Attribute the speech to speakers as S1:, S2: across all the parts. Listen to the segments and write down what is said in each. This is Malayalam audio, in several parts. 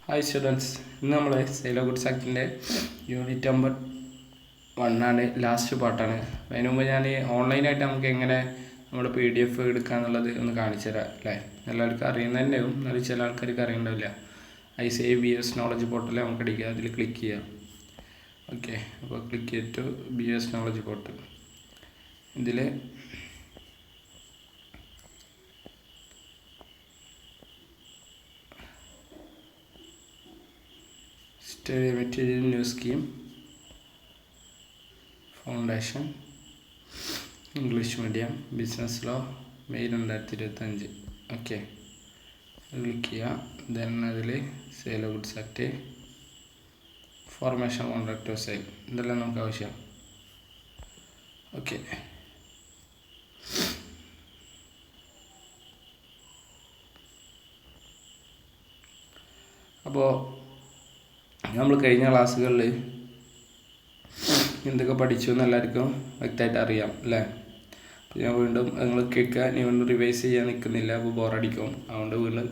S1: ഹായ് സ്റ്റുഡൻസ്, ഇന്ന് നമ്മൾ സെയിലോ ഗുഡ്സ് ആക്ടിൻ്റെ യൂണിറ്റ് നമ്പർ 1 ആണ്, ലാസ്റ്റ് പാർട്ടാണ്. അതിന് മുമ്പ് ഞാൻ ഓൺലൈനായിട്ട് നമുക്ക് എങ്ങനെ നമ്മുടെ PDF എടുക്കുക എന്നുള്ളത് ഒന്ന് കാണിച്ചു തരാം അല്ലേ. എല്ലാവർക്കും അറിയുന്ന തന്നെയും എന്നാലും ചില ആൾക്കാർക്ക് അറിയണ്ടാവില്ല. ICABS നോളജ് പോർട്ടൽ നമുക്ക് അടിക്കുക, അതിൽ ക്ലിക്ക് ചെയ്യാം. ഓക്കെ, അപ്പോൾ ക്ലിക്ക് ചെയ്തിട്ട് BS നോളജ് പോർട്ടൽ ഇതിൽ material new scheme foundation English medium business law May 2025. Okay, click ചെയ്യുക. ദെൻ അതിൽ sale of goods act, formation contract of sale, ഇതെല്ലാം നമുക്ക് ആവശ്യം. ഓക്കെ, അപ്പോൾ നമ്മൾ കഴിഞ്ഞ ക്ലാസ്സുകളിൽ എന്തൊക്കെ പഠിച്ചു എന്ന് എല്ലാവർക്കും വ്യക്തമായിട്ട് അറിയാം അല്ലേ. ഞാൻ വീണ്ടും നിങ്ങൾ കേൾക്കുക, നീ വീണ്ടും റിവൈസ് ചെയ്യാൻ നിൽക്കുന്നില്ല, അപ്പോൾ ബോറടിക്കും. അതുകൊണ്ട് വീണ്ടും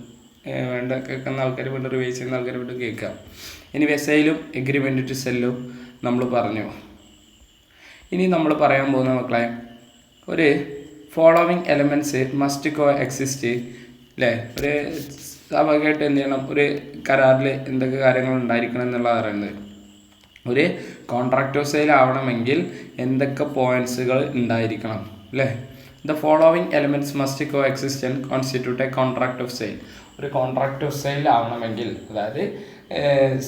S1: വേണ്ട കേൾക്കുന്ന ആൾക്കാർ വീണ്ടും റിവൈസ് ചെയ്യുന്ന ആൾക്കാർ വീണ്ടും കേൾക്കാം. ഇനി സെയിലും എഗ്രിമെൻറ്റ് ടു സെല്ലും നമ്മൾ പറഞ്ഞു. ഇനി നമ്മൾ പറയാൻ പോകുന്ന മക്കളെ, ഒരു ഫോളോവിങ് എലമെൻറ്റ്സ് മസ്റ്റ് കോ എക്സിസ്റ്റ് അല്ലേ. ഒരു സ്വാഭാവികമായിട്ട് എന്ത് ചെയ്യണം, ഒരു കരാറിൽ എന്തൊക്കെ കാര്യങ്ങൾ ഉണ്ടായിരിക്കണം എന്നുള്ളത് പറയുന്നത്. ഒരു കോൺട്രാക്ട് ഓഫ് സെയിൽ ആവണമെങ്കിൽ എന്തൊക്കെ പോയിൻറ്റ്സുകൾ ഉണ്ടായിരിക്കണം അല്ലേ. The following elements must co exist and constitute A contract of sale. ഒരു കോൺട്രാക്ട് ഓഫ് സെയിൽ ആവണമെങ്കിൽ, അതായത്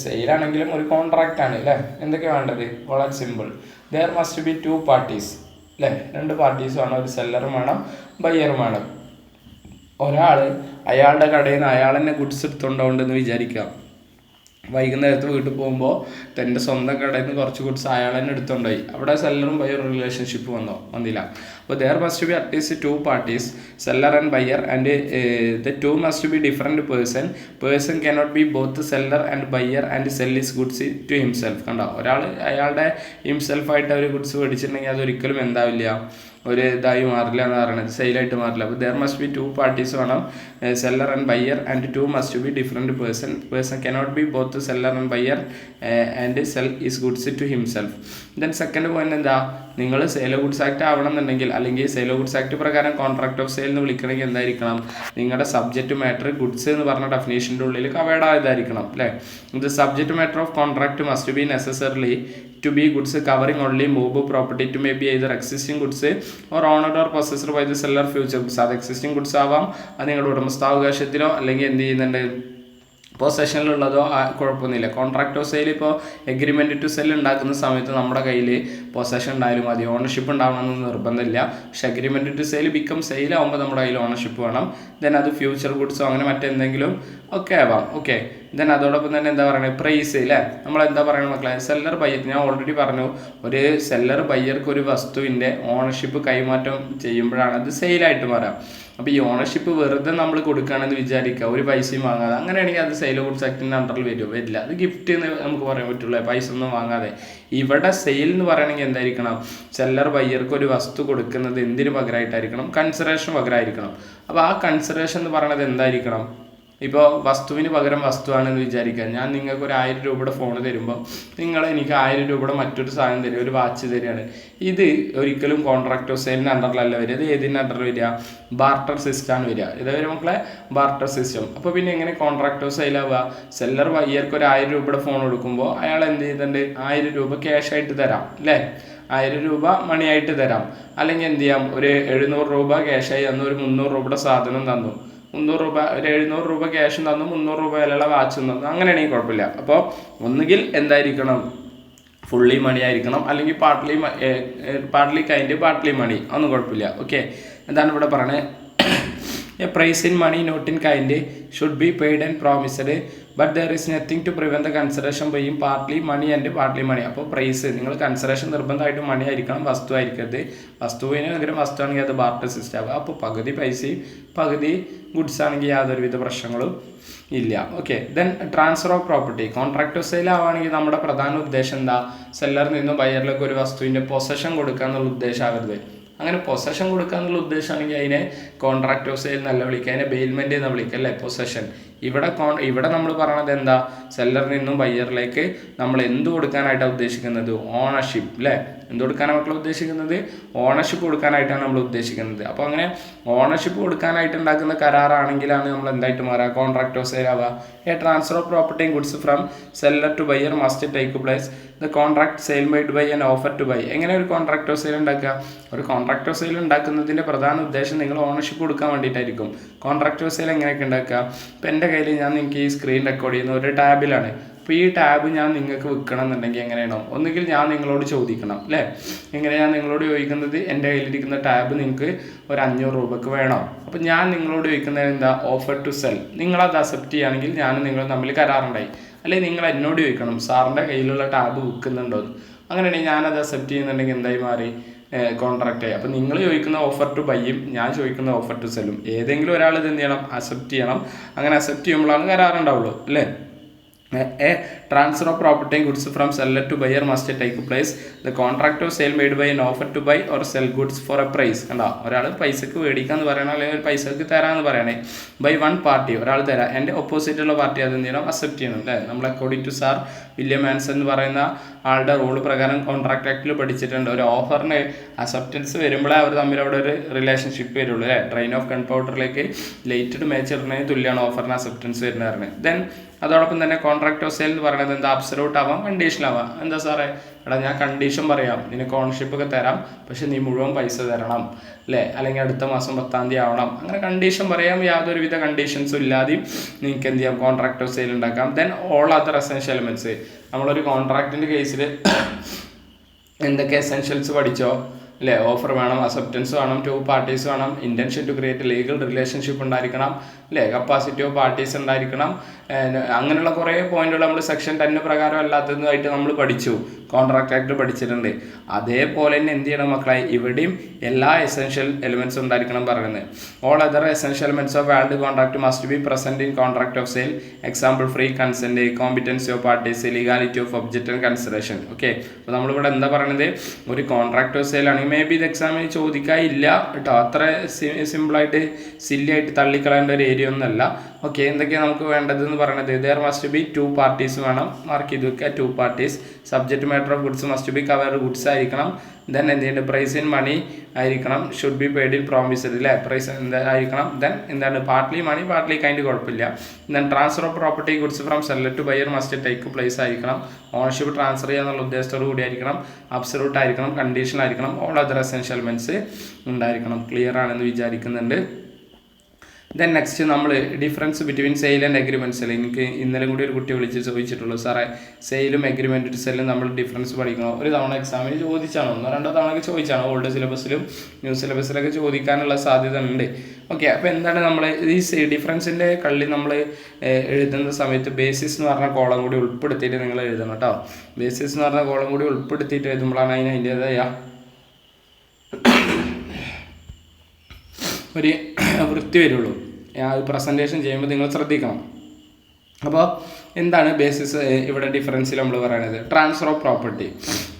S1: സെയിലാണെങ്കിലും ഒരു കോൺട്രാക്റ്റ് ആണ് അല്ലേ, എന്തൊക്കെയാണ് വേണ്ടത്? വളരെ simple. There must be 2 parties അല്ലേ. 2 പാർട്ടീസ് വേണം, ഒരു സെല്ലറും വേണം ബയ്യറും വേണം. ഒരാൾ അയാളുടെ കടയിൽ നിന്ന് അയാൾ തന്നെ ഗുഡ്സ് എടുത്തുകൊണ്ടുണ്ടെന്ന് വിചാരിക്കാം. വൈകുന്നേരത്ത് വീട്ടിൽ പോകുമ്പോൾ തൻ്റെ സ്വന്തം കടയിൽ നിന്ന് കുറച്ച് ഗുഡ്സ് അയാൾ തന്നെ എടുത്തുകൊണ്ടുപോയി. അവിടെ സെല്ലറും ബയ്യറും റിലേഷൻഷിപ്പ് വന്നില്ല. അപ്പോൾ there must be at least 2 parties, seller and buyer, and the 2 must be different person cannot be both seller and buyer and sell is goods to himself. കണ്ടോ, ഒരാൾ അയാളുടെ ഹിംസെൽഫായിട്ട് ഒരു ഗുഡ്സ് മേടിച്ചിട്ടുണ്ടെങ്കിൽ അതൊരിക്കലും എന്താവില്ല, ഒരു ഇതായി മാറില്ല എന്ന് പറയുന്നത്, സെയിലായിട്ട് മാറില്ല. അപ്പോൾ ദെയർ മസ്റ്റ് ബി 2 പാർട്ടീസ് വേണം, seller and buyer, and 2 must be different person cannot be both seller and buyer and sell is goods to himself. Then second point എന്താ, നിങ്ങൾ സെയിലോ ഗുഡ്സ് ആക്ട് ആവണം എന്നുണ്ടെങ്കിൽ, അല്ലെങ്കിൽ സെയിലോ ഗുഡ്സ് ആക്ട് പ്രകാരം കോൺട്രാക്ട് ഓഫ് സെയിൽ എന്ന് വിളിക്കണമെങ്കിൽ എന്തായിരിക്കണം, നിങ്ങളുടെ സബ്ജക്റ്റ് മാറ്റർ ഗുഡ്സ് എന്ന് പറഞ്ഞ ഡെഫിനേഷൻ്റെ ഉള്ളിൽ കവേർഡ് ആയതായിരിക്കണം അല്ലേ. The subject matter of contract must be necessarily to be goods covering only movable property. It may be either existing goods or owned or possessed by the seller future goods. അത് എക്സിസ്റ്റിംഗ് ഗുഡ്സ് ആവാം, അത് നിങ്ങളുടെ ഉടമസ്ഥാവകാശത്തിലോ അല്ലെങ്കിൽ എന്ത് ചെയ്യുന്നുണ്ട്, പൊസഷനിലുള്ളതോ കുഴപ്പമൊന്നുമില്ല. കോൺട്രാക്ട് ഓഫ് സെയിൽ ഇപ്പോൾ എഗ്രിമെൻറ്റ് ടു സെൽ ഉണ്ടാക്കുന്ന സമയത്ത് നമ്മുടെ കയ്യിൽ പൊസഷൻ ഉണ്ടായാലും മതി, ഓണർഷിപ്പ് ഉണ്ടാവണമെന്ന് നിർബന്ധമില്ല. പക്ഷെ agreement to sale become sale ആകുമ്പോൾ നമ്മുടെ കയ്യിൽ ഓണർഷിപ്പ് വേണം. ദെൻ അത് ഫ്യൂച്ചർ ഗുഡ്സോ അങ്ങനെ മറ്റെന്തെങ്കിലും ഒക്കെ ആവാം. ഓക്കെ, ദെൻ അതോടൊപ്പം തന്നെ എന്താ പറയുന്നത്, പ്രൈസ് അല്ലേ. നമ്മളെന്താ പറയുന്നത് മക്കളെ, സെല്ലർ ബയ്യർ, ഞാൻ ഓൾറെഡി പറഞ്ഞു, ഒരു സെല്ലർ ബയ്യർക്ക് ഒരു വസ്തുവിൻ്റെ ഓണർഷിപ്പ് കൈമാറ്റം ചെയ്യുമ്പോഴാണ് അത് സെയിലായിട്ട് മാറാം. അപ്പോൾ ഈ ഓണർഷിപ്പ് വെറുതെ നമ്മൾ കൊടുക്കുകയാണെന്ന് വിചാരിക്കുക, ഒരു പൈസയും വാങ്ങാതെ, അങ്ങനെയാണെങ്കിൽ അത് സെയിലോ ഗുഡ്സ് ആക്ടിൻ്റെ അണ്ടറിൽ വരില്ല. അത് ഗിഫ്റ്റ് എന്ന് നമുക്ക് പറയാൻ പറ്റുള്ളൂ, പൈസ ഒന്നും വാങ്ങാതെ. ഇവിടെ സെയിൽ എന്ന് പറയണമെങ്കിൽ എന്തായിരിക്കണം, സെല്ലർ ബയ്യർക്ക് ഒരു വസ്തു കൊടുക്കുന്നത് എന്തിനു പകരമായിട്ടായിരിക്കണം, കൺസിഡറേഷൻ പകരമായിരിക്കണം. അപ്പോൾ ആ കൺസിഡറേഷൻ എന്ന് പറയുന്നത് എന്തായിരിക്കണം, ഇപ്പോൾ വസ്തുവിന് പകരം വസ്തുവാണെന്ന് വിചാരിക്കുക. ഞാൻ നിങ്ങൾക്ക് ഒരു 1000 രൂപയുടെ ഫോൺ തരുമ്പോൾ നിങ്ങൾ എനിക്ക് 1000 രൂപയുടെ മറ്റൊരു സാധനം തരിക, ഒരു വാച്ച് തരികയാണ്. ഇത് ഒരിക്കലും കോൺട്രാക്ട് ഓഫ് സെയിലിൻ്റെ അണ്ടറിലല്ല വരിക. ഇത് ഏതിൻ്റെ അണ്ടറിൽ വരിക, ബാർട്ടർ സിസ്റ്റമാണ് വരിക. ഇതേവരെ മക്കളെ ബാർട്ടർ സിസ്റ്റം. അപ്പോൾ പിന്നെ എങ്ങനെ കോൺട്രാക്ട് ഓഫ് സെയിലാവുക, സെല്ലർ ബയ്യർക്ക് ഒരു 1000 രൂപയുടെ ഫോൺ കൊടുക്കുമ്പോൾ അയാൾ എന്ത് ചെയ്യുന്നുണ്ട്, 1000 രൂപ ക്യാഷ് ആയിട്ട് തരാം അല്ലേ, 1000 രൂപ മണിയായിട്ട് തരാം. അല്ലെങ്കിൽ എന്ത് ചെയ്യാം, ഒരു 700 രൂപ ക്യാഷായി തന്നു, ഒരു 300 രൂപയുടെ സാധനം തന്നു, 300 രൂപ, ഒരു 700 രൂപ ക്യാഷും തന്നു, 300 രൂപ വിലയുള്ള വാച്ചും തന്നു, അങ്ങനെയാണെങ്കിൽ കുഴപ്പമില്ല. അപ്പോൾ ഒന്നുകിൽ എന്തായിരിക്കണം, ഫുള്ളി മണി ആയിരിക്കണം, അല്ലെങ്കിൽ പാർട്ട്ലി കൈൻഡ് പാർട്ട്ലി മണി, ഒന്നും കുഴപ്പമില്ല. ഓക്കെ, എന്താണ് ഇവിടെ പറയണത്, a price in money not in kind should be paid and promised but there is nothing to prevent the consideration buying partly money and partly money. അപ്പോൾ പ്രൈസ് നിങ്ങൾ കൺസിഡറേഷൻ നിർബന്ധമായിട്ട് മണി ആയിരിക്കണം, വസ്തു ആയിരിക്കരുത്. വസ്തുവിന് പകരം വസ്തു ആണെങ്കിൽ അത് ബാർട്ടർ സിസ്റ്റം ആവുക. അപ്പോൾ പകുതി പൈസയും പകുതി ഗുഡ്സ് ആണെങ്കിൽ യാതൊരുവിധ പ്രശ്നങ്ങളും ഇല്ല. Okay, then transfer of property. Contract of sale ആവുകയാണെങ്കിൽ നമ്മുടെ പ്രധാന ഉദ്ദേശം എന്താ, സെല്ലറിൽ നിന്നും ബയ്യറിലേക്ക് ഒരു വസ്തുവിൻ്റെ പൊസഷൻ കൊടുക്കുക എന്നുള്ള ഉദ്ദേശം ആവരുത്. അങ്ങനെ പൊസഷൻ കൊടുക്കുക എന്നുള്ള ഉദ്ദേശമാണെങ്കിൽ അതിനെ കോൺട്രാക്ട് ഓഫ് സെയിൽ എന്നല്ല വിളിക്കുക, അതിനെ ബെയിൽമെൻറ്റ് എന്ന് വിളിക്കുക അല്ലേ, പൊസഷൻ. ഇവിടെ നമ്മൾ പറയണത് എന്താ, സെല്ലറിൽ നിന്നും ബയ്യറിലേക്ക് നമ്മൾ എന്ത് കൊടുക്കാനായിട്ടാണ് ഉദ്ദേശിക്കുന്നത്, ഓണർഷിപ്പ് അല്ലേ. എന്ത് കൊടുക്കാനാണ് മക്കൾ ഉദ്ദേശിക്കുന്നത്, ഓണർഷിപ്പ് കൊടുക്കാനായിട്ടാണ് നമ്മൾ ഉദ്ദേശിക്കുന്നത്. അപ്പോൾ അങ്ങനെ ഓണർഷിപ്പ് കൊടുക്കാനായിട്ട് ഉണ്ടാക്കുന്ന കരാറാണെങ്കിലാണ് നമ്മൾ എന്തായിട്ട് മാറുക, കോൺട്രാക്ട് ഓഫ് സെയിൽ ആവുക. A transfer of property goods from seller to buyer must take place the contract sale made by an offer to buy. എങ്ങനെ ഒരു കോൺട്രാക്ട് ഓഫ് സെയിൽ ഉണ്ടാക്കുക, ഒരു കോൺട്രാക്ട് ഓഫ് സെയിൽ ഉണ്ടാക്കുന്നതിൻ്റെ പ്രധാന ഉദ്ദേശം നിങ്ങൾ ഓണർഷിപ്പ് കൊടുക്കാൻ വേണ്ടിയിട്ടായിരിക്കും. കോൺട്രാക്ട് ഓഫ് സെയിൽ എങ്ങനെയൊക്കെ ഉണ്ടാക്കുക, ഇപ്പോൾ എൻ്റെ കയ്യിൽ ഞാൻ നിങ്ങൾക്ക് ഈ സ്ക്രീൻ റെക്കോർഡ് ചെയ്യുന്ന ഒരു ടാബിലാണ്. അപ്പോൾ ഈ ടാബ് ഞാൻ നിങ്ങൾക്ക് വിൽക്കണം എന്നുണ്ടെങ്കിൽ എങ്ങനെയാണോ, ഒന്നുകിൽ ഞാൻ നിങ്ങളോട് ചോദിക്കണം അല്ലേ. എങ്ങനെയാണ് നിങ്ങളോട് ചോദിക്കുന്നത്, എൻ്റെ കയ്യിലിരിക്കുന്ന ടാബ് നിങ്ങൾക്ക് ഒരു 500 രൂപക്ക് വേണോ. അപ്പോൾ ഞാൻ നിങ്ങളോട് ചോദിക്കുന്നത് എന്താ, ഓഫർ ടു സെൽ. നിങ്ങളത് അക്സെപ്റ്റ് ചെയ്യുകയാണെങ്കിൽ ഞാനും നിങ്ങൾ തമ്മിൽ കരാറുണ്ടായി. അല്ലെങ്കിൽ നിങ്ങൾ എന്നോട് ചോദിക്കണം സാറിൻ്റെ കയ്യിലുള്ള ടാബ് വിൽക്കുന്നുണ്ടോ എന്ന്. അങ്ങനെയാണെങ്കിൽ ഞാനത് അക്സെപ്റ്റ് ചെയ്യുന്നുണ്ടെങ്കിൽ എന്തായി മാറി, കോൺട്രാക്റ്റ് ആയി. അപ്പോൾ നിങ്ങൾ ചോദിക്കുന്ന ഓഫർ ടു ബൈയും ഞാൻ ചോദിക്കുന്ന ഓഫർ ടു സെല്ലും ഏതെങ്കിലും ഒരാൾ ഇത് എന്ത് ചെയ്യണം, അക്സെപ്റ്റ് ചെയ്യണം. അങ്ങനെ അക്സെപ്റ്റ് ചെയ്യുമ്പോഴാണ് കരാറുണ്ടാവുള്ളൂ അല്ലേ. A transfer of property and goods from seller to buyer must take place. The contract of sale made by an offer to buy or sell goods for a price. കണ്ടോ, ഒരാൾ പൈസക്ക് മേടിക്കാന്ന് പറയണം, അല്ലെങ്കിൽ പൈസക്ക് തരാമെന്ന് പറയണേ. ബൈ വൺ പാർട്ടി, ഒരാൾ തരാം, എൻ്റെ ഓപ്പോസിറ്റുള്ള പാർട്ടി അത് എന്ത് ചെയ്യണം, അക്സെപ്റ്റ് ചെയ്യണം അല്ലേ. നമ്മൾ according to sir William Anson എന്ന് പറയുന്ന ആളുടെ റൂൾ പ്രകാരം കോൺട്രാക്ട് ആക്ടിൽ പഠിച്ചിട്ടുണ്ട്. ഒരു ഓഫറിന് അക്സെപ്റ്റൻസ് വരുമ്പോഴേ അവർ തമ്മിൽ അവിടെ ഒരു റിലേഷൻഷിപ്പ് വരുള്ളൂ അല്ലേ. ട്രെയിൻ ഓഫ് ഗൺ പൗഡറിലേക്ക് ലേറ്റഡ് മാച്ച് ഇടുന്നതിന് തുല്യമാണ് ഓഫറിന് അക്സെപ്റ്റൻസ് വരുന്നത്. ദെൻ അതോടൊപ്പം തന്നെ കോൺട്രാക്ട് ഓഫ് സെയിൽ എന്ന് പറയുന്നത് എന്താ, അബ്സലൂട്ട് ആവാം, കണ്ടീഷണൽ ആവാം. എന്താ സാറേ, എടാ ഞാൻ കണ്ടീഷൻ പറയാം, നിനക്ക് ഓണർഷിപ്പ് ഒക്കെ തരാം, പക്ഷെ നീ മുഴുവൻ പൈസ തരണം അല്ലേ, അല്ലെങ്കിൽ അടുത്ത മാസം 10-ാം തീയതി ആവണം. അങ്ങനെ കണ്ടീഷൻ പറയാം. യാതൊരുവിധ കണ്ടീഷൻസും ഇല്ലാതെയും നിങ്ങൾക്ക് എന്ത് ചെയ്യാം, കോൺട്രാക്ട് ഓഫ് സെയിൽ ഉണ്ടാക്കാം. Then all other essential elements. നമ്മളൊരു കോൺട്രാക്റ്റിൻ്റെ കേസിൽ എന്തൊക്കെ എസെൻഷ്യൽസ് പഠിച്ചോ അല്ലേ, ഓഫർ വേണം, അക്സെപ്റ്റൻസ് വേണം, 2 പാർട്ടീസ് വേണം, intention to create legal relationship ഉണ്ടായിരിക്കണം അല്ലേ, കപ്പാസിറ്റി ഓഫ് പാർട്ടീസ് ഉണ്ടായിരിക്കണം. അങ്ങനെയുള്ള കുറേ പോയിന്റുകൾ നമ്മൾ സെക്ഷൻ 10 പ്രകാരം അല്ലാത്തതുമായിട്ട് നമ്മൾ പഠിച്ചു, കോൺട്രാക്ട് ആക്ട് പഠിച്ചിട്ടുണ്ട്. അതേപോലെ തന്നെ എന്ത് ചെയ്യണം മക്കളെ, ഇവിടെയും എല്ലാ എസെൻഷ്യൽ എലിമെൻറ്റ്സും ഉണ്ടായിരിക്കണം പറയുന്നത്. All other essential elements of valid contract must be present in contract of sale. Example free consent, competency of parties, legality of object and consideration. Okay, അപ്പോൾ നമ്മളിവിടെ എന്താ പറയുന്നത്, ഒരു കോൺട്രാക്ട് ഓഫ് സെയിൽ ആണെങ്കിൽ മേ ബി ഇത് എക്സാമിന് ചോദിക്കാനില്ല കേട്ടോ, അത്ര സിമ്പിളായിട്ട് സില്ലിയായിട്ട് തള്ളിക്കളയേണ്ട ഒരു ഏരിയ ഒന്നുമല്ല. ഓക്കെ, എന്തൊക്കെയാണ് നമുക്ക് വേണ്ടതെന്ന് പറയുന്നത്, ദെയർ മസ്റ്റ് ബി 2 പാർട്ടീസ് വേണം, മാർക്ക് ചെയ്ത് വെക്കുക 2 parties. Subject matter of goods must be cover goods ആയിരിക്കണം. ദെൻ എന്ത് ചെയ്യുന്നത്, പ്രൈസ് ഇൻ മണി ആയിരിക്കണം, should be paid in promised അല്ലേ, പ്രൈസ് എന്തായിരിക്കണം. ദെൻ എന്താണ്, പാർട്ട്ലി മണി പാർട്ട്ലി കൈൻഡ് കുഴപ്പമില്ല. Then transfer of property goods from seller to buyer must take place ആയിരിക്കണം. ഓണർഷിപ്പ് ട്രാൻസ്ഫർ ചെയ്യാന്നുള്ള ഉദ്ദേശത്തോടു കൂടി ആയിരിക്കണം. അബ്സലൂട്ട് ആയിരിക്കണം, കണ്ടീഷൻ ആയിരിക്കണം. ഓൾ അതർ എസെൻഷ്യൽ എലിമെൻറ്റ്സ് ഉണ്ടായിരിക്കണം. ക്ലിയർ ആണെന്ന് വിചാരിക്കുന്നുണ്ട്. ദെൻ നെക്സ്റ്റ് നമ്മൾ difference between sale and agreements. എനിക്ക് ഇന്നലെ കൂടി ഒരു കുട്ടി വിളിച്ച് ചോദിച്ചിട്ടുള്ളൂ, സാറേ സെയിലും എഗ്രിമെൻറ്റ് സെല്ലും നമ്മൾ ഡിഫറൻസ് പഠിക്കണം. ഒരു തവണ എക്സാമിന് ചോദിച്ചാണോ, 1-2 തവണയൊക്കെ ചോദിച്ചാണോ, ഓൾഡ് സിലബസിലും ന്യൂ സിലബസിലൊക്കെ ചോദിക്കാനുള്ള സാധ്യത ഉണ്ട്. ഓക്കെ, അപ്പോൾ എന്താണ് നമ്മൾ ഈ ഡിഫറൻസിൻ്റെ കള്ളി നമ്മൾ എഴുതുന്ന സമയത്ത് ബേസിസ് എന്ന് പറഞ്ഞ കോളം കൂടി ഉൾപ്പെടുത്തിയിട്ട് നിങ്ങൾ എഴുതണം കേട്ടോ. ബേസിസ് എന്ന് പറഞ്ഞ കോളം കൂടി ഉൾപ്പെടുത്തിയിട്ട് എഴുതുമ്പോഴാണ് അതിൻ്റേതായ ഒരു വൃത്തി വരുള്ളൂ. പ്രസൻറ്റേഷൻ ചെയ്യുമ്പോൾ നിങ്ങൾ ശ്രദ്ധിക്കണം. അപ്പോൾ എന്താണ് ബേസിസ് ഇവിടെ ഡിഫറൻസിൽ നമ്മൾ പറയണത്, ട്രാൻസ്ഫർ ഓഫ് പ്രോപ്പർട്ടി.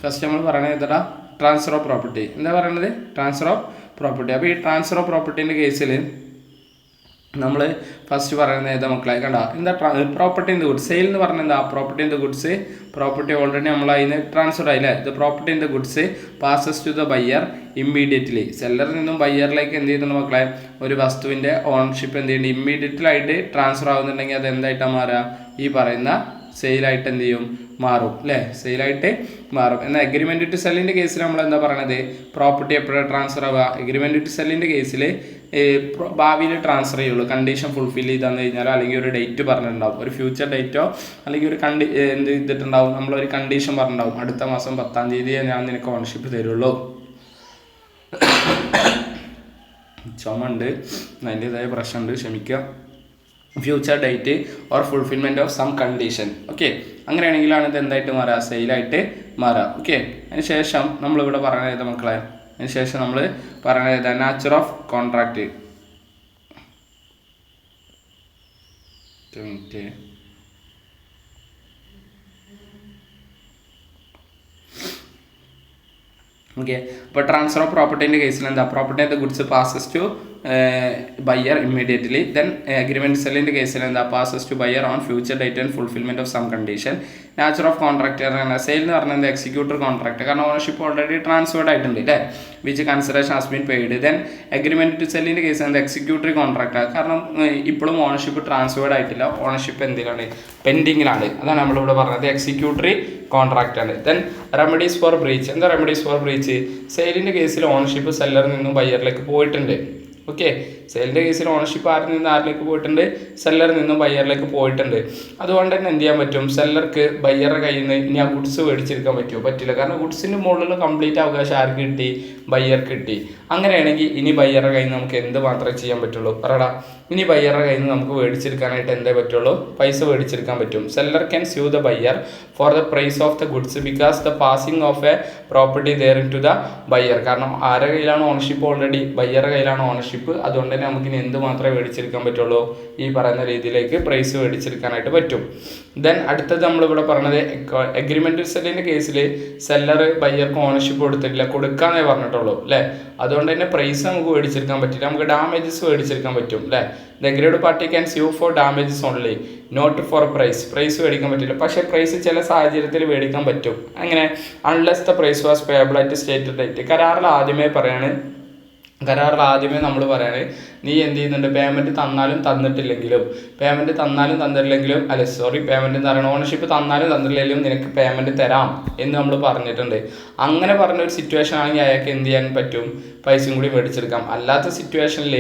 S1: ഫസ്റ്റ് നമ്മൾ പറയണത് എന്താ, ട്രാൻസ്ഫർ ഓഫ് പ്രോപ്പർട്ടി. എന്താ പറയണത്, ട്രാൻസ്ഫർ ഓഫ് പ്രോപ്പർട്ടി. അപ്പോൾ ഈ ട്രാൻസ്ഫർ ഓഫ് പ്രോപ്പർട്ടീൻ്റെ കേസിൽ നമ്മൾ ഫസ്റ്റ് പറയുന്നത് ഏതാ മക്കളെ, കണ്ട എന്താ, property in the goods. Sale എന്ന് പറഞ്ഞാൽ എന്താ, property in the goods. Property already നമ്മൾ അതിന് ട്രാൻസ്ഫർ ആയില്ലേ. The property in the goods passes to the buyer immediately. സെല്ലറിൽ നിന്നും ബയ്യറിലേക്ക് എന്ത് ചെയ്യുന്നുണ്ട് മക്കളെ, ഒരു വസ്തുവിൻ്റെ ഓണർഷിപ്പ് എന്ത് ചെയ്യുന്നുണ്ട്, ഇമ്മീഡിയറ്റ്ലായിട്ട് ട്രാൻസ്ഫർ ആവുന്നുണ്ടെങ്കിൽ അത് എന്തായിട്ടാണ് മാറുക, ഈ പറയുന്ന സെയിലായിട്ട് എന്ത് ചെയ്യും, മാറും അല്ലേ, സെയിലായിട്ട് മാറും. എന്നാൽ എഗ്രിമെൻറ്റ് ടു സെല്ലിൻ്റെ കേസിൽ നമ്മൾ എന്താ പറയണത്, പ്രോപ്പർട്ടി എപ്പോഴാണ് ട്രാൻസ്ഫർ ആവുക, എഗ്രിമെൻറ്റ് ടു സെല്ലിൻ്റെ കേസിൽ ഭാവിയിൽ ട്രാൻസ്ഫർ ചെയ്യുള്ളൂ. കണ്ടീഷൻ ഫുൾഫിൽ ചെയ്താന്ന് കഴിഞ്ഞാൽ, അല്ലെങ്കിൽ ഒരു ഡേറ്റ് പറഞ്ഞിട്ടുണ്ടാവും, ഒരു ഫ്യൂച്ചർ ഡേറ്റോ അല്ലെങ്കിൽ ഒരു എന്ത് ചെയ്തിട്ടുണ്ടാവും, നമ്മളൊരു കണ്ടീഷൻ പറഞ്ഞിട്ടുണ്ടാവും, അടുത്ത മാസം 10-ാം തീയതിയെ ഞാൻ നിനക്ക് ഓണർഷിപ്പ് തരുള്ളൂ. ചുമ ഉണ്ട്, അതിൻ്റെതായ പ്രശ്നമുണ്ട്, ക്ഷമിക്കുക. Future date or fulfilment of some condition. Okay, അങ്ങനെയാണെങ്കിലാണ് ഇത് എന്തായിട്ട് മാറുക, സെയിലായിട്ട് മാറുക. ഓക്കെ, അതിന് ശേഷം നമ്മളിവിടെ പറയുന്നത് മക്കളെ, അതിന് ശേഷം നമ്മൾ പറയുന്നത് നാച്ചർ ഓഫ് കോൺട്രാക്റ്റ്. ഓക്കെ. അപ്പോൾ ട്രാൻസ്ഫർ ഓഫ് പ്രോപ്പർട്ടീൻ്റെ കേസിൽ എന്താ, property of the goods passes to buyer immediately. Then agreement സെല്ലിൻ്റെ കേസിൽ എന്താ, passes to buyer on future date and fulfilment of some condition. Nature of contract പറഞ്ഞാൽ സെയിൽ എന്ന് പറഞ്ഞാൽ എക്സിക്യൂട്ടർ കോൺട്രാക്ട്, കാരണം ഓണർഷിപ്പ് ഓൾറെഡി ട്രാൻസ്ഫേർഡ് ആയിട്ടുണ്ട് അല്ലേ, which consideration has been paid. Then agreement to സെല്ലിൻ്റെ കേസ് എന്താ, എക്സിക്യൂട്ടറി കോൺട്രാക്ട്, കാരണം ഇപ്പോഴും ഓണർഷിപ്പ് ട്രാൻസ്ഫേർഡ് ആയിട്ടില്ല, ഓണർഷിപ്പ് എന്തിലാണ്, പെൻഡിങ്ങിലാണ്. അതാണ് നമ്മളിവിടെ പറഞ്ഞത്, എക്സിക്യൂട്ടറി കോൺട്രാക്റ്റ് ആണ്. Then remedies for breach. എന്താ റെമഡീസ് ഫോർ ബ്രീച്ച്, സെയിലിൻ്റെ കേസിൽ ഓണർഷിപ്പ് സെല്ലറിൽ നിന്നും ബയ്യറിലേക്ക് പോയിട്ടുണ്ട്. ഓക്കെ, സെയിലിൻ്റെ കേസിൽ ഓണർഷിപ്പ് ആരിൽ നിന്ന് ആരിലേക്ക് പോയിട്ടുണ്ട്, സെല്ലറിൽ നിന്നും ബയ്യറിലേക്ക് പോയിട്ടുണ്ട്. അതുകൊണ്ട് തന്നെ എന്ത് ചെയ്യാൻ പറ്റും, സെല്ലർക്ക് ബയ്യറുടെ കയ്യിൽ നിന്ന് ഇനി ആ ഗുഡ്സ് മേടിച്ചെടുക്കാൻ പറ്റുമോ, പറ്റില്ല. കാരണം ഗുഡ്സിൻ്റെ മുകളിൽ കംപ്ലീറ്റ് അവകാശം ആർക്ക് കിട്ടി, ബയ്യർക്ക് കിട്ടി. അങ്ങനെയാണെങ്കിൽ ഇനി ബയ്യറുടെ കയ്യിൽ നിന്ന് നമുക്ക് എന്ത് മാത്രമേ ചെയ്യാൻ പറ്റുള്ളൂ, പറയടാ, ഇനി ബയ്യറുടെ കയ്യിൽ നിന്ന് നമുക്ക് മേടിച്ചെടുക്കാനായിട്ട് എന്തേ പറ്റുള്ളൂ, പൈസ മേടിച്ചെടുക്കാൻ പറ്റും. Seller can sue the buyer for the price of the goods because the passing of a property therein to the buyer. കാരണം ആരുടെ കയ്യിലാണ് ഓണർഷിപ്പ്, ഓൾറെഡി ബയ്യറുടെ കയ്യിലാണ് ഓണർഷിപ്പ്. അതുകൊണ്ട് തന്നെ നമുക്കിനി എന്ത് മാത്രമേ മേടിച്ചെടുക്കാൻ പറ്റുള്ളൂ, ഈ പറയുന്ന രീതിയിലേക്ക് പ്രൈസ് മേടിച്ചെടുക്കാനായിട്ട് പറ്റും. ദെൻ അടുത്തത് നമ്മളിവിടെ പറഞ്ഞത് അഗ്രിമെൻറ്റ് സെല്ലിൻ്റെ കേസിൽ സെല്ലർ ബയ്യർക്ക് ഓണർഷിപ്പ് കൊടുത്തിട്ടില്ല, കൊടുക്കാന്നേ പറഞ്ഞിട്ടുള്ളൂ അല്ലേ. അതുകൊണ്ട് തന്നെ പ്രൈസ് നമുക്ക് മേടിച്ചെടുക്കാൻ പറ്റില്ല, നമുക്ക് ഡാമേജസ് മേടിച്ചെടുക്കാൻ പറ്റും അല്ലേ. The agreed party can sue for damages only, not for price. Price മേടിക്കാൻ പറ്റില്ല, പക്ഷേ പ്രൈസ് ചില സാഹചര്യത്തിൽ മേടിക്കാൻ പറ്റും. അങ്ങനെ unless the price was payable at state date. കരാറിൽ ആദ്യമേ നമ്മൾ പറയാണ്, നീ എന്ത് ചെയ്യുന്നുണ്ട്, പേയ്മെൻറ്റ് തന്നാലും തന്നിട്ടില്ലെങ്കിലും പേയ്മെൻറ്റ് എന്ന് പറയണം, ഓണർഷിപ്പ് തന്നാലും തന്നിട്ടില്ലെങ്കിലും നിനക്ക് പേയ്മെൻറ്റ് തരാം എന്ന് നമ്മൾ പറഞ്ഞിട്ടുണ്ട്. അങ്ങനെ പറഞ്ഞൊരു സിറ്റുവേഷൻ ആണെങ്കിൽ അയാൾക്ക് എന്ത് ചെയ്യാൻ പറ്റും, പൈസയും കൂടി മേടിച്ചെടുക്കാം. അല്ലാത്ത സിറ്റുവേഷനിൽ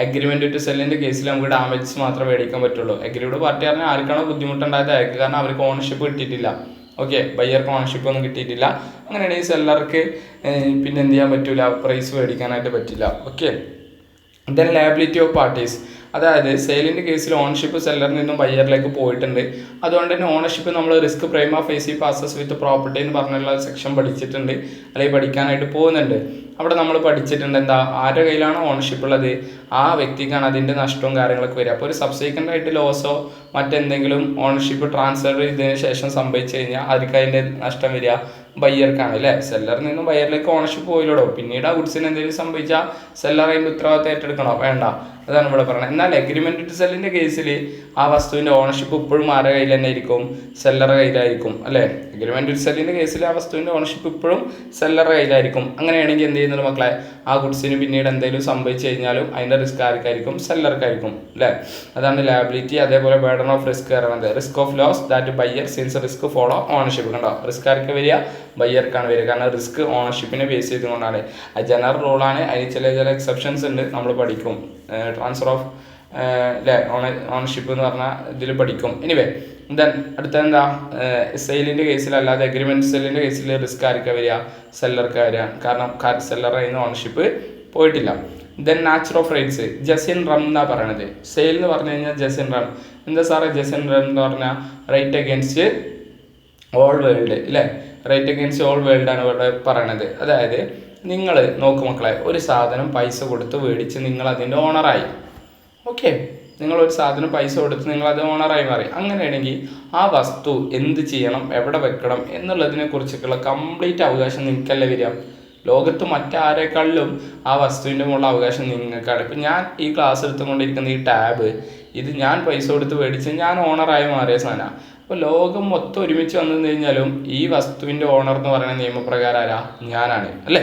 S1: അഗ്രിമെൻറ്റ് ടു സെല്ലിൻ്റെ കേസിൽ നമുക്ക് ഡാമേജസ് മാത്രമേ മേടിക്കാൻ പറ്റുള്ളൂ. അഗ്രീഡ് പാർട്ടി പറഞ്ഞാൽ ആർക്കാണോ ബുദ്ധിമുട്ടുണ്ടായത് അയാൾക്ക്, കാരണം അവർക്ക് ഓണർഷിപ്പ് കിട്ടിയിട്ടില്ല. ഓക്കെ, ബയ്യർക്ക് ഓണർഷിപ്പ് ഒന്നും കിട്ടിയിട്ടില്ല. അങ്ങനെയാണെങ്കിൽ സെല്ലർക്ക് പിന്നെ എന്ത് ചെയ്യാൻ പറ്റില്ല, പ്രൈസ് മേടിക്കാനായിട്ട് പറ്റില്ല. Okay. Then liability of parties, അതായത് സെയിലിൻ്റെ കേസിൽ ഓണർഷിപ്പ് സെല്ലറിൽ നിന്നും ബയ്യറിലേക്ക് പോയിട്ടുണ്ട്. അതുകൊണ്ട് തന്നെ ഓണർഷിപ്പ് നമ്മൾ റിസ്ക് പ്രൈമ ഫേസി പാസസ് വിത്ത് പ്രോപ്പർട്ടി എന്ന് പറഞ്ഞുള്ള സെക്ഷൻ പഠിച്ചിട്ടുണ്ട്, അല്ലെങ്കിൽ പഠിക്കാനായിട്ട് പോകുന്നുണ്ട്. അവിടെ നമ്മൾ പഠിച്ചിട്ടുണ്ട് എന്താ, ആരുടെ കയ്യിലാണോ ഓണർഷിപ്പ് ഉള്ളത് ആ വ്യക്തിക്കാണ് അതിൻ്റെ നഷ്ടവും കാര്യങ്ങളൊക്കെ വരിക. അപ്പോൾ ഒരു സബ്സിക്വൻ്റ് ആയിട്ട് ലോസോ മറ്റെന്തെങ്കിലും ഓണർഷിപ്പ് ട്രാൻസ്ഫർ ചെയ്തതിന് ശേഷം സംഭവിച്ചു കഴിഞ്ഞാൽ ആർക്ക് അതിൻ്റെ നഷ്ടം വരിക, ബയ്യർക്കാണ് അല്ലേ. സെല്ലറിൽ നിന്നും ബയ്യറിലേക്ക് ഓണർഷിപ്പ് പോയില്ലടോ, പിന്നീട് ആ ഗുഡ്സിന് എന്തെങ്കിലും സംഭവിച്ചാൽ സെല്ലർ അതിൻ്റെ ഉത്തരവാദിത്തം ഏറ്റെടുക്കണോ, വേണ്ട. അതാണ് ഇവിടെ പറയുന്നത്. എന്നാൽ അഗ്രിമെൻറ്റ് ടു സെല്ലിൻ്റെ കേസിൽ ആ വസ്തുവിൻ്റെ ഓണർഷിപ്പ് ഇപ്പോഴും ആരുടെ കയ്യിൽ തന്നെ ആയിരിക്കും, സെല്ലറുടെ കയ്യിലായിരിക്കും അല്ലേ. അഗ്രിമെൻറ്റ് ടു സെല്ലിൻ്റെ കേസിൽ ആ വസ്തുവിൻ്റെ ഓണർഷിപ്പ് ഇപ്പോഴും സെല്ലറുടെ കയ്യിലായിരിക്കും. അങ്ങനെയാണെങ്കിൽ എന്ത് ചെയ്യുന്നത് മക്കളെ, ആ ഗുഡ്സിന് പിന്നീട് എന്തെങ്കിലും സംഭവിച്ചു കഴിഞ്ഞാലും അതിൻ്റെ റിസ്ക് ആർക്കായിരിക്കും, സെല്ലർക്കായിരിക്കും അല്ലേ. അതാണ് ലയബിലിറ്റി. അതേപോലെ ബർഡൻ ഓഫ് റിസ്ക് പറയുന്നത്, risk of loss that buyer since risk follow ownership. കണ്ടോ, റിസ്ക് ആർക്ക് വരിക, ബയ്യർക്കാണ് വരിക, കാരണം റിസ്ക് ഓണർഷിപ്പിനെ ബേസ് ചെയ്തുകൊണ്ടാണ്. അത് ജനറൽ റൂളാണ്, അതിന് ചില എക്സെപ്ഷൻസ് ഉണ്ട്, നമ്മൾ പഠിക്കും. ട്രാൻസ്ഫർ ഓഫ് ഓണർഷിപ്പ് എന്ന് പറഞ്ഞാൽ ഇതിൽ പഠിക്കും. എനിവേ ദെൻ അടുത്ത എന്താ, സെയിലിൻ്റെ കേസിലല്ലാതെ അഗ്രിമെൻറ്റ് സെല്ലിൻ്റെ കേസിൽ റിസ്ക് ആർക്കാണ് വരിക, സെല്ലർക്ക് വരിക, കാരണം സെല്ലറുടെ കയ്യിൽ നിന്ന് ഓണർഷിപ്പ് പോയിട്ടില്ല. Then nature of rights, Jasin rum എന്നാണ് പറയണത്. സെയിൽ എന്ന് പറഞ്ഞു കഴിഞ്ഞാൽ ജസിൻ റം. എന്താ സാറേ ജസിൻ റം എന്ന് പറഞ്ഞാൽ, റൈറ്റ് അഗേൻസ്റ്റ് ഓൾ വേൾഡ് അല്ലേ. റൈറ്റ് അഗേൻസ്റ്റ് ഓൾ വേൾഡ് ആണ് ഇവിടെ പറയണത്. അതായത് നിങ്ങൾ നോക്ക് മക്കളെ, ഒരു സാധനം പൈസ കൊടുത്ത് മേടിച്ച് നിങ്ങൾ അതിൻ്റെ ഓണറായി. ഓക്കെ, നിങ്ങളൊരു സാധനം പൈസ കൊടുത്ത് നിങ്ങളത് ഓണറായി മാറി. അങ്ങനെയാണെങ്കിൽ ആ വസ്തു എന്ത് ചെയ്യണം, എവിടെ വെക്കണം എന്നുള്ളതിനെ കുറിച്ചൊക്കെയുള്ള കംപ്ലീറ്റ് അവകാശം നിങ്ങൾക്കല്ലേ വരിക. ലോകത്ത് മറ്റാരേക്കാളിലും ആ വസ്തുവിൻ്റെ മുകളിൽ അവകാശം നിങ്ങൾക്കാണ്. ഇപ്പം ഞാൻ ഈ ക്ലാസ് എടുത്തുകൊണ്ടിരിക്കുന്ന ഈ ടാബ്, ഇത് ഞാൻ പൈസ കൊടുത്ത് മേടിച്ച് ഞാൻ ഓണറായി മാറിയ സാധനമാണ്. അപ്പോൾ ലോകം മൊത്തം ഒരുമിച്ച് വന്നു കഴിഞ്ഞാലും ഈ വസ്തുവിൻ്റെ ഓണർ എന്ന് പറയുന്ന നിയമപ്രകാരം ആരാ, ഞാനാണ് അല്ലേ.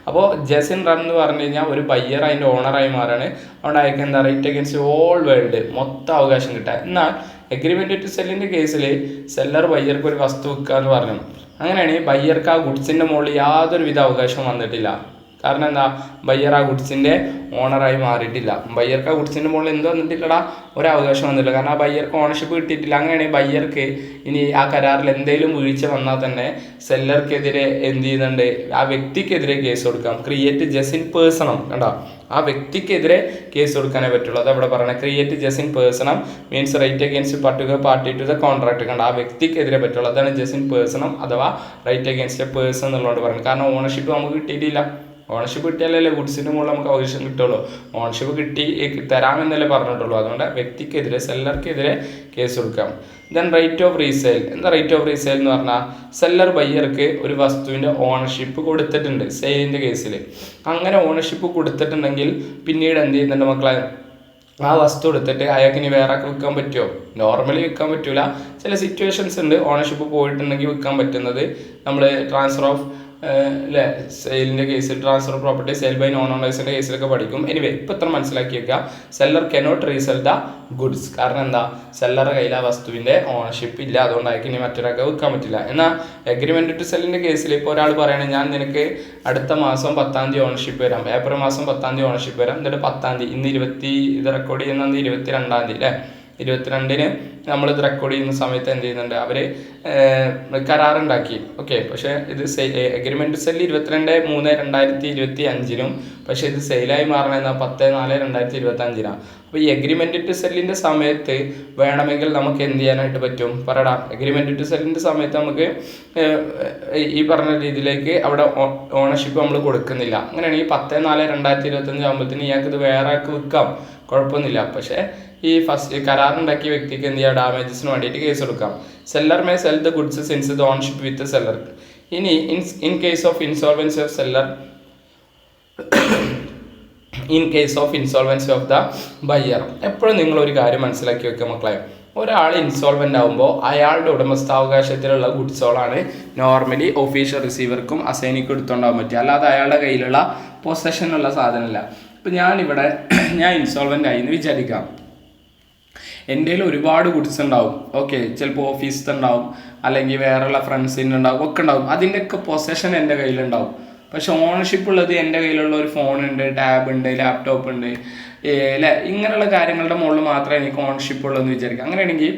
S1: അപ്പോൾ ജസിൻ റൺ എന്ന് പറഞ്ഞു കഴിഞ്ഞാൽ ഒരു ബയ്യർ അതിൻ്റെ ഓണറായി മാറാണ്. അതുകൊണ്ട് അയക്ക് എന്താ, റൈറ്റ് അഗേൻസ്റ്റ് ഓൾ വേൾഡ് മൊത്തം അവകാശം കിട്ടുക. എന്നാൽ അഗ്രിമെൻറ്റ് ടു സെല്ലിൻ്റെ കേസിൽ സെല്ലർ ബയ്യർക്ക് ഒരു വസ്തു വിൽക്കുക എന്ന് പറഞ്ഞു. അങ്ങനെയാണെങ്കിൽ ബയ്യർക്ക് ആ ഗുഡ്സിൻ്റെ മുകളിൽ യാതൊരുവിധ അവകാശവും വന്നിട്ടില്ല. കാരണം എന്താ, ബയ്യർ ആ ഗുഡ്സിൻ്റെ ഓണറായി മാറിയിട്ടില്ല. ബയ്യർക്ക് ആ ഗുഡ്സിൻ്റെ മുകളിൽ എന്ത് വന്നിട്ടില്ലടാ, ഒരവകാശം വന്നിട്ടില്ല. കാരണം ആ ബയ്യർക്ക് ഓണർഷിപ്പ് കിട്ടിയിട്ടില്ല. അങ്ങനെയാണെങ്കിൽ ബയ്യർക്ക് ഇനി ആ കരാറിൽ എന്തെങ്കിലും വീഴ്ച വന്നാൽ തന്നെ സെല്ലർക്കെതിരെ എന്ത് ചെയ്യുന്നുണ്ട്, ആ വ്യക്തിക്കെതിരെ കേസ് കൊടുക്കാം. ക്രിയേറ്റ് ജസിൻ പേഴ്സണം, കണ്ടോ, ആ വ്യക്തിക്കെതിരെ കേസ് കൊടുക്കാനേ പറ്റുള്ളൂ. അതവിടെ പറയണത്, create jus in personam means right against particular party to the contract. കണ്ടോ, ആ വ്യക്തിക്കെതിരെ പറ്റുള്ളൂ. അതാണ് ജസിൻ പേഴ്സണം അഥവാ റൈറ്റ് അഗേൻസ്റ്റ് എ പേഴ്സൺ എന്നുള്ളതുകൊണ്ട് പറയുന്നത്. കാരണം ഓണർഷിപ്പ് നമുക്ക് കിട്ടിയിട്ടില്ല ഓണർഷിപ്പ് കിട്ടിയാലല്ലേ ഗുഡ്സിൻ്റെ മുകളിൽ നമുക്ക് അവകാശം കിട്ടുള്ളൂ. ഓണർഷിപ്പ് തരാമെന്നല്ലേ പറഞ്ഞിട്ടുള്ളൂ. അതുകൊണ്ട് വ്യക്തിക്കെതിരെ സെല്ലർക്കെതിരെ കേസ് കൊടുക്കാം. Then right of resale. എന്താ റൈറ്റ് ഓഫ് റീസെയിൽ എന്ന് പറഞ്ഞാൽ സെല്ലർ ബയ്യർക്ക് ഒരു വസ്തുവിൻ്റെ ഓണർഷിപ്പ് കൊടുത്തിട്ടുണ്ട് സെയിലിൻ്റെ കേസിൽ. അങ്ങനെ ഓണർഷിപ്പ് കൊടുത്തിട്ടുണ്ടെങ്കിൽ പിന്നീട് എന്ത് ചെയ്യുന്നുണ്ട് മക്കളെ, ആ വസ്തു എടുത്തിട്ട് അയാൾക്ക് ഇനി വേറെ വിൽക്കാൻ പറ്റുമോ? നോർമലി വിൽക്കാൻ പറ്റില്ല. ചില സിറ്റുവേഷൻസ് ഉണ്ട് ഓണർഷിപ്പ് പോയിട്ടുണ്ടെങ്കിൽ വിൽക്കാൻ പറ്റുന്നത്. നമ്മൾ ട്രാൻസ്ഫർ ഓഫ് സെയിലിൻ്റെ കേസിൽ transfer property sale by non ഓണേഴ്സിൻ്റെ കേസിലൊക്കെ പഠിക്കും. എനിവേ ഇപ്പം ഇത്ര മനസ്സിലാക്കി വെക്കുക, seller cannot resell the goods. കാരണം എന്താ, സെല്ലറുടെ കയ്യിൽ ആ വസ്തുവിൻ്റെ ഓണർഷിപ്പ് ഇല്ല, അതുകൊണ്ട് അയാൾക്ക് ഇനി മറ്റൊരാൾക്ക് വിൽക്കാൻ പറ്റില്ല. എന്നാൽ എഗ്രിമെൻറ്റ് ടു സെല്ലിൻ്റെ കേസിൽ ഇപ്പോൾ ഒരാൾ പറയണേ ഞാൻ നിനക്ക് അടുത്ത മാസം 10-ാം തീയതി ഓണർഷിപ്പ് വരാം, ഏപ്രിൽ മാസം 10-ാം തീയതി ഓണർഷിപ്പ് വരാം, എന്നിട്ട് 10-ാം തീയതി ഇത് റെക്കോർഡ് ചെയ്യുന്ന 22-ാം തീയതി അല്ലേ, 22-ന് നമ്മളിത് റെക്കോർഡ് ചെയ്യുന്ന സമയത്ത് എന്ത് ചെയ്യുന്നുണ്ട്, അവർ കരാറുണ്ടാക്കി. ഓക്കെ, പക്ഷേ ഇത് എഗ്രിമെൻറ്റ് സെല്ല് 22/3/2025 പക്ഷേ ഇത് സെയിലായി മാറണമെന്ന 10/4/2025. അപ്പോൾ ഈ എഗ്രിമെൻറ്റ് ടു സെല്ലിൻ്റെ സമയത്ത് വേണമെങ്കിൽ നമുക്ക് എന്ത് ചെയ്യാനായിട്ട് പറ്റും പറയടാ. എഗ്രിമെൻറ്റ് ടു സെല്ലിൻ്റെ സമയത്ത് നമുക്ക് ഈ പറഞ്ഞ രീതിയിലേക്ക് അവിടെ ഓണർഷിപ്പ് നമ്മൾ കൊടുക്കുന്നില്ല. അങ്ങനെയാണെങ്കിൽ 10/4/2025 ആകുമ്പോഴത്തേന് ഇയാൾക്ക് ഇത് വേറെ ആൾക്ക് വിൽക്കാം, കുഴപ്പമൊന്നുമില്ല. പക്ഷേ ഈ കരാറുണ്ടാക്കിയ വ്യക്തിക്ക് എന്ത് ചെയ്യുക, ഡാമേജസിന് വേണ്ടിയിട്ട് കേസ് കൊടുക്കാം. Seller may sell the goods since the ownership with seller. ഇനി in case of insolvency of seller, in case of insolvency of the buyer. എപ്പോഴും നിങ്ങളൊരു കാര്യം മനസ്സിലാക്കി വെക്കുക മക്കളെ, ഒരാൾ ഇൻസോൾവൻ്റ് ആകുമ്പോൾ അയാളുടെ ഉടമസ്ഥാവകാശത്തിലുള്ള ഗുഡ്സോളാണ് നോർമലി ഒഫീഷ്യൽ റിസീവർക്കും അസൈനിക്കും എടുത്തുകൊണ്ടാകാൻ പറ്റുക, അല്ലാതെ അയാളുടെ കയ്യിലുള്ള പൊസഷനുള്ള സാധനമല്ല. ഇപ്പം ഞാൻ ഇൻസോൾവൻ്റ് ആയി എന്ന് വിചാരിക്കാം, എൻ്റെ കയ്യിൽ ഒരുപാട് ഗുഡ്സ് ഉണ്ടാവും. ഓക്കെ, ചിലപ്പോൾ ഓഫീസിൽ ഉണ്ടാവും, അല്ലെങ്കിൽ വേറെയുള്ള ഫ്രണ്ട്സിൻ്റെ ഉണ്ടാവും, ഒക്കെ ഉണ്ടാവും. അതിൻ്റെയൊക്കെ പൊസഷൻ എൻ്റെ കയ്യിലുണ്ടാവും. പക്ഷെ ഓണർഷിപ്പ് ഉള്ളത് എൻ്റെ കയ്യിലുള്ള ഒരു ഫോണുണ്ട്, ടാബ് ഉണ്ട്, ലാപ്ടോപ്പ് ഉണ്ട്, അല്ലേ, ഇങ്ങനെയുള്ള കാര്യങ്ങളുടെ മുകളിൽ മാത്രമേ എനിക്ക് ഓണർഷിപ്പ് ഉള്ളൂ എന്ന് വിചാരിക്കാം. അങ്ങനെയാണെങ്കിൽ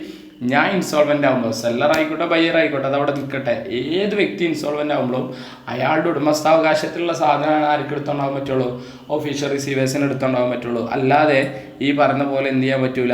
S1: ഞാൻ ഇൻസോൾവൻ്റ് ആകുമ്പോൾ സെല്ലർ ആയിക്കോട്ടെ ബയ്യർ ആയിക്കോട്ടെ അതവിടെ നിൽക്കട്ടെ, ഏത് വ്യക്തി ഇൻസോൾവൻ്റ് ആകുമ്പോഴും അയാളുടെ ഉടമസ്ഥാവകാശത്തിലുള്ള സാധനമാണ് ആർക്ക് എടുത്തുകൊണ്ടാകാൻ പറ്റുള്ളൂ, ഒഫീഷ്യൽ റിസീവേഴ്സിന് എടുത്തുകൊണ്ടാകാൻ പറ്റുള്ളൂ. അല്ലാതെ ഈ പറഞ്ഞ പോലെ എന്ത് ചെയ്യാൻ പറ്റൂല,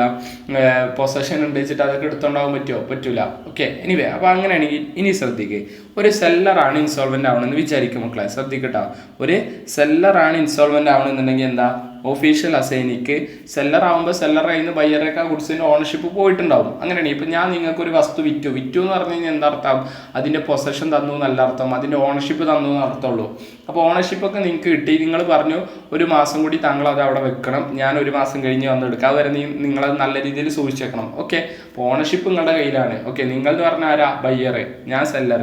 S1: പൊസഷൻ ഉണ്ട് വെച്ചിട്ട് അതൊക്കെ എടുത്തുകൊണ്ടാകാൻ പറ്റൂല. ഓക്കെ, എനിവേ അപ്പോൾ അങ്ങനെയാണെങ്കിൽ ഇനി ശ്രദ്ധിക്കുക, ഒരു സെല്ലറാണ് ഇൻസോൾവൻ്റ് ആവണമെന്ന് വിചാരിക്കും മക്കളെ, ശ്രദ്ധിക്കട്ടോ. ഒരു സെല്ലറാണ് ഇൻസോൾവൻ്റ് ആവണമെന്നുണ്ടെങ്കിൽ എന്താ, ഒഫീഷ്യൽ അസൈനിക്ക് സെല്ലർ ആകുമ്പോൾ സെല്ലർ കയ്യിൽ നിന്ന് ബയ്യറൊക്കെ ഗുഡ്സിൻ്റെ ഓണർഷിപ്പ് പോയിട്ടുണ്ടാവും. അങ്ങനെയാണ് ഇപ്പം ഞാൻ നിങ്ങൾക്കൊരു വസ്തു വിറ്റു എന്ന് പറഞ്ഞു കഴിഞ്ഞാൽ എന്താർത്ഥം, അതിൻ്റെ പൊസഷൻ തന്നു എന്നല്ല അർത്ഥം, അതിൻ്റെ ഓണർഷിപ്പ് തന്നു എന്ന് അർത്ഥമുള്ളൂ. അപ്പോൾ ഓണർഷിപ്പൊക്കെ നിങ്ങൾക്ക് കിട്ടി, നിങ്ങൾ പറഞ്ഞു ഒരു മാസം കൂടി താങ്കൾ അത് അവിടെ വെക്കണം, ഞാൻ ഒരു മാസം കഴിഞ്ഞ് വന്ന് എടുക്കാം, അതുവരെ നിങ്ങളത് നല്ല രീതിയിൽ സൂക്ഷിച്ചേക്കണം. ഓക്കെ, അപ്പോൾ ഓണർഷിപ്പ് നിങ്ങളുടെ കയ്യിലാണ്. ഓക്കെ, നിങ്ങൾ എന്ന് പറഞ്ഞാൽ ആരാ, ബയ്യർ, ഞാൻ സെല്ലർ.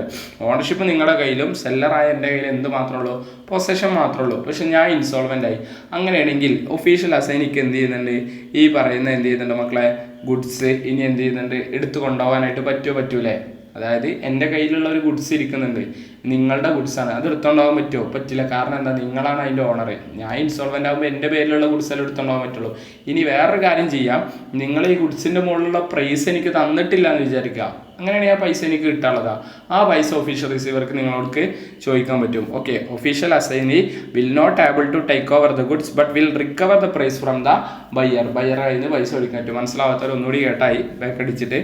S1: ഓണർഷിപ്പ് നിങ്ങളുടെ കയ്യിലും സെല്ലറായ എൻ്റെ കയ്യിൽ എന്ത് മാത്രമേ ഉള്ളൂ, പൊസഷൻ മാത്രമേ ഉള്ളൂ. പക്ഷെ ഞാൻ ഇൻസോൾവൻ്റ് ആയി. അങ്ങനെയാണെങ്കിൽ ഒഫീഷ്യൽ അസൈനിക്ക് എന്ത് ചെയ്യുന്നുണ്ട്, ഈ പറയുന്ന എന്ത് ചെയ്യുന്നുണ്ട് മക്കളെ, ഗുഡ്സ് ഇനി എന്ത് ചെയ്യുന്നുണ്ട്, എടുത്തു കൊണ്ടുപോകാനായിട്ട് പറ്റൂലേ. അതായത് എൻ്റെ കയ്യിലുള്ള ഒരു ഗുഡ്സ് ഇരിക്കുന്നുണ്ട്, നിങ്ങളുടെ ഗുഡ്സാണ്, അത് എടുത്തുകൊണ്ടുപോകാൻ പറ്റില്ല. കാരണം എന്താ, നിങ്ങളാണ് അതിൻ്റെ ഓണർ. ഞാൻ ഇൻസോൾവൻ്റ് ആകുമ്പോൾ എൻ്റെ പേരിലുള്ള ഗുഡ്സെല്ലാം എടുത്തുകൊണ്ടുപോകാൻ പറ്റുള്ളൂ. ഇനി വേറൊരു കാര്യം ചെയ്യാം, നിങ്ങൾ ഈ ഗുഡ്സിൻ്റെ മുകളിലുള്ള പ്രൈസ് എനിക്ക് തന്നിട്ടില്ല എന്ന് വിചാരിക്കുക, അങ്ങനെയാണെങ്കിൽ ആ പൈസ എനിക്ക് കിട്ടാനുള്ളതാ. ആ പൈസ ഒഫീഷ്യൽ റിസീവർക്ക് നിങ്ങളോട് ചോദിക്കാൻ പറ്റും. Okay, official assignee will not able to take over the goods but will recover the price from the buyer അതിന് പൈസ കൊടുക്കാൻ പറ്റും. മനസ്സിലാവാത്തവർ ഒന്നുകൂടി കേട്ടായി ബാക്ക് അടിച്ചിട്ട്.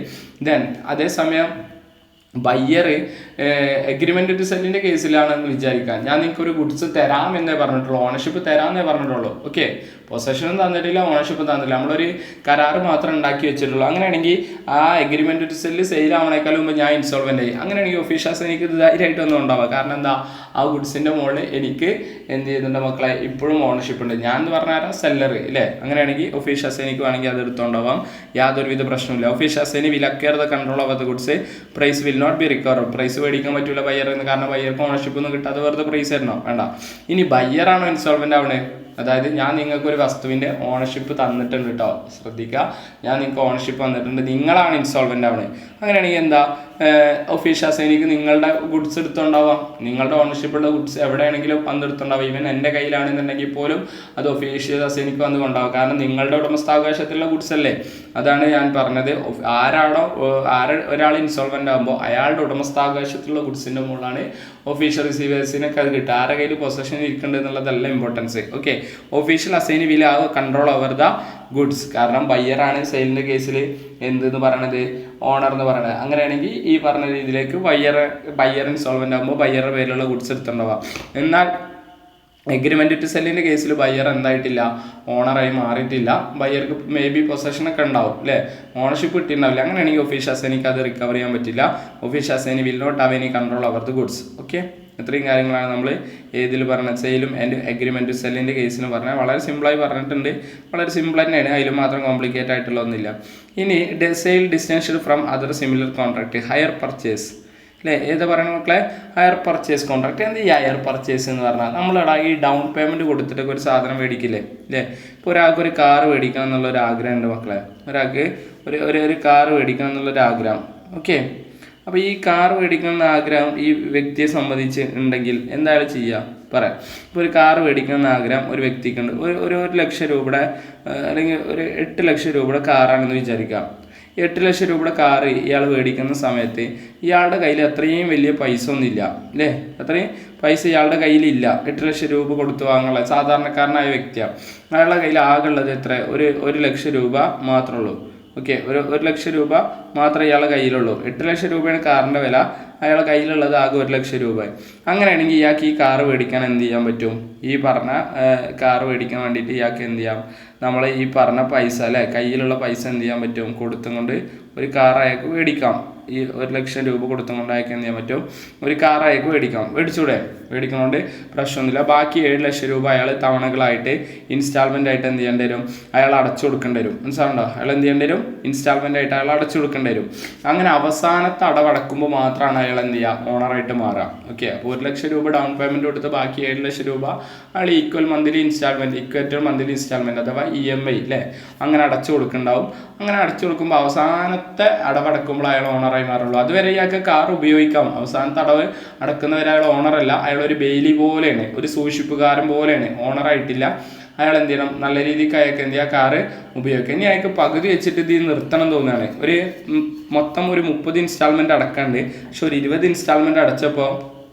S1: ദെൻ അതേസമയം ബയ്യർ എഗ്രിമെൻ്റ് ടു സെല്ലിൻ്റെ കേസിലാണെന്ന് വിചാരിക്കാം, ഞാൻ നിങ്ങൾക്ക് ഒരു ഗുഡ്സ് തരാമെന്നേ പറഞ്ഞിട്ടുള്ളൂ, ഓണർഷിപ്പ് തരാമെന്നേ പറഞ്ഞിട്ടുള്ളൂ. ഓക്കെ, പൊസഷനും തന്നിട്ടില്ല, ഓണർഷിപ്പ് തന്നില്ല, നമ്മളൊരു കരാറ് മാത്രം ഉണ്ടാക്കി വെച്ചിട്ടുള്ളൂ. അങ്ങനെയാണെങ്കിൽ ആ എഗ്രിമെൻ്റ് ടു സെല്ല് സെയിലാവണേക്കാളും മുമ്പ് ഞാൻ ഇൻസോൾവൻ്റ് ആയി. അങ്ങനെയാണെങ്കിൽ ഒഫീഷ്യൽസ് എനിക്ക് ധൈര്യമായിട്ട് ഒന്നും ഉണ്ടാവുക. കാരണം എന്താ, ആ ഗുഡ്സിൻ്റെ മുകളിൽ എനിക്ക് എന്ത് ചെയ്യുന്നുണ്ട് മക്കളെ, ഇപ്പോഴും ഓണർഷിപ്പ് ഉണ്ട്. ഞാൻ എന്ന് പറഞ്ഞാൽ സെല്ലർ ഇല്ലേ. അങ്ങനെയാണെങ്കിൽ ഒഫീഷ്യൽസ് എനിക്ക് വേണമെങ്കിൽ അത് എടുത്തുകൊണ്ടാവാം, യാതൊരുവിധ പ്രശ്നമില്ല. Officials will acquire the control of the goods, price will not be recover. Price മേടിക്കാൻ പറ്റില്ല ബയ്യറിന്, കാരണം ബയ്യർക്ക് ഓണർഷിപ്പ് ഒന്നും കിട്ടാതെ വെറുതെ പ്രൈസ് തരണോ, വേണ്ട. ഇനി ബയ്യറാണോ ഇൻസോൾവൻ്റ് ആവണേ, അതായത് ഞാൻ നിങ്ങൾക്ക് ഒരു വസ്തുവിൻ്റെ ഓണർഷിപ്പ് തന്നിട്ടുണ്ട് കേട്ടോ, ശ്രദ്ധിക്കുക, ഞാൻ നിങ്ങൾക്ക് ഓണർഷിപ്പ് തന്നിട്ടുണ്ട്, നിങ്ങളാണ് ഇൻസോൾവൻ്റ് ആവണേ. അങ്ങനെയാണെങ്കിൽ എന്താ, ഒഫീഷ്യൽ അസൈനിക്ക് നിങ്ങളുടെ ഗുഡ്സ് എടുത്തുണ്ടാവാം, നിങ്ങളുടെ ഓണർഷിപ്പുള്ള ഗുഡ്സ് എവിടെയാണെങ്കിലും വന്നെടുത്തുണ്ടാവാം. ഈവൻ എൻ്റെ കയ്യിലാണെന്നുണ്ടെങ്കിൽ പോലും അത് ഒഫീഷ്യൽ അസൈനിക്ക് വന്ന് കൊണ്ടാവാം, കാരണം നിങ്ങളുടെ ഉടമസ്ഥാവകാശത്തിലുള്ള ഗുഡ്സ് അല്ലേ. അതാണ് ഞാൻ പറഞ്ഞത്, ഒരാൾ ഇൻസോൾവൻ്റ് ആകുമ്പോൾ അയാളുടെ ഉടമസ്ഥാവകാശത്തിലുള്ള ഗുഡ്സിൻ്റെ മുകളിലാണ് ഒഫീഷ്യൽ റിസീവേഴ്സിനൊക്കെ അത് കിട്ടുക. ആരുടെ കയ്യിൽ പൊസഷൻ ഇരിക്കേണ്ടത് എന്നുള്ളതല്ല importance. Okay, official assignee will have control over the goods, കാരണം ബയ്യറാണ് സെയിലിൻ്റെ കേസിൽ എന്തെന്ന് പറയണത്, ഓണർ എന്ന് പറയണത്. അങ്ങനെയാണെങ്കിൽ ഈ പറഞ്ഞ രീതിയിലേക്ക് ബയ്യർ ഇൻസോൾവൻ്റ് ആകുമ്പോൾ ബയ്യറുടെ പേരിലുള്ള ഗുഡ്സ് എടുത്തുണ്ടാവാം. എന്നാൽ എഗ്രിമെൻറ്റ് ടു സെല്ലിൻ്റെ കേസിൽ ബയ്യർ എന്തായിട്ടില്ല, ഓണറായി മാറിയിട്ടില്ല. ബയ്യർക്ക് മേ ബി പൊസഷനൊക്കെ ഉണ്ടാവും അല്ലേ, ഓണർഷിപ്പ് കിട്ടിയിട്ടുണ്ടാവില്ല. അങ്ങനെയാണെങ്കിൽ ഒഫീഷ്യൽ അസേനിക്ക് അത് റിക്കവർ ചെയ്യാൻ പറ്റില്ല. Official assignee will not have any control over the goods. Okay, ഇത്രയും കാര്യങ്ങളാണ് നമ്മൾ ഏതിൽ പറഞ്ഞത്, സെയിലും ആൻഡ് എഗ്രിമെൻറ്റ് ടു സെല്ലിൻ്റെ കേസിന് പറഞ്ഞാൽ. വളരെ സിമ്പിളായി പറഞ്ഞിട്ടുണ്ട്, വളരെ സിമ്പിൾ തന്നെയാണ്, അതിൽ മാത്രം കോംപ്ലിക്കേറ്റ് ആയിട്ടുള്ള ഒന്നുമില്ല. ഇനി sale distinguished from other similar contract, hire purchase അല്ലേ, ഏത് പറയുന്ന മക്കളെ, ഹയർ പർച്ചേസ് കോൺട്രാക്ട്. എന്ത് ഈ ഹയർ പർച്ചേസ് എന്ന് പറഞ്ഞാൽ നമ്മളിടാ ഈ ഡൗൺ പേയ്മെൻറ്റ് കൊടുത്തിട്ടൊക്കെ ഒരു സാധനം മേടിക്കില്ലേ അല്ലേ. ഇപ്പോൾ ഒരാൾക്ക് ഒരു കാറ് മേടിക്കണം എന്നുള്ളൊരു ആഗ്രഹം ഉണ്ട് മക്കളെ, ഒരാൾക്ക് ഒരു കാറ് മേടിക്കണം എന്നുള്ളൊരു ആഗ്രഹം. ഓക്കെ, അപ്പോൾ ഈ കാർ മേടിക്കണം എന്ന ആഗ്രഹം ഈ വ്യക്തിയെ സംബന്ധിച്ച് ഉണ്ടെങ്കിൽ എന്തായാലും ചെയ്യുക പറയാം. ഇപ്പോൾ ഒരു കാർ മേടിക്കണം എന്ന ആഗ്രഹം ഒരു വ്യക്തിക്കുണ്ട്. ഒരു 1 ലക്ഷം രൂപയുടെ അല്ലെങ്കിൽ ഒരു 8 ലക്ഷം രൂപയുടെ കാറാണെന്ന് വിചാരിക്കാം. 8 ലക്ഷം രൂപയുടെ കാറ് ഇയാൾ മേടിക്കുന്ന സമയത്ത് ഇയാളുടെ കയ്യിൽ അത്രയും വലിയ പൈസ ഒന്നുമില്ല അല്ലേ, അത്രയും പൈസ ഇയാളുടെ കയ്യിലില്ല. 8 ലക്ഷം രൂപ കൊടുത്ത് വാങ്ങുള്ള സാധാരണക്കാരനായ വ്യക്തിയാണ്. അയാളുടെ കയ്യിൽ ആകെ ഉള്ളത് എത്ര, ഒരു ലക്ഷം രൂപ മാത്രമേ ഉള്ളൂ. ഓക്കെ, ഒരു ലക്ഷം രൂപ മാത്രമേ ഇയാളുടെ കയ്യിലുള്ളൂ. 8 ലക്ഷം രൂപയാണ് കാറിൻ്റെ വില, അയാളുടെ കയ്യിലുള്ളത് ആകെ 1 ലക്ഷം രൂപ. അങ്ങനെയാണെങ്കിൽ ഇയാൾക്ക് ഈ കാറ് മേടിക്കാൻ എന്ത് ചെയ്യാൻ പറ്റും, ഈ പറഞ്ഞ കാറ് മേടിക്കാൻ വേണ്ടിയിട്ട് ഇയാൾക്ക് എന്ത് ചെയ്യാം, നമ്മൾ ഈ പറഞ്ഞ പൈസ അല്ലേ, കയ്യിലുള്ള പൈസ എന്ത് ചെയ്യാൻ പറ്റും, കൊടുത്തും കൊണ്ട് ഒരു കാർ അയാൾക്ക് മേടിക്കാം. ഈ 1 ലക്ഷം രൂപ കൊടുത്തും കൊണ്ട് അയാൾക്ക് എന്ത് ചെയ്യാൻ പറ്റും, ഒരു കാർ അയാൾക്ക് മേടിക്കാം. മേടിച്ചൂടെ, മേടിക്കുന്നതുകൊണ്ട് പ്രശ്നമൊന്നുമില്ല. ബാക്കി 7 ലക്ഷം രൂപ അയാൾ തവണകളായിട്ട് ഇൻസ്റ്റാൾമെൻ്റ് ആയിട്ട് എന്ത് ചെയ്യേണ്ടി വരും, അയാൾ അടച്ചു കൊടുക്കേണ്ടി വരും. മനസ്സിലാവുണ്ടോ, അയാൾ എന്ത് ചെയ്യേണ്ടി വരും, ഇൻസ്റ്റാൾമെൻ്റ് ആയിട്ട് അയാൾ അടച്ചു കൊടുക്കേണ്ടി വരും. അങ്ങനെ അവസാനത്തെ അടവടക്കുമ്പോൾ മാത്രമാണ് അയാൾ എന്ത് ചെയ്യുക, ഓണറായിട്ട് മാറുക. ഓക്കെ, അപ്പോൾ 1 ലക്ഷം രൂപ ഡൗൺ പേയ്മെൻറ്റ് കൊടുത്ത് ബാക്കി 7 ലക്ഷം രൂപ അയാൾ ഈക്വൽ മന്ത്ലി ഇൻസ്റ്റാൾമെൻറ്റ് അഥവാ EMI അല്ലേ, അങ്ങനെ അടച്ചു കൊടുക്കുന്നുണ്ടാവും. അങ്ങനെ അടച്ചു കൊടുക്കുമ്പോൾ അവസാനത്തെ അടവടക്കുമ്പോൾ അയാൾ ഓണറായി മാറുള്ളൂ. അതുവരെ ഇയാൾക്ക് കാർ ഉപയോഗിക്കാം. അവസാനത്തെ അടവ് അടക്കുന്നവരെ അയാൾ ഓണറല്ല, അയാൾ ഒരു ബെയിലി പോലെയാണ്, ഒരു സൂക്ഷിപ്പുകാരൻ പോലെയാണ്, ഓണറായിട്ടില്ല. അയാൾ എന്ത് ചെയ്യണം, നല്ല രീതിക്ക് അയാൾക്ക് എന്ത് ചെയ്യുക, കാറ് ഉപയോഗിക്കുക. ഇനി അയാൾക്ക് പകുതി വെച്ചിട്ട് ഇത് നിർത്തണം തോന്നുകയാണ്. മൊത്തം ഒരു 30 ഇൻസ്റ്റാൾമെൻറ്റ് അടക്കാണ്ട്, പക്ഷെ ഒരു 20 ഇൻസ്റ്റാൾമെൻറ്റ് അടച്ചപ്പോൾ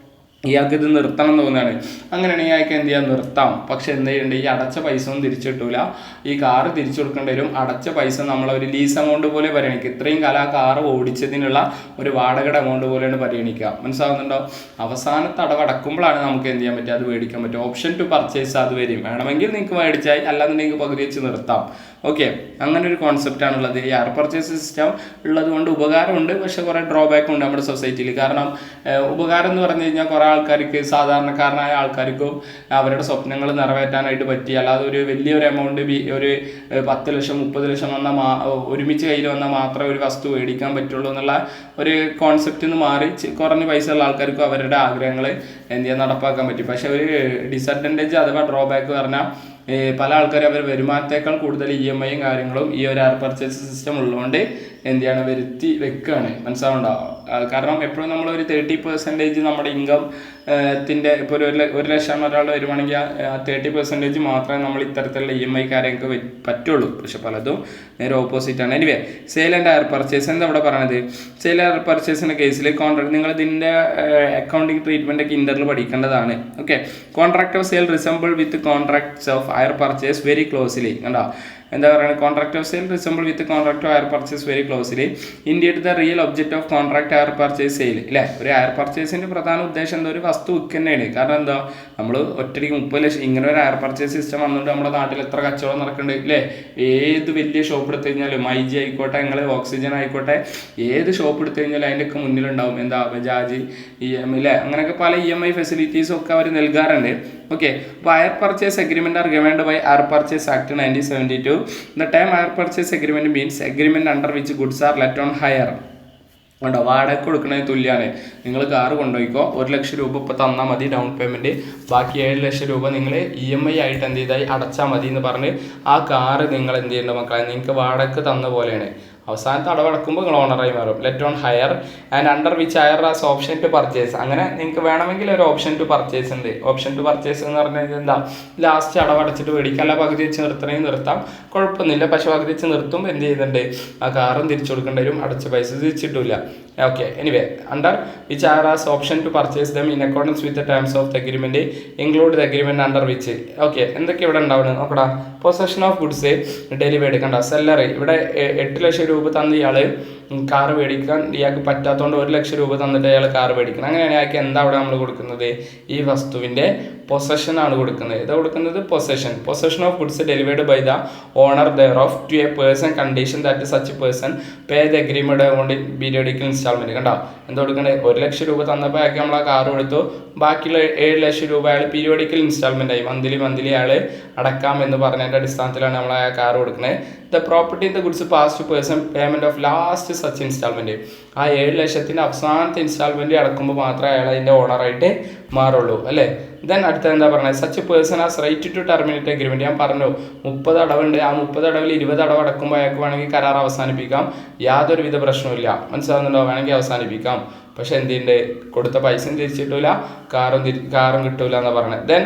S1: ഇയാൾക്ക് ഇത് നിർത്തണം തോന്നുകയാണ്. അങ്ങനെയാണെങ്കിൽ അയാൾക്ക് എന്ത് ചെയ്യാൻ നിർത്താം. പക്ഷെ എന്ത് ചെയ്യേണ്ടത്, ഈ അടച്ച പൈസ ഒന്നും തിരിച്ചു കിട്ടൂല, ഈ കാറ് തിരിച്ചു കൊടുക്കേണ്ടി വരും. അടച്ച പൈസ നമ്മളൊരു ലീസ് എമൗണ്ട് പോലെ പരിഗണിക്കുക. ഇത്രയും കാലം ആ കാറ് ഓടിച്ചതിനുള്ള ഒരു വാടകയുടെ എമൗണ്ട് പോലെയാണ് പരിഗണിക്കുക. മനസ്സിലാവുന്നുണ്ടോ? അവസാനത്തെ അടവടക്കുമ്പോഴാണ് നമുക്ക് എന്ത് ചെയ്യാൻ പറ്റുക, അത് മേടിക്കാൻ പറ്റും. ഓപ്ഷൻ ടു പർച്ചേസ് അത് വരും. വേണമെങ്കിൽ നിങ്ങൾക്ക് മേടിച്ചാൽ, അല്ലാന്നുണ്ടെങ്കിൽ പകുതി വെച്ച് നിർത്താം. ഓക്കെ, അങ്ങനെ ഒരു കോൺസെപ്റ്റാണുള്ളത്. ഈ ഹയർ പർച്ചേസ് സിസ്റ്റം ഉള്ളത് കൊണ്ട് ഉപകാരമുണ്ട്, പക്ഷെ കുറേ ഡ്രോബാക്ക് ഉണ്ട് നമ്മുടെ സൊസൈറ്റിയിൽ. കാരണം ഉപകാരം എന്ന് പറഞ്ഞു കഴിഞ്ഞാൽ കുറേ ആൾക്കാർക്ക്, സാധാരണക്കാരനായ ആൾക്കാർക്കും അവരുടെ സ്വപ്നങ്ങൾ നിറവേറ്റാനായിട്ട് പറ്റി. അല്ലാതെ ഒരു വലിയൊരു എമൗണ്ട്, ഒരു 10 ലക്ഷം 30 ലക്ഷം ഒരുമിച്ച് കയ്യിൽ വന്നാൽ മാത്രമേ ഒരു വസ്തു മേടിക്കാൻ പറ്റുള്ളൂ എന്നുള്ള ഒരു കോൺസെപ്റ്റിൽ നിന്ന് മാറി കുറഞ്ഞ പൈസ ഉള്ള ആൾക്കാർക്കും അവരുടെ ആഗ്രഹങ്ങൾ എന്ത് ചെയ്യാൻ നടപ്പാക്കാൻ പറ്റും. പക്ഷെ ഒരു ഡിസഡ്വാൻറ്റേജ് അഥവാ ഡ്രോബാക്ക് പറഞ്ഞാൽ പല ആൾക്കാരും അവർ വരുമാനത്തേക്കാൾ കൂടുതൽ EMI കാര്യങ്ങളും ഈ ഒരു ഹയർ പർച്ചേസ് സിസ്റ്റം ഉള്ളതുകൊണ്ട് എന്ത് ചെയ്യാണ്, വരുത്തി വെക്കുകയാണ്. മനസ്സിലാവുണ്ടാവും. കാരണം എപ്പോഴും നമ്മളൊരു 30% നമ്മുടെ ഇൻകത്തിൻ്റെ, ഇപ്പോൾ ഒരു ലക്ഷം ഒരാൾ വരുവാണെങ്കിൽ ആ 30% മാത്രമേ നമ്മൾ ഇത്തരത്തിലുള്ള EMI കാര്യങ്ങൾക്ക് പറ്റുള്ളൂ. പക്ഷെ പലതും നേരെ ഓപ്പോസിറ്റാണ്. Anyway, sale and hire purchase എന്താ ഇവിടെ പറയണത്, സെയിൽ ഹയർ പർച്ചേസിൻ്റെ കേസിൽ കോൺട്രാക്ട്, നിങ്ങൾ ഇതിൻ്റെ അക്കൗണ്ടിങ് ട്രീറ്റ്മെൻ്റ് ഒക്കെ ഇൻ്ററിൽ പഠിക്കേണ്ടതാണ്. Okay, contract of sale resemble with contracts of hire purchase very closely. കണ്ടോ, എന്താ പറയുക, contract of sale resemble with contract of hire purchase very closely. Indicate the real object of contract hire purchase sale അല്ലേ. ഒരു ഹയർ പർച്ചേസിൻ്റെ പ്രധാന ഉദ്ദേശം എന്താ, ഒരു വസ്തു വിൽക്കുന്നതാണ്. കാരണം എന്താ, നമ്മൾ ഒറ്റയ്ക്ക് 30 ലക്ഷം ഇങ്ങനെ ഒരു ഹയർ പർച്ചേസ് സിസ്റ്റം വന്നുകൊണ്ട് നമ്മുടെ നാട്ടിൽ എത്ര കച്ചവടം നടക്കുന്നുണ്ട് അല്ലേ. ഏത് വലിയ ഷോപ്പ് എടുത്തു കഴിഞ്ഞാലും, IG ആയിക്കോട്ടെ, നിങ്ങൾ ഓക്സിജൻ ആയിക്കോട്ടെ, ഏത് ഷോപ്പ് എടുത്തു കഴിഞ്ഞാലും അതിൻ്റെയൊക്കെ മുന്നിലുണ്ടാവും എന്താ, ബജാജ്, EMI അല്ലേ, അങ്ങനെയൊക്കെ പല EMI ഫെസിലിറ്റീസും ഒക്കെ അവർ നൽകാറുണ്ട്. ഓക്കെ, അപ്പോൾ hire purchase agreement are governed by Hire Purchase Act 1972. The term hire purchase agreement means agreement under which goods are let on hire. ഉണ്ടോ, വാടക കൊടുക്കുന്നതിന് തുല്യമാണ്. നിങ്ങൾ കാറ് കൊണ്ടുപോയിക്കോ, 1 ലക്ഷം രൂപ ഇപ്പോൾ തന്നാൽ മതി ഡൗൺ പേയ്മെൻറ്റ്, ബാക്കി 7 ലക്ഷം രൂപ നിങ്ങൾ EMI ആയിട്ട് എന്ത് ചെയ്താൽ അടച്ചാൽ മതി എന്ന് പറഞ്ഞ് ആ കാറ് നിങ്ങൾ എന്ത് ചെയ്യേണ്ട മക്കളെ, നിങ്ങൾക്ക് വാടക തന്ന പോലെയാണ്. അവസാനത്തെ അടവടക്കുമ്പോൾ നിങ്ങൾ ഓണറായി മാറും. Let on hire and under which hire as option to purchase. അങ്ങനെ നിങ്ങൾക്ക് വേണമെങ്കിൽ ഒരു ഓപ്ഷൻ ടു പർച്ചേസ് ഉണ്ട്. ഓപ്ഷൻ ടു പർച്ചേസ് എന്ന് പറഞ്ഞാൽ എന്താ, ലാസ്റ്റ് അടവടച്ചിട്ട് മേടിക്കാം, അല്ല പകുതി വെച്ച് നിർത്തണമെങ്കിൽ നിർത്താം, കുഴപ്പമൊന്നുമില്ല. പക്ഷെ പകുതി വെച്ച് നിർത്തുമ്പോൾ എന്ത് ചെയ്യുന്നുണ്ട്, ആ കാറും തിരിച്ചു കൊടുക്കേണ്ടി വരും, അടച്ച പൈസ തിരിച്ചിട്ടില്ല. Okay, anyway, under which hire as option to purchase them in accordance with the terms of the agreement include the agreement under which. Okay, എന്തൊക്കെ ഇവിടെ ഉണ്ടാവുന്നത് നോക്കടാ. Possession of goods delivered. കണ്ട, സെല്ലർ ഇവിടെ 8 ലക്ഷം രൂപ തന്ന് ഇയാൾ കാർ മേടിക്കാൻ ഇയാൾക്ക് പറ്റാത്തതുകൊണ്ട് 1 ലക്ഷം രൂപ തന്നിട്ട് അയാൾ കാർ മേടിക്കണം. അങ്ങനെയാണ് അയാൾക്ക് എന്താ അവിടെ നമ്മൾ കൊടുക്കുന്നത്? ഈ വസ്തുവിൻ്റെ പൊസഷൻ ആണ് കൊടുക്കുന്നത്. ഇതാ കൊടുക്കുന്നത് possession of goods delivered by the owner thereof to a person condition that such person pay the agreement on periodical installment. കണ്ടോ എന്താ കൊടുക്കുന്നത്? 1 ലക്ഷം രൂപ തന്നപ്പോൾ അയാൾക്ക് നമ്മൾ ആ കാർ കൊടുത്തു. ബാക്കിയുള്ള 7 ലക്ഷം രൂപ അയാൾ പീരിയോഡിക്കൽ ഇൻസ്റ്റാൾമെന്റ് ആയി മന്ത്ലി അയാൾ അടക്കാം എന്ന് പറഞ്ഞതിൻ്റെ അടിസ്ഥാനത്തിലാണ് നമ്മൾ ആ കാർ കൊടുക്കുന്നത്. The property in the goods pass to person payment of last such installment. ആ 7 ലക്ഷത്തിൻ്റെ അവസാനത്തെ ഇൻസ്റ്റാൾമെന്റ് അടക്കുമ്പോൾ മാത്രമേ അയാൾ അതിൻ്റെ ഓണറായിട്ട് മാറുള്ളൂ അല്ലേ. ദെൻ അടുത്ത എന്താ പറയുന്നത്? Such person as right to terminate agreement. ഞാൻ പറഞ്ഞു 30 അടവുണ്ട്. ആ 30 അടവിൽ 20 അടവ് അടക്കുമ്പോൾ അയാൾക്ക് വേണമെങ്കിൽ കരാർ അവസാനിപ്പിക്കാം. യാതൊരുവിധ പ്രശ്നവുമില്ല. മനസ്സിലാകുന്നുണ്ടോ? വേണമെങ്കിൽ അവസാനിപ്പിക്കാം. പക്ഷെ എന്തുണ്ട്? കൊടുത്ത പൈസയും തിരിച്ചിട്ടില്ല, കാറും കിട്ടൂല എന്നാണ് പറയുന്നത്. ദെൻ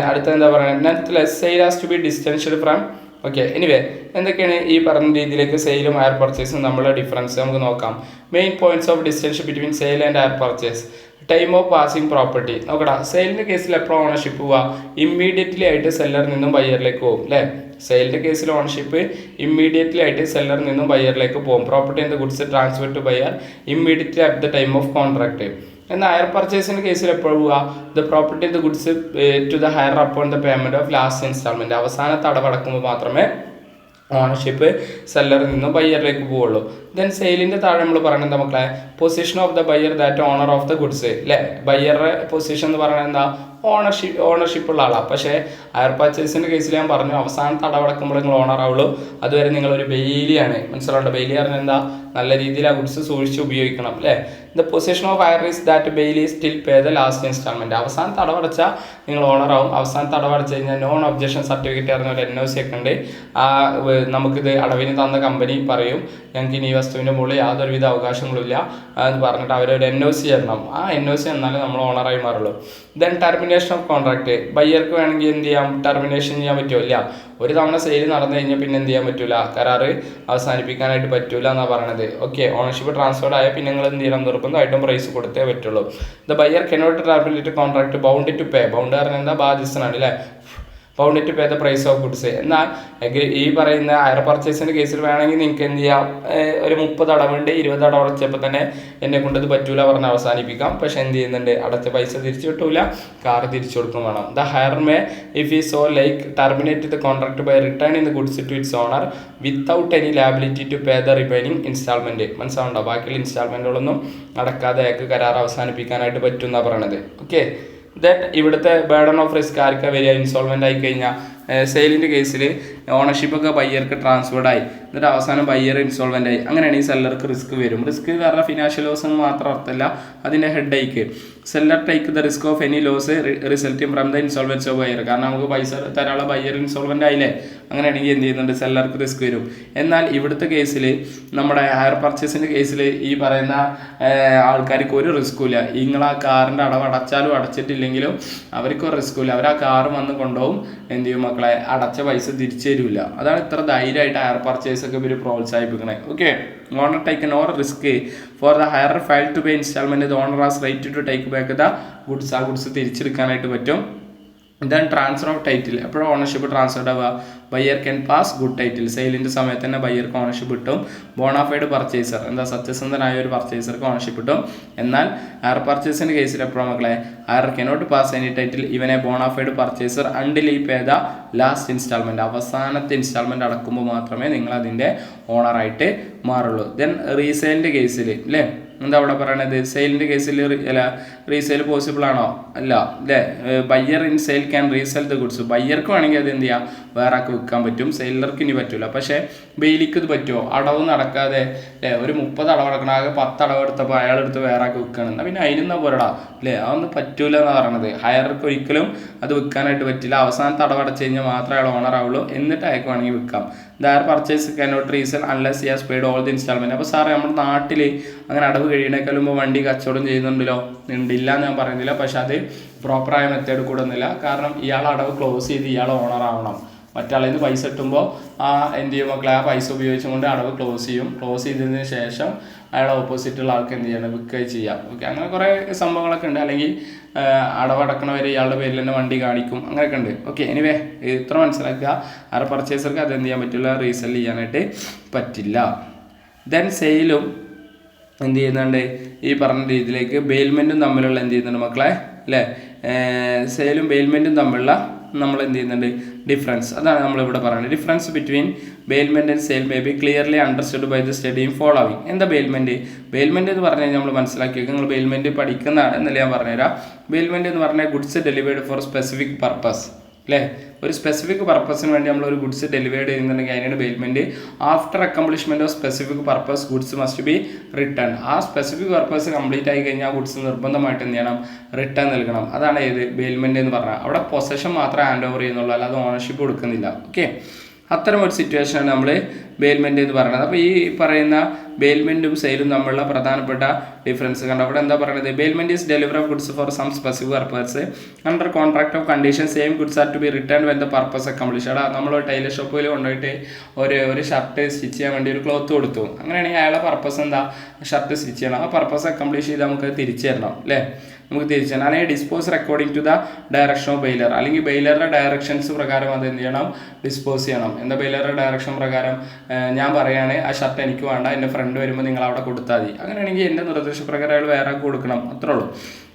S1: അടുത്ത എന്താ പറയുന്നത്? Nevertheless sale has to be distinguished from. Okay, anyway എന്തൊക്കെയാണ് ഈ പറഞ്ഞ രീതിയിലേക്ക് സെയിലും ഹയർ പർച്ചേസും നമ്മളുടെ ഡിഫറൻസ് നമുക്ക് നോക്കാം. Main points of ഡിസ്റ്റൻഷൻ between sale and hire purchase. Time of passing property നോക്കടാ. സെയിലിൻ്റെ കേസിൽ എപ്പോഴും ഓണർഷിപ്പ് പോവുക? ഇമ്മീഡിയറ്റ്ലി ആയിട്ട് സെല്ലറിൽ നിന്നും ബയ്യറിലേക്ക് പോകും അല്ലേ. സെയിലിൻ്റെ കേസിൽ ഓണർഷിപ്പ് ഇമ്മീഡിയറ്റ്ലി ആയിട്ട് സെല്ലറിൽ നിന്നും ബയ്യറിലേക്ക് പോകും. Property in the goods transfer to buyer immediately at the time of contract. എന്നാൽ ഹയർ പർച്ചേസിൻ്റെ കേസിൽ എപ്പോഴും പോവുക? The property in the goods to the hire upon the payment of last installment. അവസാനത്തെ അടവടക്കുമ്പോൾ മാത്രമേ ഓണർഷിപ്പ് സെല്ലറിൽ നിന്നും ബയ്യറിലേക്ക് പോവുള്ളൂ. ദെൻ സെയിലിൻ്റെ താഴെ നമ്മൾ പറയുന്നത് മക്കളെ position of the buyer that owner of the goods അല്ലേ. ബയ്യറുടെ പൊസിഷൻ എന്ന് പറയുന്നത് എന്താ? ഓണർഷിപ്പ് ഉള്ള ആളാണ്. പക്ഷേ ഹയർ പർച്ചേസിൻ്റെ കേസിൽ ഞാൻ പറഞ്ഞു അവസാനത്തെ അടവടക്കുമ്പോൾ നിങ്ങൾ ഓണർ ആവുള്ളൂ. അതുവരെ നിങ്ങളൊരു ബെയിലിയാണ്. മനസ്സിലാവുണ്ടോ? ബെയിലി പറഞ്ഞാൽ എന്താ? നല്ല രീതിയിൽ ആ ഗുഡ്സ് സൂക്ഷിച്ച് ഉപയോഗിക്കണം അല്ലേ. The position of hire is that bailee still pay the last installment. അവസാനത്തെ അടവടച്ചാൽ നിങ്ങൾ ഓണറാവും. അവസാനത്തെ അടവടച്ച് കഴിഞ്ഞാൽ നോൺ ഒബ്ജക്ഷൻ സർട്ടിഫിക്കറ്റ് പറഞ്ഞ ഒരു NOC ഒക്കെ ഉണ്ട്. ആ നമുക്കിത് അടവിന് തന്ന കമ്പനി പറയും ഞങ്ങൾക്ക് ഇനി ഈ വസ്തുവിൻ്റെ മുകളിൽ യാതൊരുവിധ അവകാശങ്ങളുമില്ല എന്ന് പറഞ്ഞിട്ട് അവരൊരു NOC തരണം. ആ NOC എന്നാലേ നമ്മൾ ഓണറായി മാറുള്ളൂ. Then termination of contract. ബയ്യർക്ക് വേണമെങ്കിൽ എന്ത് ചെയ്യാം? ടെർമിനേഷൻ ചെയ്യാൻ പറ്റില്ല. ഒരു തവണ സെയിൽ നടന്നു കഴിഞ്ഞാൽ പിന്നെ എന്ത് ചെയ്യാൻ പറ്റൂല? കരാറ് അവസാനിപ്പിക്കാനായിട്ട് പറ്റൂല എന്നാണ് പറയണത്. ഓക്കെ, ഓണർഷിപ്പ് ട്രാൻസ്ഫർ ആയാൽ പിന്നെ നിങ്ങൾ എന്ത് ചെയ്യണം? നിർബന്ധമായിട്ടും പ്രൈസ് കൊടുത്തേ പറ്റുള്ളൂ. The buyer cannot terminate contract bound to pay. Bound പറഞ്ഞാൽ എന്താ? ബാധ്യസ്ഥനാണ് അല്ലേ. Bound to pay the price of goods. എന്നാൽ ഈ പറയുന്ന ഹയർ പർച്ചേസിൻ്റെ കേസിൽ വേണമെങ്കിൽ നിങ്ങൾക്ക് എന്ത് ചെയ്യാം? ഒരു 30 അടവുണ്ട്, 20 അടവ് അടച്ചപ്പോൾ തന്നെ എന്നെ കൊണ്ടത് പറ്റൂല പറഞ്ഞ് അവസാനിപ്പിക്കാം. പക്ഷെ എന്ത് ചെയ്യുന്നുണ്ട്? അടച്ച പൈസ തിരിച്ചു കിട്ടൂല, കാർ തിരിച്ചു കൊടുക്കും വേണം. The hire may if he so like terminate the contract by returning the goods to its owner without any liability to pay the remaining instalment. മനസ്സിലാവുണ്ടോ? ബാക്കിയുള്ള ഇൻസ്റ്റാൾമെന്റുകളൊന്നും അടക്കാതെ അയാൾക്ക് കരാർ അവസാനിപ്പിക്കാനായിട്ട് പറ്റും എന്നാണ് പറയണത്. ഓക്കെ, ദാറ്റ് ഇവിടുത്തെ ബേർഡൻ ഓഫ് റിസ്ക് ആർക്കാ വരിക? ഇൻസോൾവെൻ്റ് ആയി കഴിഞ്ഞാൽ സെയിലിൻ്റെ കേസിൽ ഓണർഷിപ്പൊക്കെ ബയ്യർക്ക് ട്രാൻസ്ഫേർഡ് ആയി, എന്നിട്ട് അവസാനം ബയ്യർ ഇൻസോൾവെൻ്റ് ആയി. അങ്ങനെയാണെങ്കിൽ സെല്ലർക്ക് റിസ്ക് വരും. റിസ്ക് കാരണം ഫിനാൻഷ്യൽ ലോസ് എന്ന് മാത്രം അർത്ഥമല്ല, അതിൻ്റെ ഹെഡ് ഐക്ക് seller take the risk of any loss resulting from the insolvency of buyer. കാരണം നമുക്ക് പൈസ തരാനുള്ള ബയ്യർ ഇൻസോൾവെൻ്റ് ആയില്ലേ. അങ്ങനെയാണെങ്കിൽ എന്ത് ചെയ്യുന്നുണ്ട്? സെല്ലർക്ക് റിസ്ക് വരും. എന്നാൽ ഇവിടുത്തെ കേസിൽ നമ്മുടെ ഹയർ പർച്ചേസിൻ്റെ കേസിൽ ഈ പറയുന്ന ആൾക്കാർക്ക് ഒരു റിസ്ക്കും ഇല്ല. നിങ്ങൾ ആ കാറിൻ്റെ അടവ് അടച്ചാലും അടച്ചിട്ടില്ലെങ്കിലും അവർക്കൊരു റിസ്ക്കും ഇല്ല. അവർ ആ കാറ് വന്ന് കൊണ്ടുപോകും. എന്ത് ചെയ്യും മക്കളെ? അടച്ച പൈസ തിരിച്ചു തരില്ല. അതാണ് ഇത്ര ധൈര്യമായിട്ട് ഹയർ പർച്ചേസ് ഒക്കെ ഇവർ പ്രോത്സാഹിപ്പിക്കണേ. Okay, owner take nor risk for the hire fail to pay instalment. The owner has right to take back the goods. ആ ഗുഡ്സ് തിരിച്ചെടുക്കാനായിട്ട് പറ്റും. Then transfer of title. എപ്പോഴും ഓണർഷിപ്പ് ട്രാൻസ്ഫർ ആവുക? Buyer can pass good title. സെയിലിൻ്റെ സമയത്ത് തന്നെ ബയ്യർക്ക് ഓണർഷിപ്പ് കിട്ടും. ബോണാഫൈഡ് പർച്ചേസർ എന്താ? സത്യസന്ധനായ ഒരു പർച്ചേസർക്ക് ഓണർഷിപ്പ് കിട്ടും. എന്നാൽ ഹയർ പർച്ചേസിൻ്റെ കേസിൽ എപ്പോഴും മക്കളെ? Higher cannot pass any title ഇവനെ ബോണാഫൈഡ് പർച്ചേസർ അണ്ടിൽ ഈ പേ ദ ലാസ്റ്റ് ഇൻസ്റ്റാൾമെൻറ്റ്. അവസാനത്തെ ഇൻസ്റ്റാൾമെൻറ്റ് അടക്കുമ്പോൾ മാത്രമേ നിങ്ങൾ അതിൻ്റെ ഓണറായിട്ട് മാറുള്ളൂ. ദെൻ റീസെയിലിൻ്റെ കേസിൽ അല്ലേ എന്താ അവിടെ പറയണത്? സെയിലിൻ്റെ കേസിൽ അല്ല റീസെയിൽ പോസിബിൾ ആണോ? അല്ല അല്ലേ. Buyer in sale can resell the goods. ബയ്യർക്ക് വേണമെങ്കിൽ അത് എന്ത് ചെയ്യാം? വേറെ ആൾക്ക് വിൽക്കാൻ പറ്റും. സെയിലർക്ക് ഇനി പറ്റില്ല. പക്ഷേ ബെയിലിക്ക് ഇത് പറ്റുമോ? അടവ് നടക്കാതെ അല്ലേ? ഒരു 30 അടവ് നടക്കണം, ആകെ 10 അടവ് എടുത്തപ്പോൾ അയാളെടുത്ത് വേറെ ആൾക്ക് വിൽക്കണം. എന്നാൽ പിന്നെ അതിനെന്നാ പോരടാ അല്ലേ? അതൊന്നും പറ്റൂല എന്നാണ് പറയണത്. ഹയർക്ക് ഒരിക്കലും അത് വിൽക്കാനായിട്ട് പറ്റില്ല. അവസാനത്തെ അടവ് അടച്ചു കഴിഞ്ഞാൽ മാത്രമേ അയാൾ ഓണർ ആവുള്ളൂ. എന്നിട്ട് അയാൾക്ക് വേണമെങ്കിൽ വിൽക്കാം. Their purchase cannot resell unless he has paid all the installment. അപ്പോൾ സാറേ നമ്മുടെ നാട്ടിൽ അങ്ങനെ അടവ് കഴിയണേക്കാൾ മുമ്പ് വണ്ടി കച്ചവടം ചെയ്യുന്നുണ്ടല്ലോ? ഉണ്ടില്ല എന്ന് ഞാൻ പറയുന്നില്ല. പക്ഷെ അത് പ്രോപ്പറായ മെത്തേഡ് കൂടുന്നില്ല. കാരണം ഇയാൾ അടവ് ക്ലോസ് ചെയ്ത് ഇയാൾ ഓണർ ആവണം. മറ്റാളിൽ നിന്ന് പൈസ കിട്ടുമ്പോൾ എന്ത് ചെയ്യും മക്കളെ? ആ പൈസ ഉപയോഗിച്ചുകൊണ്ട് അടവ് ക്ലോസ് ചെയ്യും. ക്ലോസ് ചെയ്തതിന് ശേഷം അയാളെ ഓപ്പോസിറ്റുള്ള ആൾക്ക് എന്ത് ചെയ്യണം? വിൽക്കുകയും ചെയ്യാം. ഓക്കെ, അങ്ങനെ കുറേ സംഭവങ്ങളൊക്കെ ഉണ്ട്. അല്ലെങ്കിൽ അടവടക്കണവരെ ഇയാളുടെ പേരിൽ തന്നെ വണ്ടി കാണിക്കും. അങ്ങനെയൊക്കെ ഉണ്ട്. ഓക്കെ, എനിവേ ഇത്ര മനസ്സിലാക്കുക. ഹയർ പർച്ചേസർക്ക് അതെന്ത് ചെയ്യാൻ പറ്റില്ല? റീസെൽ ചെയ്യാനായിട്ട് പറ്റില്ല. ദെൻ സെയിലും എന്ത് ചെയ്യുന്നുണ്ട്, ഈ പറഞ്ഞ രീതിയിലേക്ക് ബെയിൽമെൻറ്റും തമ്മിലുള്ള എന്ത് ചെയ്യുന്നുണ്ട് മക്കളെ അല്ലേ, സെയിലും ബെയിൽമെൻറ്റും തമ്മിലുള്ള നമ്മൾ എന്ത് ചെയ്യുന്നുണ്ട് ഡിഫറൻസ്. അതാണ് നമ്മളിവിടെ പറയുന്നത്. Difference between bailment and sale may be clearly understood by the സ്റ്റഡിയും ഫോളോവിങ്. എന്താ ബെയിൽമെൻറ്റ്? ബെയിൽമെൻറ്റ് എന്ന് പറഞ്ഞാൽ നമ്മൾ മനസ്സിലാക്കി നിങ്ങൾ ബെയിൽമെൻറ്റ് പഠിക്കുന്നതാണ് എന്നല്ല ഞാൻ പറഞ്ഞുതരാം. ബെയിൽമെൻറ്റ് എന്ന് പറഞ്ഞാൽ goods delivered four specific purpose അല്ലേ, ഒരു സ്പെസിഫിക് പർപ്പസിന് വേണ്ടി നമ്മൾ ഒരു ഗുഡ്സ് ഡെലിവേർഡ് ചെയ്യുന്നുണ്ടെങ്കിൽ അതിനാണ് bailment. After accomplishment of specific purpose goods must B return. ആ സ്പെസിഫിക് പർപ്പസ് കംപ്ലീറ്റ് ആയി കഴിഞ്ഞാൽ ആ ഗുഡ്സ് നിർബന്ധമായിട്ട് എന്ത് ചെയ്യണം, റിട്ടേൺ നൽകണം. അതാണ് ഏത് ബെയിൽമെൻറ്റ് എന്ന് പറഞ്ഞാൽ. അവിടെ പൊസഷൻ മാത്രമേ ഹാൻഡ് ഓവർ ചെയ്യുന്നുള്ളൂ, അല്ലാതെ ഓണർഷിപ്പ് കൊടുക്കുന്നില്ല. ഓക്കെ, അത്തരം ഒരു സിറ്റുവേഷനാണ് നമ്മൾ ബെയിൽമെൻറ്റ് എന്ന് പറയുന്നത്. അപ്പോൾ ഈ പറയുന്ന ബെയിൽമെൻറ്റും സെയിലും തമ്മിലുള്ള പ്രധാനപ്പെട്ട ഡിഫറൻസ് കണ്ടോ. അവിടെ എന്താ പറയുന്നത്, bailment is delivery of goods for some specific purpose under contract of condition same goods are to be return when the purpose accomplish. അവിടെ നമ്മൾ ടൈലർ ഷോപ്പിൽ കൊണ്ടുപോയിട്ട് ഒരു ഷർട്ട് സ്റ്റിച്ച് ചെയ്യാൻ വേണ്ടി ഒരു ക്ലോത്ത് കൊടുത്തു. അങ്ങനെയാണെങ്കിൽ അയാളെ പർപ്പസ് എന്താ, ഷർട്ട് സ്റ്റിച്ച് ചെയ്യണം. ആ പർപ്പസ് അക്കംപ്ലിഷ് ചെയ്ത് നമുക്ക് തിരിച്ചു തരണം അല്ലേ, നമുക്ക് തിരിച്ചു തരണം. അല്ലെങ്കിൽ dispose according to the direction of bailor, അല്ലെങ്കിൽ ബെയിലറുടെ ഡയറക്ഷൻസ് പ്രകാരം അത് എന്ത് ചെയ്യണം, ഡിസ്പോസ് ചെയ്യണം. എന്താ ബെയിലറുടെ ഡയറക്ഷൻ പ്രകാരം ഞാൻ പറയുകയാണ് ആ ഷർട്ട് എനിക്ക് വേണ്ട, എൻ്റെ ഫ്രണ്ട് വരുമ്പോൾ നിങ്ങൾ അവിടെ കൊടുത്താൽ മതി. അങ്ങനെയാണെങ്കിൽ എൻ്റെ നിർദ്ദേശപ്രകാരം അയാൾ വേറെ കൊടുക്കണം, അത്രേ ഉള്ളൂ.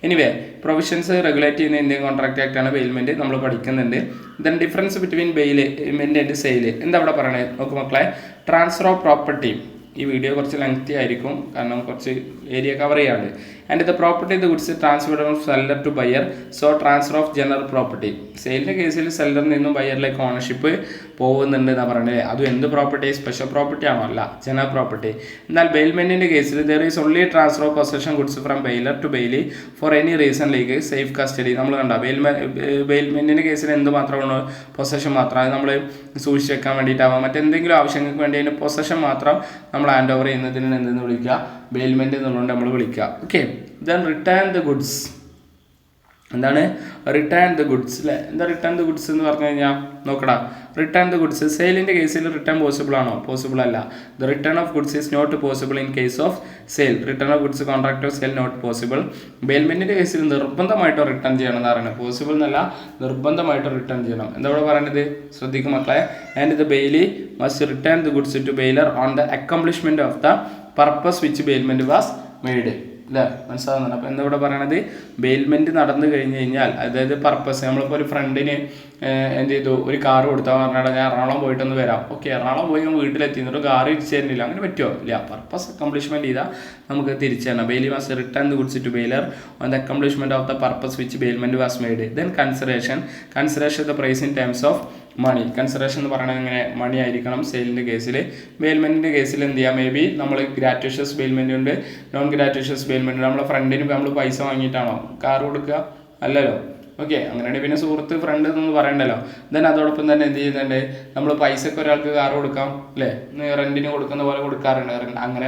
S1: എനിവേ പ്രൊവിഷൻസ് റെഗുലേറ്റ് ചെയ്യുന്ന ഇന്ത്യൻ കോൺട്രാക്ട് ആക്ട് ആണ് ബെയിൽമെൻറ്റ്, നമ്മൾ പഠിക്കുന്നുണ്ട്. Then difference between bailment and sale എന്താ അവിടെ പറയണത് നോക്ക് മക്കളെ. Transfer of property. ഈ വീഡിയോ കുറച്ച് ലെങ്തി ആയിരിക്കും കാരണം കുറച്ച് ഏരിയ കവർ ചെയ്യാണ്ട്. And the property the goods transfer from seller to buyer, so transfer of general property. സെയിലിൻ്റെ കേസിൽ സെല്ലറിൽ നിന്നും ബയറിലേക്ക് ഓണർഷിപ്പ് പോകുന്നുണ്ട് എന്നാണ് പറയുന്നത്. അതും എന്ത് പ്രോപ്പർട്ടി, സ്പെഷ്യൽ പ്രോപ്പർട്ടി ആണോ, അല്ല ജനറൽ പ്രോപ്പർട്ടി. എന്നാൽ ബെയിൽമെൻറ്റിൻ്റെ കേസിൽ there is only transfer of possession goods from bailor to bailee for any reason like safe custody. നമ്മൾ കണ്ട ബെയിൽമെൻറ്റിൻ്റെ കേസിൽ എന്ത് മാത്രമാണ്, പൊസഷൻ മാത്രം. അത് നമ്മൾ സൂക്ഷിച്ച് വെക്കാൻ വേണ്ടിയിട്ടാവാം, മറ്റെന്തെങ്കിലും ആവശ്യങ്ങൾക്ക് വേണ്ടി അതിന് പൊസഷൻ മാത്രം നമ്മൾ ഹാൻഡ് ഓവർ ചെയ്യുന്നതിന് എന്തെന്ന് വിളിക്കുക, ബെയിൽമെൻറ്റ് എന്നുള്ളതുകൊണ്ട് നമ്മൾ വിളിക്കുക. Okay, then return the goods. എന്താണ് റിട്ടേൺ ദ ഗുഡ്സ് അല്ലേ. എന്താ റിട്ടേൺ ദ ഗുഡ്സ് എന്ന് പറഞ്ഞു കഴിഞ്ഞാൽ നോക്കടാ, റിട്ടേൺ ദ ഗുഡ്സ് സെയിലിൻ്റെ കേസിൽ റിട്ടേൺ പോസിബിൾ ആണോ, പോസിബിൾ അല്ല. The return of goods is not possible in case of sale. Return of goods contract of sale not possible. ബെയിൽമെൻറ്റിൻ്റെ കേസിൽ നിർബന്ധമായിട്ടോ റിട്ടേൺ ചെയ്യണം എന്ന് പറയുന്നത്, പോസിബിൾ എന്നല്ല, നിർബന്ധമായിട്ടോ റിട്ടേൺ ചെയ്യണം. എന്താ ഇവിടെ പറയുന്നത് ശ്രദ്ധിക്കും മക്കളെ. And the bailee must return the goods to bailor on the accomplishment of the purpose which bailment was made. അല്ലേ, മനസ്സിലാകുന്നുണ്ട്. അപ്പോൾ എന്താ ഇവിടെ പറയണത്, ബെയിൽമെൻറ്റ് നടന്നു കഴിഞ്ഞ് കഴിഞ്ഞാൽ, അതായത് പർപ്പസ്, നമ്മളിപ്പോൾ ഒരു ഫ്രണ്ടിന് എന്ത് ചെയ്തു, ഒരു കാർ കൊടുത്താൽ പറഞ്ഞാൽ ഞാൻ എറണാകുളം പോയിട്ടൊന്ന് വരാം. ഓക്കെ, എറണാകുളം പോയി വീട്ടിലെത്തി എന്നിട്ട് കാർ തിരിച്ചു തരുന്നില്ല, അങ്ങനെ പറ്റുമോ, ഇല്ല. പർപ്പസ് അക്കംപ്ലിഷ്മെൻറ്റ് ചെയ്താൽ നമുക്ക് തിരിച്ചു തരണം. Bailee was return the goods to bailor on the accomplishment of the purpose which bailment was made. Then consideration the price in terms of money. Consideration എന്ന് പറയുന്നത് ഇങ്ങനെ മണി ആയിരിക്കണം സെയിലിൻ്റെ കേസിൽ. ബെയിൽമെൻറ്റിൻ്റെ കേസിൽ എന്ത് ചെയ്യാം, മേ ബി നമ്മൾ ഗ്രാറ്റുഷ്യസ് ബെയിൽമെൻറ്റ് ഉണ്ട്, നോൺ ഗ്രാറ്റുഷ്യസ് ബെയിൽമെൻറ്റ്. നമ്മളെ ഫ്രണ്ടിന് നമ്മൾ പൈസ വാങ്ങിയിട്ടാണോ കാർ കൊടുക്കുക, അല്ലല്ലോ. ഓക്കെ, അങ്ങനെയാണെങ്കിൽ പിന്നെ സുഹൃത്ത് ഫ്രണ്ട് എന്നൊന്നും പറയണ്ടല്ലോ. ദെൻ അതോടൊപ്പം തന്നെ എന്ത് ചെയ്യുന്നുണ്ട്, നമ്മൾ പൈസക്ക് ഒരാൾക്ക് കാർ കൊടുക്കാം അല്ലേ, റെൻറ്റിന് കൊടുക്കുന്ന പോലെ കൊടുക്കാറുണ്ട്. അങ്ങനെ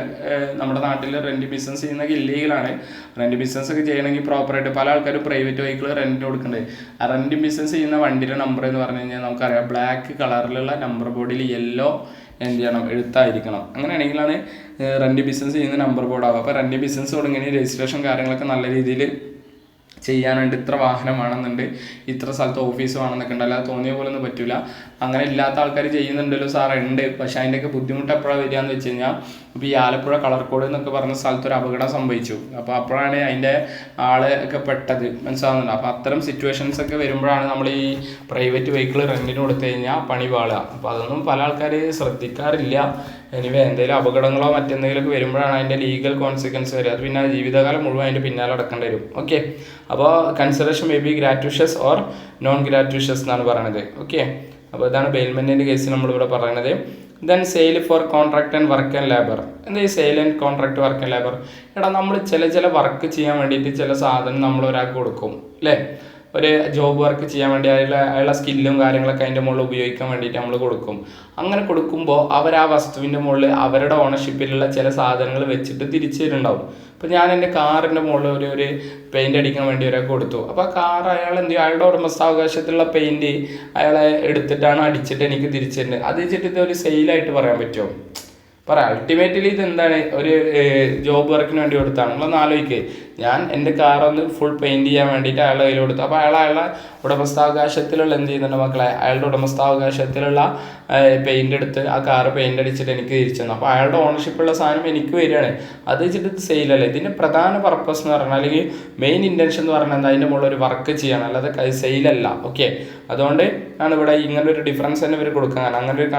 S1: നമ്മുടെ നാട്ടിൽ റെൻറ്റ് ബിസിനസ് ചെയ്യുന്നതൊക്കെ ഇല്ലീഗലാണ്. റെൻറ്റ് ബിസിനസ് ഒക്കെ ചെയ്യണമെങ്കിൽ പ്രോപ്പറായിട്ട് പല ആൾക്കാരും പ്രൈവറ്റ് വെഹിക്കിൾ റെൻറ്റിന് കൊടുക്കുന്നുണ്ട്. ആ റെൻറ്റ് ബിസിനസ് ചെയ്യുന്ന വണ്ടിയുടെ നമ്പർ എന്ന് പറഞ്ഞു കഴിഞ്ഞാൽ നമുക്കറിയാം, ബ്ലാക്ക് കളറിലുള്ള നമ്പർ ബോർഡിൽ യെല്ലോ എന്ത് ചെയ്യണം, എഴുത്തായിരിക്കണം. അങ്ങനെയാണെങ്കിലാണ് റെൻറ്റ് ബിസിനസ് ചെയ്യുന്ന നമ്പർ ബോർഡാവുക. അപ്പോൾ റെൻറ്റ് ബിസിനസ് തുടങ്ങിയ രജിസ്ട്രേഷൻ കാര്യങ്ങളൊക്കെ നല്ല രീതിയിൽ ചെയ്യാനുണ്ട്. ഇത്ര വാഹനമാണെന്നുണ്ട്, ഇത്ര സ്ഥലത്ത് ഓഫീസ് വേണമെന്നൊക്കെ ഉണ്ട്, അല്ലാതെ തോന്നിയ പോലെ ഒന്നും പറ്റില്ല. അങ്ങനെ ഇല്ലാത്ത ആൾക്കാർ ചെയ്യുന്നുണ്ടല്ലോ സാർ, ഉണ്ട്. പക്ഷേ അതിൻ്റെയൊക്കെ ബുദ്ധിമുട്ട് എപ്പോഴാണ് വരിക എന്ന് വെച്ച് കഴിഞ്ഞാൽ, ഇപ്പോൾ ഈ ആലപ്പുഴ കളർക്കോട് എന്നൊക്കെ പറഞ്ഞ സ്ഥലത്ത് ഒരു അപകടം സംഭവിച്ചു. അപ്പോൾ അപ്പോഴാണ് അതിൻ്റെ ആള് ഒക്കെ പെട്ടത്, മനസ്സിലാകുന്നുണ്ട്. അപ്പോൾ അത്തരം സിറ്റുവേഷൻസ് ഒക്കെ വരുമ്പോഴാണ് നമ്മൾ ഈ പ്രൈവറ്റ് വെഹിക്കിൾ റെൻറ്റിന് കൊടുത്തു കഴിഞ്ഞാൽ പണി പാളുക. അപ്പോൾ അതൊന്നും പല ആൾക്കാർ ശ്രദ്ധിക്കാറില്ല. എനിവേ എന്തെങ്കിലും അപകടങ്ങളോ മറ്റെന്തെങ്കിലുമൊക്കെ വരുമ്പോഴാണ് അതിൻ്റെ ലീഗൽ കോൺസിക്വൻസ് വരിക. അത് പിന്നെ ജീവിതകാലം മുഴുവൻ അതിൻ്റെ പിന്നാലെ അടക്കേണ്ടി വരും. ഓക്കെ, അപ്പോൾ consideration may be gratuitous or non gratuitous എന്നാണ് പറയുന്നത്. ഓക്കെ, അപ്പോൾ ഇതാണ് ബെയിൽമെൻറ്റിൻ്റെ കേസ് നമ്മളിവിടെ പറയുന്നത്. Then sale for contract and work and labour. എന്താ ഈ sale and contract work and labour? എടാ, നമ്മൾ ചില വർക്ക് ചെയ്യാൻ വേണ്ടിയിട്ട് ചില സാധനം നമ്മൾ ഒരാൾക്ക് കൊടുക്കും അല്ലേ, ഒരു ജോബ് വർക്ക് ചെയ്യാൻ വേണ്ടി അയാളുടെ സ്കില്ലും കാര്യങ്ങളൊക്കെ അതിൻ്റെ മുകളിൽ ഉപയോഗിക്കാൻ വേണ്ടിയിട്ട് നമ്മൾ കൊടുക്കും. അങ്ങനെ കൊടുക്കുമ്പോൾ അവർ ആ വസ്തുവിൻ്റെ മുകളിൽ അവരുടെ ഓണർഷിപ്പിലുള്ള ചില സാധനങ്ങൾ വെച്ചിട്ട് തിരിച്ചു തരുന്നുണ്ടാവും. ഇപ്പോൾ ഞാൻ എൻ്റെ കാറിൻ്റെ മുകളിൽ ഒരു പെയിൻ്റ് അടിക്കാൻ വേണ്ടി ഒരാൾക്ക് കൊടുത്തു. അപ്പോൾ ആ കാർ അയാൾ എന്ത് ചെയ്യും, അയാളുടെ ഉടമസ്ഥാവകാശത്തിലുള്ള പെയിൻറ്റ് അയാളെ എടുത്തിട്ടാണ് അടിച്ചിട്ട് എനിക്ക് തിരിച്ചു തരുന്നത്. അത് വെച്ചിട്ട് ഇതൊരു സെയിലായിട്ട് പറയാൻ പറ്റുമോ? പറയാം. അൾട്ടിമേറ്റ്ലി ഇതെന്താണ്, ഒരു ജോബ് വർക്കിന് വേണ്ടി കൊടുത്താണ്. നിങ്ങളൊന്ന് ആലോചിക്കുക, ഞാൻ എൻ്റെ കാറൊന്ന് ഫുൾ പെയിൻറ് ചെയ്യാൻ വേണ്ടിയിട്ട് അയാളുടെ കയ്യിൽ കൊടുത്തു. അപ്പോൾ അയാളുടെ ഉടമസ്ഥാവകാശത്തിലുള്ള എന്ത് ചെയ്യുന്നുണ്ട് മക്കളെ, അയാളുടെ ഉടമസ്ഥാവകാശത്തിലുള്ള പെയിൻ്റ് എടുത്ത് ആ കാറ് പെയിൻ്റ് അടിച്ചിട്ട് എനിക്ക് തിരിച്ചു തന്നു. അപ്പോൾ അയാളുടെ ഓണർഷിപ്പുള്ള സാധനം എനിക്ക് വരികയാണ്. അത് വെച്ചിട്ട് ഇത് സെയിലല്ല. ഇതിൻ്റെ പ്രധാന പർപ്പസ് എന്ന് പറഞ്ഞാൽ, അല്ലെങ്കിൽ മെയിൻ ഇൻറ്റൻഷൻ എന്ന് പറഞ്ഞാൽ എന്താ, അതിൻ്റെ മുകളിൽ ഒരു വർക്ക് ചെയ്യണം, അല്ലാതെ സെയിലല്ല. ഓക്കെ, അതുകൊണ്ട് ആണ് ഇവിടെ ഇങ്ങനെ ഒരു ഡിഫറൻസ് തന്നെ ഇവർ കൊടുക്കാൻ. അങ്ങനെ ഒരു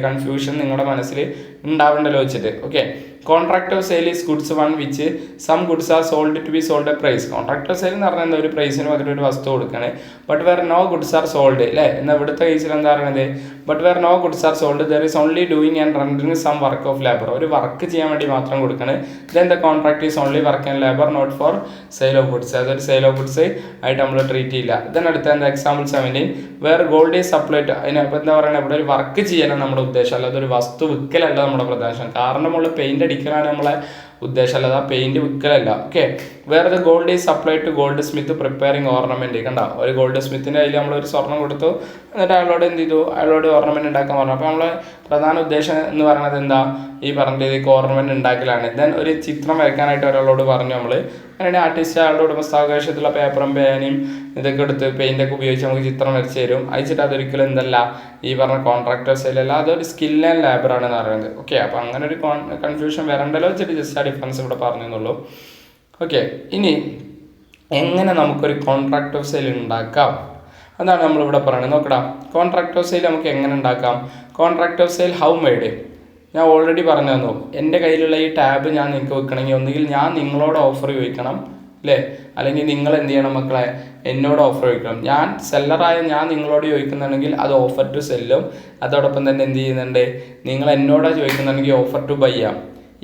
S1: കൺഫ്യൂഷൻ നിങ്ങളുടെ മനസ്സിൽ ഉണ്ടാവേണ്ടല്ലോ വെച്ചിട്ട്. Okay, contract of sale is goods one which some goods are sold to be sold a price. Contract of sale എന്ന് പറഞ്ഞാൽ എന്താ, ഒരു പ്രൈസിന് പകരം ഒരു വസ്തു കൊടുക്കണേ. But where no goods are sold അല്ലേ. എന്നാൽ ഇവിടുത്തെ കേസിൽ എന്താ പറയുന്നത്, but where no goods are sold there is only doing and rendering some work of labour. ഒരു വർക്ക് ചെയ്യാൻ വേണ്ടി മാത്രം കൊടുക്കണേ. Then the contract is only work and labour not for sale of goods. അതൊരു സെയിൽ ഓഫ് ഗുഡ്സ് ആയിട്ട് നമ്മൾ ട്രീറ്റ് ചെയ്യില്ല. ദെൻ അടുത്ത എന്താ, example 17 where gold is supply to. അതിനപ്പോൾ എന്താ പറയുക, ഇവിടെ ഒരു വർക്ക് ചെയ്യാനാണ് നമ്മുടെ ഉദ്ദേശം, അല്ലാതെ ഒരു വസ്തു വിൽക്കലല്ല നമ്മുടെ പ്രധാനം. കാരണം നമ്മൾ പെയിന്റ് അടിക്കലാണ് നമ്മളെ ഉദ്ദേശം, അല്ലാതെ ആ പെയിന്റ് വിൽക്കലല്ല. ഓക്കെ, വേറെ the gold is supply to goldsmith preparing ornament. കണ്ട, ഒരു ഗോൾഡ് സ്മിത്തിന്റെ കയ്യിൽ നമ്മളൊരു സ്വർണ്ണം കൊടുത്തു, എന്നിട്ട് അയാളോട് എന്ത് ചെയ്തു, അയാളോട് ഓർണമെന്റ് ഉണ്ടാക്കാൻ പറഞ്ഞു. അപ്പോൾ നമ്മളെ പ്രധാന ഉദ്ദേശം എന്ന് പറയുന്നത് എന്താ, ഈ പറഞ്ഞ രീതിക്ക് ഓർണമെന്റ് ഉണ്ടാക്കലാണ്. ദെൻ ഒരു ചിത്രം വരയ്ക്കാനായിട്ട് ഒരാളോട് പറഞ്ഞു നമ്മൾ. അങ്ങനെ ആർട്ടിസ്റ്റ് അയാളുടെ ഉടമസ്ഥാവകാശത്തുള്ള പേപ്പറും പേനയും ഇതൊക്കെ എടുത്ത് പെയിൻ്റൊക്കെ ഉപയോഗിച്ച് നമുക്ക് ചിത്രം വരച്ച് തരും. അയച്ചിട്ട് അതൊരിക്കലും എന്തല്ല, ഈ പറഞ്ഞ കോൺട്രാക്ടർ സെയിലല്ല, അതൊരു സ്കിൽ ആൻഡ് ലേബർ ആണെന്ന് പറയുന്നത്. ഓക്കെ, അപ്പോൾ അങ്ങനെ ഒരു കൺഫ്യൂഷൻ വരണ്ടല്ലോ വെച്ചിട്ട് ജസ്റ്റ് ആ ഡിഫറൻസ് ഇവിടെ പറഞ്ഞെന്നുള്ളൂ. ഓക്കെ, ഇനി എങ്ങനെ നമുക്കൊരു കോൺട്രാക്ട് ഓഫ് സെയിൽ ഉണ്ടാക്കാം, അതാണ് നമ്മളിവിടെ പറയുന്നത്. നോക്കടാ, കോൺട്രാക്ട് ഓഫ് സെയിൽ നമുക്ക് എങ്ങനെ ഉണ്ടാക്കാം. Contract of sale how made ഞാൻ ഓൾറെഡി പറഞ്ഞു തന്നു. എൻ്റെ കയ്യിലുള്ള ഈ ടാബ് ഞാൻ നിങ്ങൾക്ക് വെക്കണമെങ്കിൽ ഒന്നുകിൽ ഞാൻ നിങ്ങളോട് ഓഫർ ചോദിക്കണം അല്ലേ, അല്ലെങ്കിൽ നിങ്ങൾ എന്ത് ചെയ്യണം മക്കളെ, എന്നോട് ഓഫർ ചോദിക്കണം. ഞാൻ സെല്ലറായ ഞാൻ നിങ്ങളോട് ചോദിക്കുന്നുണ്ടെങ്കിൽ അത് ഓഫർ ടു സെല്ലും. അതോടൊപ്പം തന്നെ എന്ത് ചെയ്യുന്നുണ്ട്, നിങ്ങൾ എന്നോട് ചോദിക്കുന്നുണ്ടെങ്കിൽ ഓഫർ ടു ബൈ ചെയ്യാം.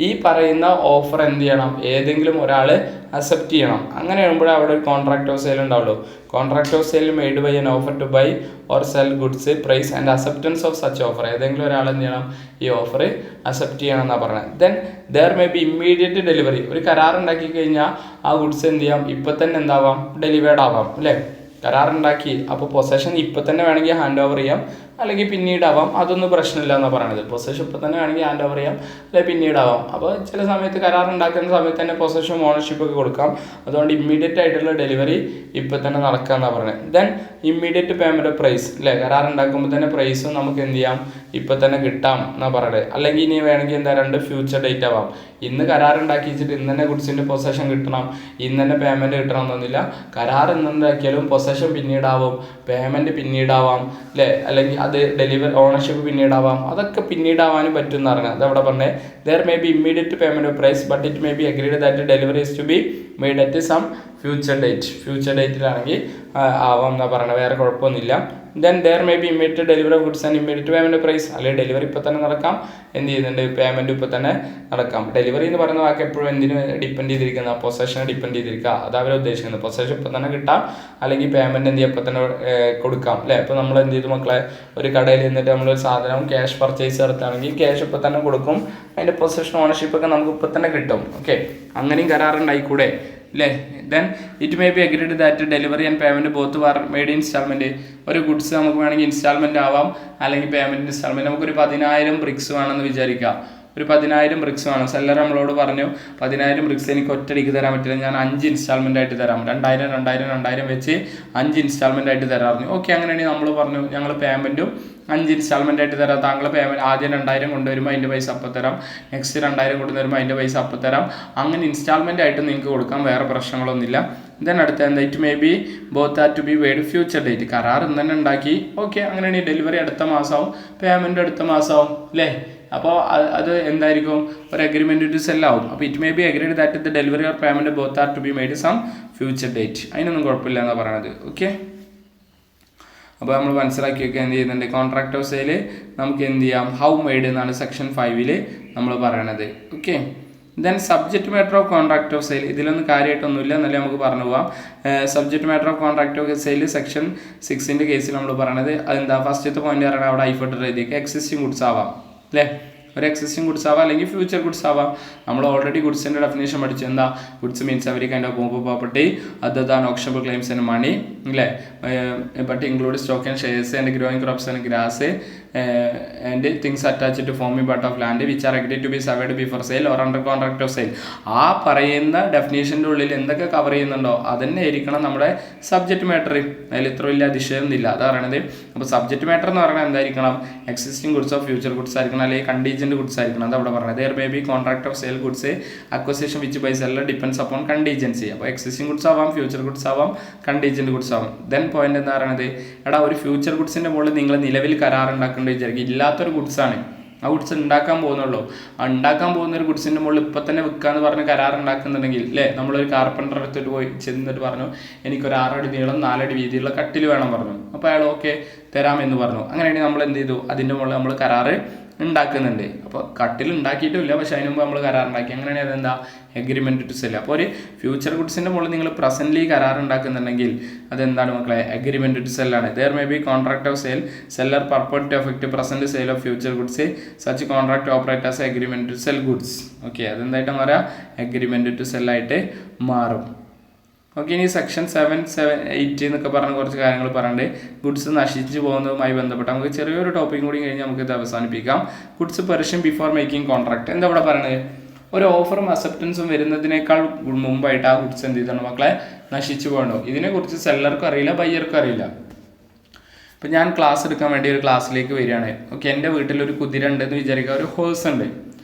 S1: ഈ പറയുന്ന ഓഫർ എന്ത് ചെയ്യണം, ഏതെങ്കിലും ഒരാൾ അക്സെപ്റ്റ് ചെയ്യണം. അങ്ങനെ ആകുമ്പോഴേ അവിടെ ഒരു കോൺട്രാക്ട് ഓഫ് സെയിൽ ഉണ്ടാവുള്ളൂ. Contract of sale made by an offer to buy or sell goods price and acceptance of such offer. ഏതെങ്കിലും ഒരാൾ എന്ത് ചെയ്യണം, ഈ ഓഫർ അക്സെപ്റ്റ് ചെയ്യണം എന്നാണ് പറഞ്ഞത്. Then there may be immediate delivery. ഒരു കരാറുണ്ടാക്കി കഴിഞ്ഞാൽ ആ ഗുഡ്സ് എന്ത് ചെയ്യാം, ഇപ്പം തന്നെ എന്താവാം, ഡെലിവേർഡ് ആവാം അല്ലേ. കരാറുണ്ടാക്കി, അപ്പോൾ പൊസഷൻ ഇപ്പം തന്നെ വേണമെങ്കിൽ ഹാൻഡ് ഓവർ ചെയ്യാം, അല്ലെങ്കിൽ പിന്നീടാവാം. അതൊന്നും പ്രശ്നമില്ല എന്നാണ് പറയണത്. പൊസഷൻ ഇപ്പം തന്നെ വേണമെങ്കിൽ ഹാൻഡ് ഓവർ ചെയ്യാം, അല്ലെങ്കിൽ പിന്നീടാവാം. അപ്പോൾ ചില സമയത്ത് കരാറുണ്ടാക്കുന്ന സമയത്ത് തന്നെ പൊസഷൻ ഓണർഷിപ്പ് ഒക്കെ കൊടുക്കാം. അതുകൊണ്ട് ഇമ്മീഡിയറ്റ് ആയിട്ടുള്ള ഡെലിവറി ഇപ്പം തന്നെ നടക്കുക എന്നാണ് പറയുന്നത്. Then immediate payment of price അല്ലേ, കരാറുണ്ടാക്കുമ്പോൾ തന്നെ പ്രൈസും നമുക്ക് എന്ത് ചെയ്യാം, ഇപ്പം തന്നെ കിട്ടാം എന്നാണ് പറയുന്നത്. അല്ലെങ്കിൽ ഇനി വേണമെങ്കിൽ എന്താ, രണ്ട് ഫ്യൂച്ചർ ഡേറ്റ് ആവാം. ഇന്ന് കരാറുണ്ടാക്കി വെച്ചിട്ട് ഇന്ന് തന്നെ ഗുഡ്സിൻ്റെ പൊസഷൻ കിട്ടണം, ഇന്ന് തന്നെ പേയ്മെൻറ്റ് കിട്ടണം എന്നൊന്നുമില്ല. കരാർ ഇന്നുണ്ടാക്കിയാലും പൊസഷൻ പിന്നീടാവും, പേയ്മെൻറ്റ് പിന്നീടാവാം അല്ലേ, അല്ലെങ്കിൽ അത് ഡെലിവറി ഓണർഷിപ്പ് പിന്നീടാവാം. അതൊക്കെ പിന്നീടാവാനും പറ്റും എന്ന് പറഞ്ഞാൽ അതവിടെ പറഞ്ഞത്. There may be immediate payment of price but it may be agreed that delivery is to be made at some future date. Future ഡേറ്റിലാണെങ്കിൽ ആവാം എന്നാണ് പറയുന്നത്, വേറെ കുഴപ്പമൊന്നുമില്ല. Then there may be immediate delivery of goods and immediate payment price. അല്ലെങ്കിൽ ഡെലിവറി ഇപ്പോൾ തന്നെ നടക്കാം, എന്ത് ചെയ്യുന്നുണ്ട്, പേയ്മെൻറ്റ് ഇപ്പോൾ തന്നെ നടക്കാം. ഡെലിവറി എന്ന് പറയുന്ന വാക്ക് എപ്പോഴും എന്തിന് ഡിപ്പെൻഡ് ചെയ്തിരിക്കുന്ന, പൊസഷനെ ഡിപ്പെൻഡ് ചെയ്തിരിക്കുക. അത് അവർ ഉദ്ദേശിക്കുന്നത്. പൊസഷൻ ഇപ്പോൾ തന്നെ കിട്ടാം, അല്ലെങ്കിൽ പേയ്മെൻറ്റ് എന്ത് ചെയ്യുക, ഇപ്പോൾ തന്നെ കൊടുക്കാം അല്ലേ. ഇപ്പോൾ നമ്മൾ എന്ത് ചെയ്തു മക്കളെ, ഒരു കടയിൽ നിന്നിട്ട് നമ്മളൊരു സാധനം ക്യാഷ് പർച്ചേസ് നടത്തുകയാണെങ്കിൽ ക്യാഷ് ഇപ്പോൾ തന്നെ കൊടുക്കും, അതിൻ്റെ പൊസഷൻ ഓണർഷിപ്പൊക്കെ നമുക്ക് ഇപ്പോൾ തന്നെ കിട്ടും. ഓക്കെ, അങ്ങനെയും കരാറുണ്ടായിക്കൂടെ അല്ലേ. Then it may be agreed that delivery and payment both are made instalment. ഒരു ഗുഡ്സ് നമുക്ക് വേണമെങ്കിൽ ഇൻസ്റ്റാൾമെൻറ്റ് ആവാം, അല്ലെങ്കിൽ പേയ്മെൻറ്റ് ഇൻസ്റ്റാൾമെൻറ്റ്. നമുക്കൊരു 10,000 ബ്രിക്സ് വേണമെന്ന് വിചാരിക്കുക. ഒരു 10,000 ബ്രിക്സ് വേണം. സെല്ലർ നമ്മളോട് പറഞ്ഞു 10,000 ബ്രിക്സ് എനിക്ക് ഒറ്റയടിക്ക് തരാൻ പറ്റില്ല, ഞാൻ 5 ഇൻസ്റ്റാൾമെൻ്റ് ആയിട്ട് തരാം, 2000 2000 2000 വെച്ച് 5 ഇൻസ്റ്റാൾമെൻ്റ് ആയിട്ട് തരാറുണ്ട്. ഓക്കെ, അങ്ങനെയാണെങ്കിൽ നമ്മൾ പറഞ്ഞു ഞങ്ങൾ പേയ്മെൻറ്റും 5 ഇൻസ്റ്റാൾമെൻ്റ് ആയിട്ട് തരാം. താങ്കൾ പേയ്മെൻറ്റ് ആദ്യം 2000 കൊണ്ടുവരുമ്പോൾ അതിൻ്റെ പൈസ അപ്പം തരാം, നെക്സ്റ്റ് 2000 കൊണ്ടുവരുമ്പോൾ അതിൻ്റെ പൈസ അപ്പം തരാം. അങ്ങനെ ഇൻസ്റ്റാൾമെൻ്റ് ആയിട്ട് നിങ്ങൾക്ക് കൊടുക്കാം, വേറെ പ്രശ്നങ്ങളൊന്നുമില്ല. ദെൻ അടുത്ത എന്താ, it may be both are to be weighed future date. കരാർ ഇന്ന് തന്നെ ഉണ്ടാക്കി. ഓക്കെ, അങ്ങനെയാണെങ്കിൽ ഡെലിവറി അടുത്ത മാസമാവും, പേയ്മെൻറ്റ് അടുത്ത മാസമാവും അല്ലേ. അപ്പോൾ അത് എന്തായിരിക്കും, ഒരു അഗ്രിമെൻറ്റ് ടു സെല്ലാവും. അപ്പോൾ it may be agreed that the delivery or payment both are to be made some future date. അതിനൊന്നും കുഴപ്പമില്ല എന്നാണ് പറയണത്. ഓക്കെ, അപ്പോൾ നമ്മൾ മനസ്സിലാക്കി വെക്കുക എന്ത് ചെയ്യുന്നുണ്ട്, കോൺട്രാക്ട് ഓഫ് സെയിൽ നമുക്ക് എന്ത് ചെയ്യാം, ഹൗ മെയ്ഡ് എന്നാണ് സെക്ഷൻ 5 നമ്മൾ പറയണത്. Okay, then subject matter of contract of sale. ഇതിലൊന്നും കാര്യമായിട്ടൊന്നുമില്ല, എന്നാലും നമുക്ക് പറഞ്ഞു പോകാം. Subject matter of contract of sale section 6 കേസിൽ നമ്മൾ പറയണത് അതെന്താ, ഫസ്റ്റത്തെ പോയിന്റ് പറയുന്നത് അവിടെ ഐഫോട്ട് എഴുതിയേക്ക് എക്സിസ്റ്റിംഗ് ഗുഡ്സ് ആവാം അല്ലേ. ഒരു എക്സിസ്റ്റിംഗ് ഗുഡ്സ് ആവാം, അല്ലെങ്കിൽ ഫ്യൂച്ചർ ഗുഡ്സ് ആവാം. നമ്മൾ ഓൾറെഡി ഗുഡ്സിൻ്റെ ഡെഫിനേഷൻ പഠിച്ചു. എന്താ, goods means every kind of move property other than actionable claims and money അല്ലേ. But include stock and shares and growing crops and grass and things attach to forming part of land which are agreed to be severed before sale or under contract of sale. ആ പറയുന്ന ഡെഫിനേഷൻ്റെ ഉള്ളിൽ എന്തൊക്കെ കവർ ചെയ്യുന്നുണ്ടോ അതന്നെ ആയിരിക്കണം നമ്മുടെ സബ്ജക്റ്റ് മാറ്റർ. അതിൽ ഇത്ര വലിയ അതിശയമൊന്നുമില്ല. അതാ പറയണത്. അപ്പോൾ സബ്ജക്റ്റ് മാറ്റർ എന്ന് പറഞ്ഞാൽ എന്തായിരിക്കണം? Existing goods of future goods ആയിരിക്കണം, അല്ലെങ്കിൽ കണ്ടീജന്റ് ഗുഡ്സ് ആയിരിക്കണം. അത് അവിടെ പറയുന്നത് there may be contract of sale goods acquisition which by seller depends upon contingency. അപ്പോൾ എക്സിസ്റ്റിംഗ് ഗുഡ്സ് ആവാം, ഫ്യൂച്ചർ ഗുഡ്സ് ആവാം, കണ്ടീജന്റ് ഗുഡ്സ് ആവാം. ദെൻ പോയിന്റ് എന്താ പറയുന്നത്? എടാ ഒരു ഫ്യൂച്ചർ ഗുഡ്സിൻ്റെ മുകളിൽ നിങ്ങൾ നിലവിൽ കരാറുണ്ടാക്കേണ്ടത് വിചാരിക്കും. ഇല്ലാത്തൊരു ഗുഡ്സാണ്, ആ ഗുഡ്സ് ഉണ്ടാക്കാൻ പോകുന്നുള്ളൂ. ആ ഉണ്ടാക്കാൻ പോകുന്ന ഒരു ഗുഡ്സിൻ്റെ മുകളിൽ ഇപ്പം തന്നെ വിൽക്കാന്ന് പറഞ്ഞ് കരാർ ഉണ്ടാക്കുന്നുണ്ടെങ്കിൽ അല്ലേ, നമ്മളൊരു കാർപ്പൻ്റർ അടുത്തിട്ട് പോയി ചെന്നിട്ട് പറഞ്ഞു എനിക്കൊരു 6 അടി നീളം 4 അടി വീതിയുള്ള കട്ടിൽ വേണം പറഞ്ഞു. അപ്പോൾ അയാൾ ഓക്കെ തരാമെന്ന് പറഞ്ഞു. അങ്ങനെയാണെങ്കിൽ നമ്മൾ എന്ത് ചെയ്തു? അതിൻ്റെ മുകളിൽ നമ്മൾ കരാറ് ഉണ്ടാക്കുന്നുണ്ട്. അപ്പോൾ കട്ടിൽ ഉണ്ടാക്കിയിട്ടുമില്ല, പക്ഷേ അതിന് മുമ്പ് നമ്മൾ കരാറുണ്ടാക്കി. അങ്ങനെയാണെങ്കിൽ അതെന്താ? Agreement to sell. അപ്പോൾ ഒരു ഫ്യൂച്ചർ ഗുഡ്സിൻ്റെ മുകളിൽ നിങ്ങൾ പ്രസൻ്റ്ലി കരാർ ഉണ്ടാക്കുന്നുണ്ടെങ്കിൽ അതെന്താണ് മക്കളെ? എഗ്രിമെൻറ്റ് ടു സെല്ലാണ്. There may be contract of sale seller purpose to effect present sale of future goods such contract operate as agreement to sell goods. Okay, അതെന്തായിട്ട് മാറുക? എഗ്രിമെൻറ്റ് ടു സെല്ലായിട്ട് മാറും. ഓക്കെ, ഇനി സെക്ഷൻ 7, 8 എന്നൊക്കെ പറഞ്ഞ കുറച്ച് കാര്യങ്ങൾ പറയുന്നുണ്ട്. ഗുഡ്സ് നശിച്ചു പോകുന്നതുമായി ബന്ധപ്പെട്ട് നമുക്ക് ചെറിയൊരു ടോപ്പിക് കൂടി കഴിഞ്ഞ് നമുക്കിത് അവസാനിപ്പിക്കാം. Goods perish before making contract. എന്താ ഇവിടെ പറയുന്നത്? ഒരു ഓഫറും അക്സെപ്റ്റൻസും വരുന്നതിനേക്കാൾ മുമ്പായിട്ട് ആ ഗുഡ്സ് എന്ത് ചെയ്തോണം മക്കളെ? നശിച്ചു പോകണം. ഇതിനെക്കുറിച്ച് സെല്ലർക്കും അറിയില്ല, ബയ്യർക്കും അറിയില്ല. ഇപ്പം ഞാൻ ക്ലാസ് എടുക്കാൻ വേണ്ടി ഒരു ക്ലാസ്സിലേക്ക് വരികയാണ്. ഓക്കെ, എൻ്റെ വീട്ടിലൊരു കുതിര ഉണ്ടെന്ന് വിചാരിക്കുക, ഒരു ഹോഴ്സ് ഉണ്ട്.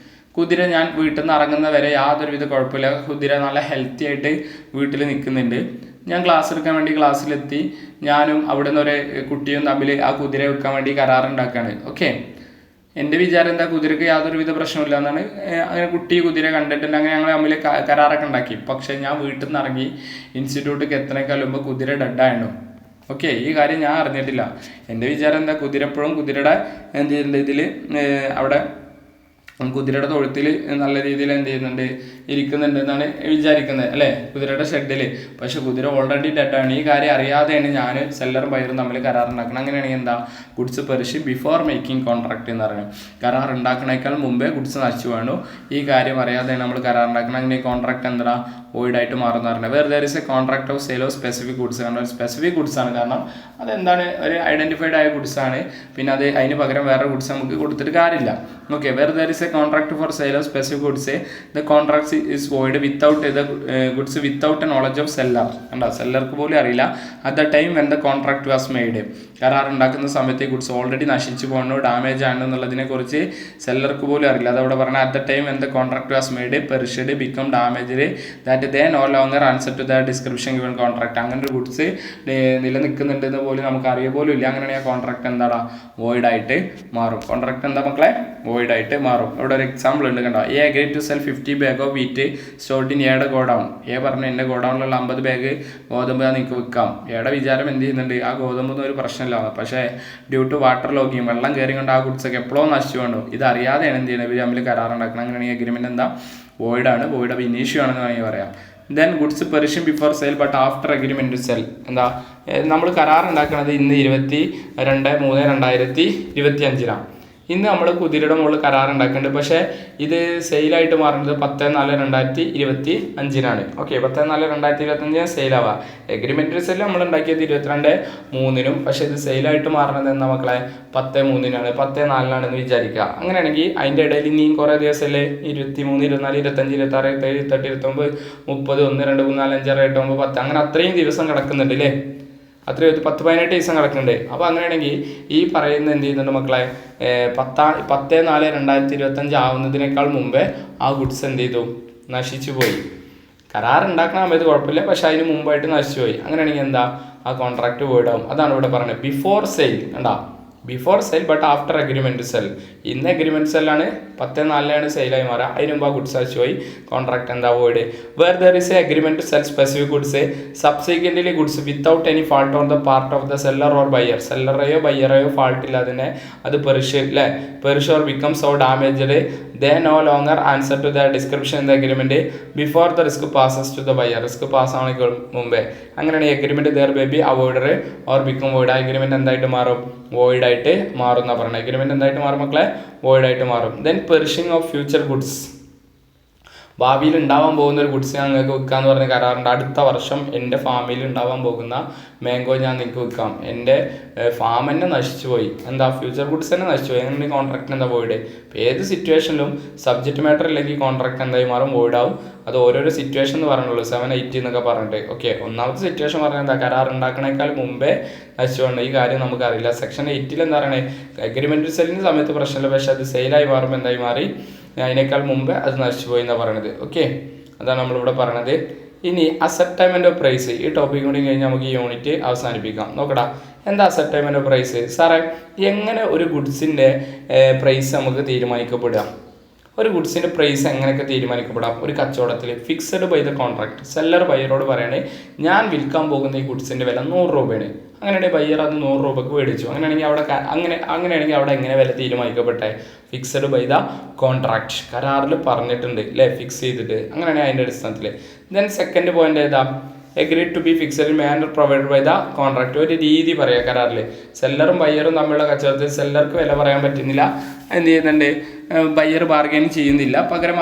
S1: കുതിര ഞാൻ വീട്ടിൽ നിന്ന് ഇറങ്ങുന്ന വരെ യാതൊരുവിധ കുഴപ്പമില്ല. കുതിര നല്ല ഹെൽത്തി ആയിട്ട് വീട്ടിൽ നിൽക്കുന്നുണ്ട്. ഞാൻ ക്ലാസ് എടുക്കാൻ വേണ്ടി ക്ലാസ്സിലെത്തി. ഞാനും അവിടെ നിന്ന് ഒരു കുട്ടിയും തമ്മിൽ ആ കുതിരയെ വെക്കാൻ വേണ്ടി കരാറുണ്ടാക്കുകയാണ്. ഓക്കെ, എൻ്റെ വിചാരം എന്താ? കുതിരക്ക് യാതൊരുവിധ പ്രശ്നമില്ല എന്നാണ്. അങ്ങനെ കുട്ടി കുതിര കണ്ടിട്ടുണ്ട്. അങ്ങനെ ഞങ്ങൾ തമ്മിൽ കരാറൊക്കെ ഉണ്ടാക്കി. പക്ഷേ ഞാൻ വീട്ടിൽ നിന്ന് ഇറങ്ങി ഇൻസ്റ്റിറ്റ്യൂട്ടിലേക്ക് എത്തണേക്കാൾ മുമ്പ് കുതിര ഡെഡായിരുന്നു. ഓക്കെ, ഈ കാര്യം ഞാൻ അറിഞ്ഞിട്ടില്ല. എൻ്റെ വിചാരം എന്താ? കുതിര എപ്പോഴും കുതിരയുടെ എന്ത് ചെയ്യുന്നുണ്ട് ഇതിൽ അവിടെ കുതിരയുടെ തൊഴുത്തിൽ നല്ല രീതിയിൽ എന്ത് ചെയ്യുന്നുണ്ട്? ഇരിക്കുന്നുണ്ട് എന്നാണ് വിചാരിക്കുന്നത് അല്ലേ, കുതിരയുടെ ഷെഡിൽ. പക്ഷെ കുതിര ഓൾറെഡി ഡെഡാണ്. ഈ കാര്യം അറിയാതെയാണ് ഞാൻ സെല്ലറും ബയറും തമ്മിൽ കരാറുണ്ടാക്കണം. അങ്ങനെയാണെങ്കിൽ എന്താ? Goods perish before making contract എന്ന് പറയുന്നത്. കരാർ ഉണ്ടാക്കണേക്കാൾ മുമ്പേ ഗുഡ്സ് നശിച്ചു വേണു. ഈ കാര്യം അറിയാതെയാണ് നമ്മൾ കരാറുണ്ടാക്കണം. അങ്ങനെ ഈ കോൺട്രാക്ട് എന്താ? വോയിഡായിട്ട് മാറുന്ന പറഞ്ഞത്. വേറെ there is A contract of sale of specific goods. കാരണം ഒരു സ്പെസിഫിക് ഗുഡ്സ് ആണ്. കാരണം അതെന്താണ്? ഒരു ഐഡൻറ്റിഫൈഡ് ആയ ഗുഡ്സ് ആണ്. പിന്നെ അതിന് പകരം വേറെ ഗുഡ്സ് നമുക്ക് കൊടുത്തിട്ട് കാര്യമില്ല. ഓക്കെ, വേറെ there is A contract four sale of specific goods. The contract is void without the goods without A knowledge of seller. കണ്ടോ, സെല്ലർക്ക് പോലും അറിയില്ല. At the time when the contract was made. കരാർ ഉണ്ടാക്കുന്ന സമയത്ത് ഗുഡ്സ് ഓൾറെഡി നശിച്ചു പോകണോ ഡാമേജ് ആണ് എന്നുള്ളതിനെ കുറിച്ച് സെല്ലർക്ക് പോലും അറിയില്ല. അതവിടെ പറഞ്ഞാൽ at the time when the contract was made perished become damage that they no longer answer to the description given contract. അങ്ങനെ ഒരു ഗുഡ്സ് നിലനിൽക്കുന്നുണ്ടെന്ന് പോലും നമുക്ക് അറിയ പോലും ഇല്ല. അങ്ങനെയാണെങ്കിൽ ആ കോൺട്രാക്ട് എന്താടാ? വോയിഡായിട്ട് മാറും. കോൺട്രാക്ട് എന്താ മക്കളെ? വോയിഡായിട്ട് മാറും. ഇവിടെ ഒരു എക്സാമ്പിൾ ഉണ്ട്, കണ്ടോ. A agreed to sell 50 bag of wheat stored in എയുടെ ഗോഡൗൺ. എ പറഞ്ഞു എൻ്റെ ഗോഡൗണിലുള്ള 50 ബാഗ് ഗോതമ്പ് നിങ്ങൾക്ക് വിൽക്കാം. എയുടെ വിചാരം എന്ത് ചെയ്യുന്നുണ്ട്? ആ ഗോതമ്പൊന്നും ഒരു പ്രശ്നമില്ല. പക്ഷേ ഡ്യൂ ടു വാട്ടർ ലോഗിങ്, വെള്ളം കയറി കൊണ്ട് ആ ഗുഡ്സൊക്കെ എപ്പോഴോ നശിച്ചു വേണ്ടു. ഇത് അറിയാതെയാണ് എന്ത് ചെയ്യുന്നത്? ഇവർ തമ്മിൽ കരാറുണ്ടാക്കണം. അങ്ങനെയാണെങ്കിൽ അഗ്രിമെൻറ്റ് എന്താ? വോയിഡാണ്. വോയിഡ് ഓഫ് ഇനീഷ്യൂ ആണെന്ന് വേണമെങ്കിൽ പറയാം. Then goods perish before sale but after agreement to sell. എന്താ? നമ്മൾ കരാറുണ്ടാക്കുന്നത് ഇന്ന് 22/2/2025. ഇന്ന് നമ്മൾ കുതിരയുടെ മുകളിൽ കരാറുണ്ടാക്കുന്നുണ്ട്. പക്ഷേ ഇത് സെയിലായിട്ട് മാറുന്നത് 10/4/2025. ഓക്കെ, 10/4/2025 സെയിലാവാം. എഗ്രിമെൻറ്റ് സെയിൽ നമ്മൾ ഉണ്ടാക്കിയത് 22/3. പക്ഷേ ഇത് സെയിലായിട്ട് മാറുന്നത് എന്നാ മക്കളെ? 10/3, 10/4 വിചാരിക്കുക. അങ്ങനെയാണെങ്കിൽ അതിൻ്റെ ഇടയിൽ ഇനിയും കുറേ ദിവസമല്ലേ? 23, 24, 25, 26, 27, 28, 29, 30, 1, 2, 3, 4, 5, 6, 7, 9, 10 അങ്ങനെ അത്രയും ദിവസം കിടക്കുന്നുണ്ട് അല്ലേ? അത്രയും 10-18 ദിവസം കിടക്കുന്നുണ്ട്. അപ്പോൾ അങ്ങനെയാണെങ്കിൽ ഈ പറയുന്ന എന്ത് ചെയ്യുന്നുണ്ട് മക്കളെ? 10/4/2025 ആവുന്നതിനേക്കാൾ മുമ്പേ ആ ഗുഡ്സ് എന്ത് ചെയ്തു? നശിച്ചു പോയി. കരാർ ഉണ്ടാക്കണ സമയത്ത് കുഴപ്പമില്ല, പക്ഷെ അതിന് മുമ്പായിട്ട് നശിച്ചു പോയി. അങ്ങനെയാണെങ്കിൽ എന്താ? ആ കോൺട്രാക്ട് വോയിഡ് ആവും. അതാണ് ഇവിടെ പറയുന്നത്. ബിഫോർ സെയിൽ കണ്ടാ? Before sale but after agreement sell. ഇന്ന് അഗ്രിമെൻറ്റ് സെല്ലാണ് 10/4 സെയിലായി മാറുക. അതിന് മുമ്പ് ആ ഗുഡ്സ് നശിച്ചു പോയി. കോൺട്രാക്ട് എന്താ? Void. Where there is a agreement to sell specific goods subsequently goods without any fault on the part of the seller or buyer. സെല്ലറെയോ ബയ്യറെയോ ഫാൾട്ട് ഇല്ലാതെ അത് പെർഷ് അല്ലേ? Perish or become so damaged they no longer answer to the description in the agreement before the risk passes to the buyer. Risk pass ആണെങ്കിൽ മുമ്പേ. അങ്ങനെയാണ് ഈ agreement there may be avoided or become void. ആ അഗ്രിമെൻറ്റ് എന്തായിട്ട് മാറും? വോയിഡായിട്ട് മാറും എന്നാണ് പറയുന്നത്. അഗ്രിമെൻറ്റ് എന്തായിട്ട് മാറും മക്കളെ? വോയിഡായിട്ട് മാറും. Then perishing of future goods. ഭാവിയിൽ ഉണ്ടാവാൻ പോകുന്ന ഒരു ഗുഡ്സ് ഞാൻ നിങ്ങൾക്ക് വിൽക്കാമെന്ന് പറഞ്ഞ കരാറുണ്ട്. അടുത്ത വർഷം എൻ്റെ ഫാമിൽ ഉണ്ടാവാൻ പോകുന്ന മാംഗോ ഞാൻ നിങ്ങൾക്ക് വിൽക്കാം. എൻ്റെ ഫാം തന്നെ നശിച്ചു പോയി, എന്താ ഫ്യൂച്ചർ ഗുഡ്സ് തന്നെ നശിച്ചു പോയി, അങ്ങനെ കോൺട്രാക്ട് എന്താ വോയിഡ്. ഇപ്പോൾ ഏത് സിറ്റുവേഷനിലും സബ്ജക്റ്റ് മാറ്റർ ഇല്ലെങ്കിൽ കോൺട്രാക്ട് എന്തായി മാറും, വോയിഡ് ആവും. അത് ഓരോരോ സിറ്റുവേഷൻ എന്ന് പറഞ്ഞുള്ളൂ, 7-8 എന്നൊക്കെ പറഞ്ഞിട്ട്. ഓക്കെ, ഒന്നാമത്തെ സിറ്റുവേഷൻ പറഞ്ഞാൽ എന്താ, കരാർ ഉണ്ടാക്കണേക്കാൾ മുമ്പേ നശിച്ചുകൊണ്ട് ഈ കാര്യം നമുക്കറിയില്ല. സെക്ഷൻ 8 എന്താ പറയുന്നത്, അഗ്രിമെൻറ്റ് സെല്ലിൻ്റെ സമയത്ത് പ്രശ്നമില്ല, പക്ഷേ അത് സെയിലായി മാറുമ്പോൾ എന്തായി മാറി, അതിനേക്കാൾ മുമ്പ് അത് നശിച്ചു പോയി എന്നാണ് പറയണത്. ഓക്കെ, അതാണ് നമ്മളിവിടെ പറയണത്. ഇനി അസെപ്റ്റൈൻമെൻറ്റ് ഓഫ് പ്രൈസ്, ഈ ടോപ്പിക് കൂടി കഴിഞ്ഞാൽ നമുക്ക് ഈ യൂണിറ്റ് അവസാനിപ്പിക്കാം. നോക്കടാ, എന്താ അസെപ്റ്റൈൻമെൻറ്റ് ഓഫ് പ്രൈസ്? സാറേ, എങ്ങനെ ഒരു ഗുഡ്സിൻ്റെ പ്രൈസ് നമുക്ക് തീരുമാനിക്കപ്പെടുക? ഒരു ഗുഡ്സിൻ്റെ പ്രൈസ് എങ്ങനെയൊക്കെ തീരുമാനിക്കപ്പെടാം? ഒരു കച്ചവടത്തിൽ fixed by the contract. Seller ബയ്യറോട് പറയണേ, ഞാൻ വിൽക്കാൻ പോകുന്ന ഈ ഗുഡ്സിൻ്റെ വില 100 രൂപയാണ്. അങ്ങനെയാണെങ്കിൽ ബയ്യർ അത് 100 രൂപയ്ക്ക് മേടിച്ചു. അങ്ങനെയാണെങ്കിൽ അവിടെ എങ്ങനെ വില തീരുമാനിക്കപ്പെട്ടെ? ഫിക്സഡ് ബൈ ദ കോൺട്രാക്ട്, കരാറിൽ പറഞ്ഞിട്ടുണ്ട് അല്ലേ, ഫിക്സ് ചെയ്തിട്ട്. അങ്ങനെയാണെങ്കിൽ അതിൻ്റെ അടിസ്ഥാനത്തിൽ. ദെൻ സെക്കൻഡ് പോയിന്റ് ഏതാ, agreed to be fixed manner provide by the contract. ഒരു രീതി പറയാം കരാറിൽ. സെല്ലറും ബയ്യറും തമ്മിലുള്ള കച്ചവടത്തിൽ സെല്ലർക്ക് വില പറയാൻ പറ്റുന്നില്ല, എന്ത് ചെയ്യുന്നുണ്ട്, ബയ്യർ ബാർഗൈൻ ചെയ്യുന്നില്ല. പകരം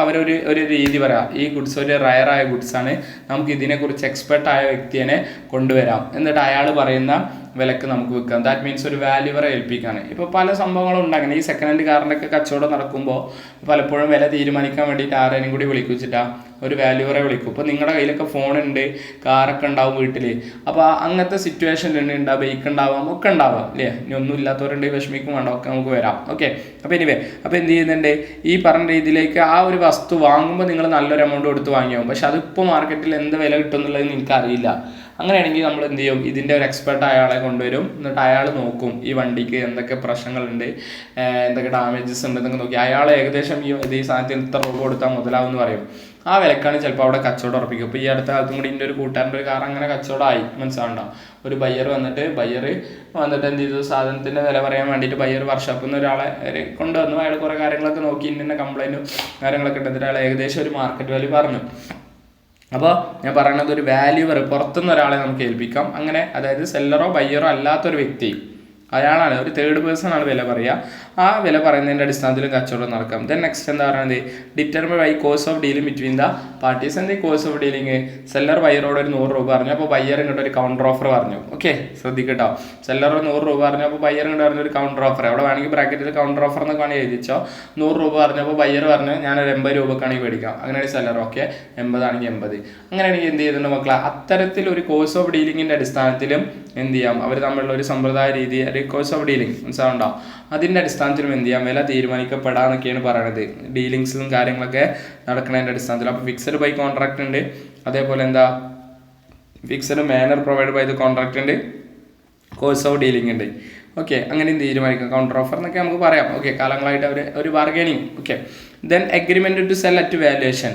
S1: ഒരു രീതി പറയാം, ഈ ഗുഡ്സ് ഒരു റയറായ ഗുഡ്സാണ്, നമുക്ക് ഇതിനെക്കുറിച്ച് എക്സ്പെർട്ടായ വ്യക്തിയെ കൊണ്ടുവരാം, എന്നിട്ട് അയാൾ പറയുന്ന വിലക്ക് നമുക്ക് വിൽക്കാം. ദാറ്റ് മീൻസ് ഒരു വാല്യൂവറെ ഏൽപ്പിക്കുകയാണ്. ഇപ്പോൾ പല സംഭവങ്ങളും ഉണ്ടാകുന്നത് ഈ സെക്കൻഡ് ഹാൻഡ് കാറിൻ്റെയൊക്കെ കച്ചവടം നടക്കുമ്പോൾ പലപ്പോഴും വില തീരുമാനിക്കാൻ വേണ്ടിയിട്ട് ആരെയും കൂടി വിളിക്കുവെച്ചിട്ടാ, ഒരു വാല്യൂവറെ വിളിക്കും. ഇപ്പോൾ നിങ്ങളുടെ കയ്യിലൊക്കെ ഫോണുണ്ട്, കാറൊക്കെ ഉണ്ടാവും വീട്ടിൽ. അപ്പോൾ അങ്ങനത്തെ സിറ്റുവേഷനിൽ ഉണ്ടാവും, ബൈക്ക് ഉണ്ടാവാം, ഒക്കെ ഉണ്ടാവാം അല്ലേ. ഇനി ഒന്നും ഇല്ലാത്തവരുണ്ട്, വിഷമിക്കും വേണ്ട, ഒക്കെ നമുക്ക് വരാം. ഓക്കെ, അപ്പോൾ അപ്പോൾ എന്ത് ചെയ്യുന്നുണ്ട്, ഈ പറഞ്ഞ രീതിയിലേക്ക് ആ ഒരു വസ്തു വാങ്ങുമ്പോൾ നിങ്ങൾ നല്ലൊരു എമൗണ്ട് കൊടുത്ത് വാങ്ങിയാവും, പക്ഷെ അതിപ്പോൾ മാർക്കറ്റിൽ എന്ത് വില കിട്ടും എന്നുള്ളത് എനിക്കറിയില്ല. അങ്ങനെയാണെങ്കിൽ നമ്മൾ എന്ത് ചെയ്യും, ഇതിൻ്റെ ഒരു എക്സ്പെർട്ട് അയാളെ കൊണ്ടുവരും. എന്നിട്ട് അയാൾ നോക്കും ഈ വണ്ടിക്ക് എന്തൊക്കെ പ്രശ്നങ്ങളുണ്ട്, എന്തൊക്കെ ഡാമേജസ് ഉണ്ടെന്നൊക്കെ നോക്കി അയാൾ ഏകദേശം ഈ സാധനത്തിന് ഇത്ര രൂപ കൊടുത്താൽ മുതലാവും എന്ന് പറയും. ആ വിലക്കാണ് ചിലപ്പോൾ അവിടെ കച്ചവടം ഉറപ്പിക്കും. ഇപ്പോൾ ഈ അടുത്ത കാലത്തും കൂടി എൻ്റെ ഒരു കൂട്ടുകാരൻ്റെ ഒരു കാർ അങ്ങനെ കച്ചവടമായി, മനസ്സിലാവണ്ട. ഒരു ബയ്യർ വന്നിട്ട് എന്ത് ചെയ്തു, സാധനത്തിൻ്റെ വില പറയാൻ വേണ്ടിയിട്ട് ബയ്യർ വർക്ക്ഷോപ്പിൽ നിന്ന് ഒരാളെ കൊണ്ടുവന്നു. അയാൾ കുറേ കാര്യങ്ങളൊക്കെ നോക്കി, ഇന്ന കംപ്ലൈൻറ്റും കാര്യങ്ങളൊക്കെ ഉണ്ടെന്നിട്ട് അയാൾ ഏകദേശം ഒരു മാർക്കറ്റ് വാല്യൂ പറഞ്ഞു. അപ്പോൾ ഞാൻ പറയുന്നത്, ഒരു വാല്യൂവർ പുറത്തുനിന്ന് ഒരാളെ നമുക്ക് ഏൽപ്പിക്കാം. അങ്ങനെ അതായത് സെല്ലറോ ബയ്യറോ അല്ലാത്തൊരു വ്യക്തി, അയാളാണ് ഒരു തേർഡ് പേഴ്സൺ ആണ് വില പറയുക. ആ വില പറയുന്നതിൻ്റെ അടിസ്ഥാനത്തിൽ കച്ചവടം നടക്കാം. ദെൻ നെക്സ്റ്റ് എന്താ പറയുന്നത്, determine by course of dealing between the parties. എന്ത് കോഴ്സ് ഓഫ് ഡീലിംഗ്, സെല്ലർ ബയ്യറോട് ഒരു 100 രൂപ പറഞ്ഞു, അപ്പോൾ ബയ്യർ ഇങ്ങോട്ട് ഒരു കൗണ്ടർ ഓഫർ പറഞ്ഞു. ഓക്കെ, ശ്രദ്ധിക്കട്ടോ, സെല്ലർ 100 രൂപ പറഞ്ഞു, അപ്പോൾ ബയ്യർ ഇങ്ങോട്ട് പറഞ്ഞ ഒരു കൗണ്ടർ ഓഫർ. അവിടെ വേണമെങ്കിൽ ബ്രാക്കറ്റിൽ കൗണ്ടർ ഓഫർ എന്നൊക്കെ വേണമെങ്കിൽ എഴുതിച്ചോ. 100 രൂപ പറഞ്ഞപ്പോൾ ബയ്യർ പറഞ്ഞു ഞാനൊരു 80 രൂപക്കാണെങ്കിൽ മേടിക്കാം. അങ്ങനെയാണെങ്കിൽ സെല്ലർ ഓക്കെ, 80 ആണെങ്കിൽ 80. അങ്ങനെയാണെങ്കിൽ എന്ത് ചെയ്തിട്ടുണ്ട് മക്കളെ, അത്തരത്തിലൊരു കോഴ്സ് ഓഫ് ഡീലിങ്ങിൻ്റെ അടിസ്ഥാനത്തിലും എന്ത് ചെയ്യാം, അവർ തമ്മിലുള്ള ഒരു സമ്പ്രദായ രീതി, ഒരു കോഴ്സ് ഓഫ് ഡീലിംഗ് മനസ്സിലാവുണ്ടോ, അതിൻ്റെ അടിസ്ഥാനത്തിലും എന്ത് ചെയ്യാം, വില തീരുമാനിക്കപ്പെടാന്നൊക്കെയാണ് പറയണത്. ഡീലിങ്സും കാര്യങ്ങളൊക്കെ നടക്കുന്നതിൻ്റെ അടിസ്ഥാനത്തിൽ. അപ്പോൾ ഫിക്സഡ് ബൈ കോൺട്രാക്ട് ഉണ്ട്, അതേപോലെ എന്താ fixed manner provide by the contract ഉണ്ട്, കോഴ്സ് ഓഫ് ഡീലിംഗ് ഉണ്ട്. ഓക്കെ, അങ്ങനെയും തീരുമാനിക്കാം. കൗണ്ടർ ഓഫർ എന്നൊക്കെ നമുക്ക് പറയാം. ഓക്കെ, കാലങ്ങളായിട്ട് അവർ ഒരു bargaining. Okay, then agreement to sell at valuation.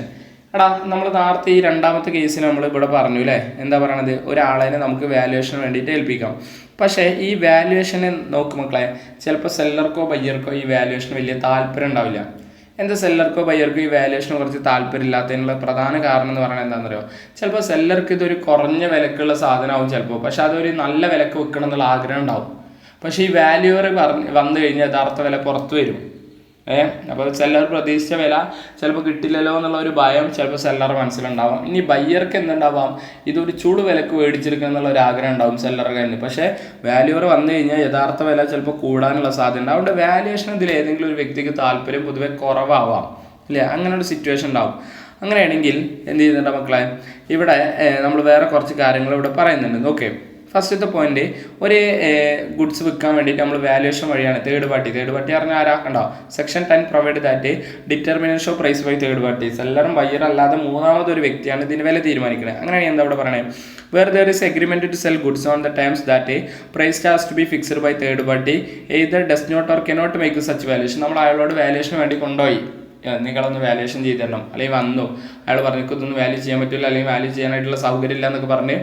S1: എടാ, നമ്മൾ നേരത്തെ ഈ രണ്ടാമത്തെ കേസിന് നമ്മൾ ഇവിടെ പറഞ്ഞു അല്ലേ, എന്താ പറയണത്, ഒരാളെ നമുക്ക് വാല്യുവേഷന് വേണ്ടിയിട്ട് ഏൽപ്പിക്കാം. പക്ഷേ ഈ വാല്യുവേഷനെ നോക്കും മക്കളെ, ചിലപ്പോൾ സെല്ലർക്കോ ബയ്യർക്കോ ഈ വാല്യുവേഷന് വലിയ താല്പര്യം ഉണ്ടാവില്ല. എന്താ സെല്ലർക്കോ ബയ്യർക്കോ ഈ വാല്യുവേഷന് കുറച്ച് താല്പര്യമില്ലാത്തതിനുള്ള പ്രധാന കാരണം എന്ന് പറയുന്നത് എന്താണെന്നറിയോ, ചിലപ്പോൾ സെല്ലർക്ക് ഇതൊരു കുറഞ്ഞ വിലക്കുള്ള സാധനമാവും ചിലപ്പോൾ, പക്ഷെ അതൊരു നല്ല വിലക്ക് വെക്കണം എന്നുള്ള ആഗ്രഹം ഉണ്ടാവും. പക്ഷേ ഈ വാല്യൂവർ വന്നു കഴിഞ്ഞാൽ യഥാർത്ഥ വില പുറത്ത് വരും. അപ്പോൾ സെല്ലർ പ്രതീക്ഷിച്ച വില ചിലപ്പോൾ കിട്ടില്ലല്ലോ എന്നുള്ള ഒരു ഭയം ചിലപ്പോൾ സെല്ലർ മനസ്സിലുണ്ടാവാം. ഇനി ബയ്യർക്ക് എന്തുണ്ടാവാം, ഇതൊരു ചൂട് വിലക്ക് മേടിച്ചെടുക്കുക എന്നുള്ള ഒരു ആഗ്രഹം ഉണ്ടാവും സെല്ലറുടെ കയ്യിൽ. പക്ഷേ വാല്യൂവർ വന്നു കഴിഞ്ഞാൽ യഥാർത്ഥ വില ചിലപ്പോൾ കൂടാനുള്ള സാധ്യത ഉണ്ട്. അതുകൊണ്ട് വാല്യുവേഷൻ ഇതിൽ ഏതെങ്കിലും ഒരു വ്യക്തിക്ക് താല്പര്യം പൊതുവെ കുറവാവാം അല്ലേ, അങ്ങനെ ഒരു സിറ്റുവേഷൻ ഉണ്ടാവും. അങ്ങനെയാണെങ്കിൽ എന്ത് ചെയ്യുന്നുണ്ട് മക്കളെ, ഇവിടെ നമ്മൾ വേറെ കുറച്ച് കാര്യങ്ങൾ ഇവിടെ പറയുന്നുണ്ട്. ഓക്കെ, ഫസ്റ്റത്തെ പോയിന്റ്, ഒരു ഗുഡ്സ് വിൽക്കാൻ വേണ്ടിയിട്ട് നമ്മൾ വാല്യുവേഷൻ വഴിയാണ്. തേർഡ് പാർട്ടി പറഞ്ഞാൽ ആരാക്കണ്ടോ, section 10 provide that determination of price by third party. സെല്ലറും ബയ്യർ അല്ലാതെ മൂന്നാമതൊരു വ്യക്തിയാണ് ഇതിന് വില തീരുമാനിക്കുന്നത്. അങ്ങനെയാണ് എന്താ ഇവിടെ പറയണേ, where there is agreement to sell goods on the terms that price has to be fixed by third party either does not or cannot make such valuation. നമ്മൾ അയാളോട് വാല്യുവേഷന് വേണ്ടി കൊണ്ടുപോയി, നിങ്ങളൊന്ന് വാല്യുവേഷൻ ചെയ്ത് തരണം, അല്ലെങ്കിൽ വന്നു അയാൾ പറഞ്ഞു ഇതൊന്നും വാല്യൂ ചെയ്യാൻ പറ്റില്ല, അല്ലെങ്കിൽ വാല്യൂ ചെയ്യാനായിട്ടുള്ള സൗകര്യം ഇല്ല എന്നൊക്കെ പറഞ്ഞ്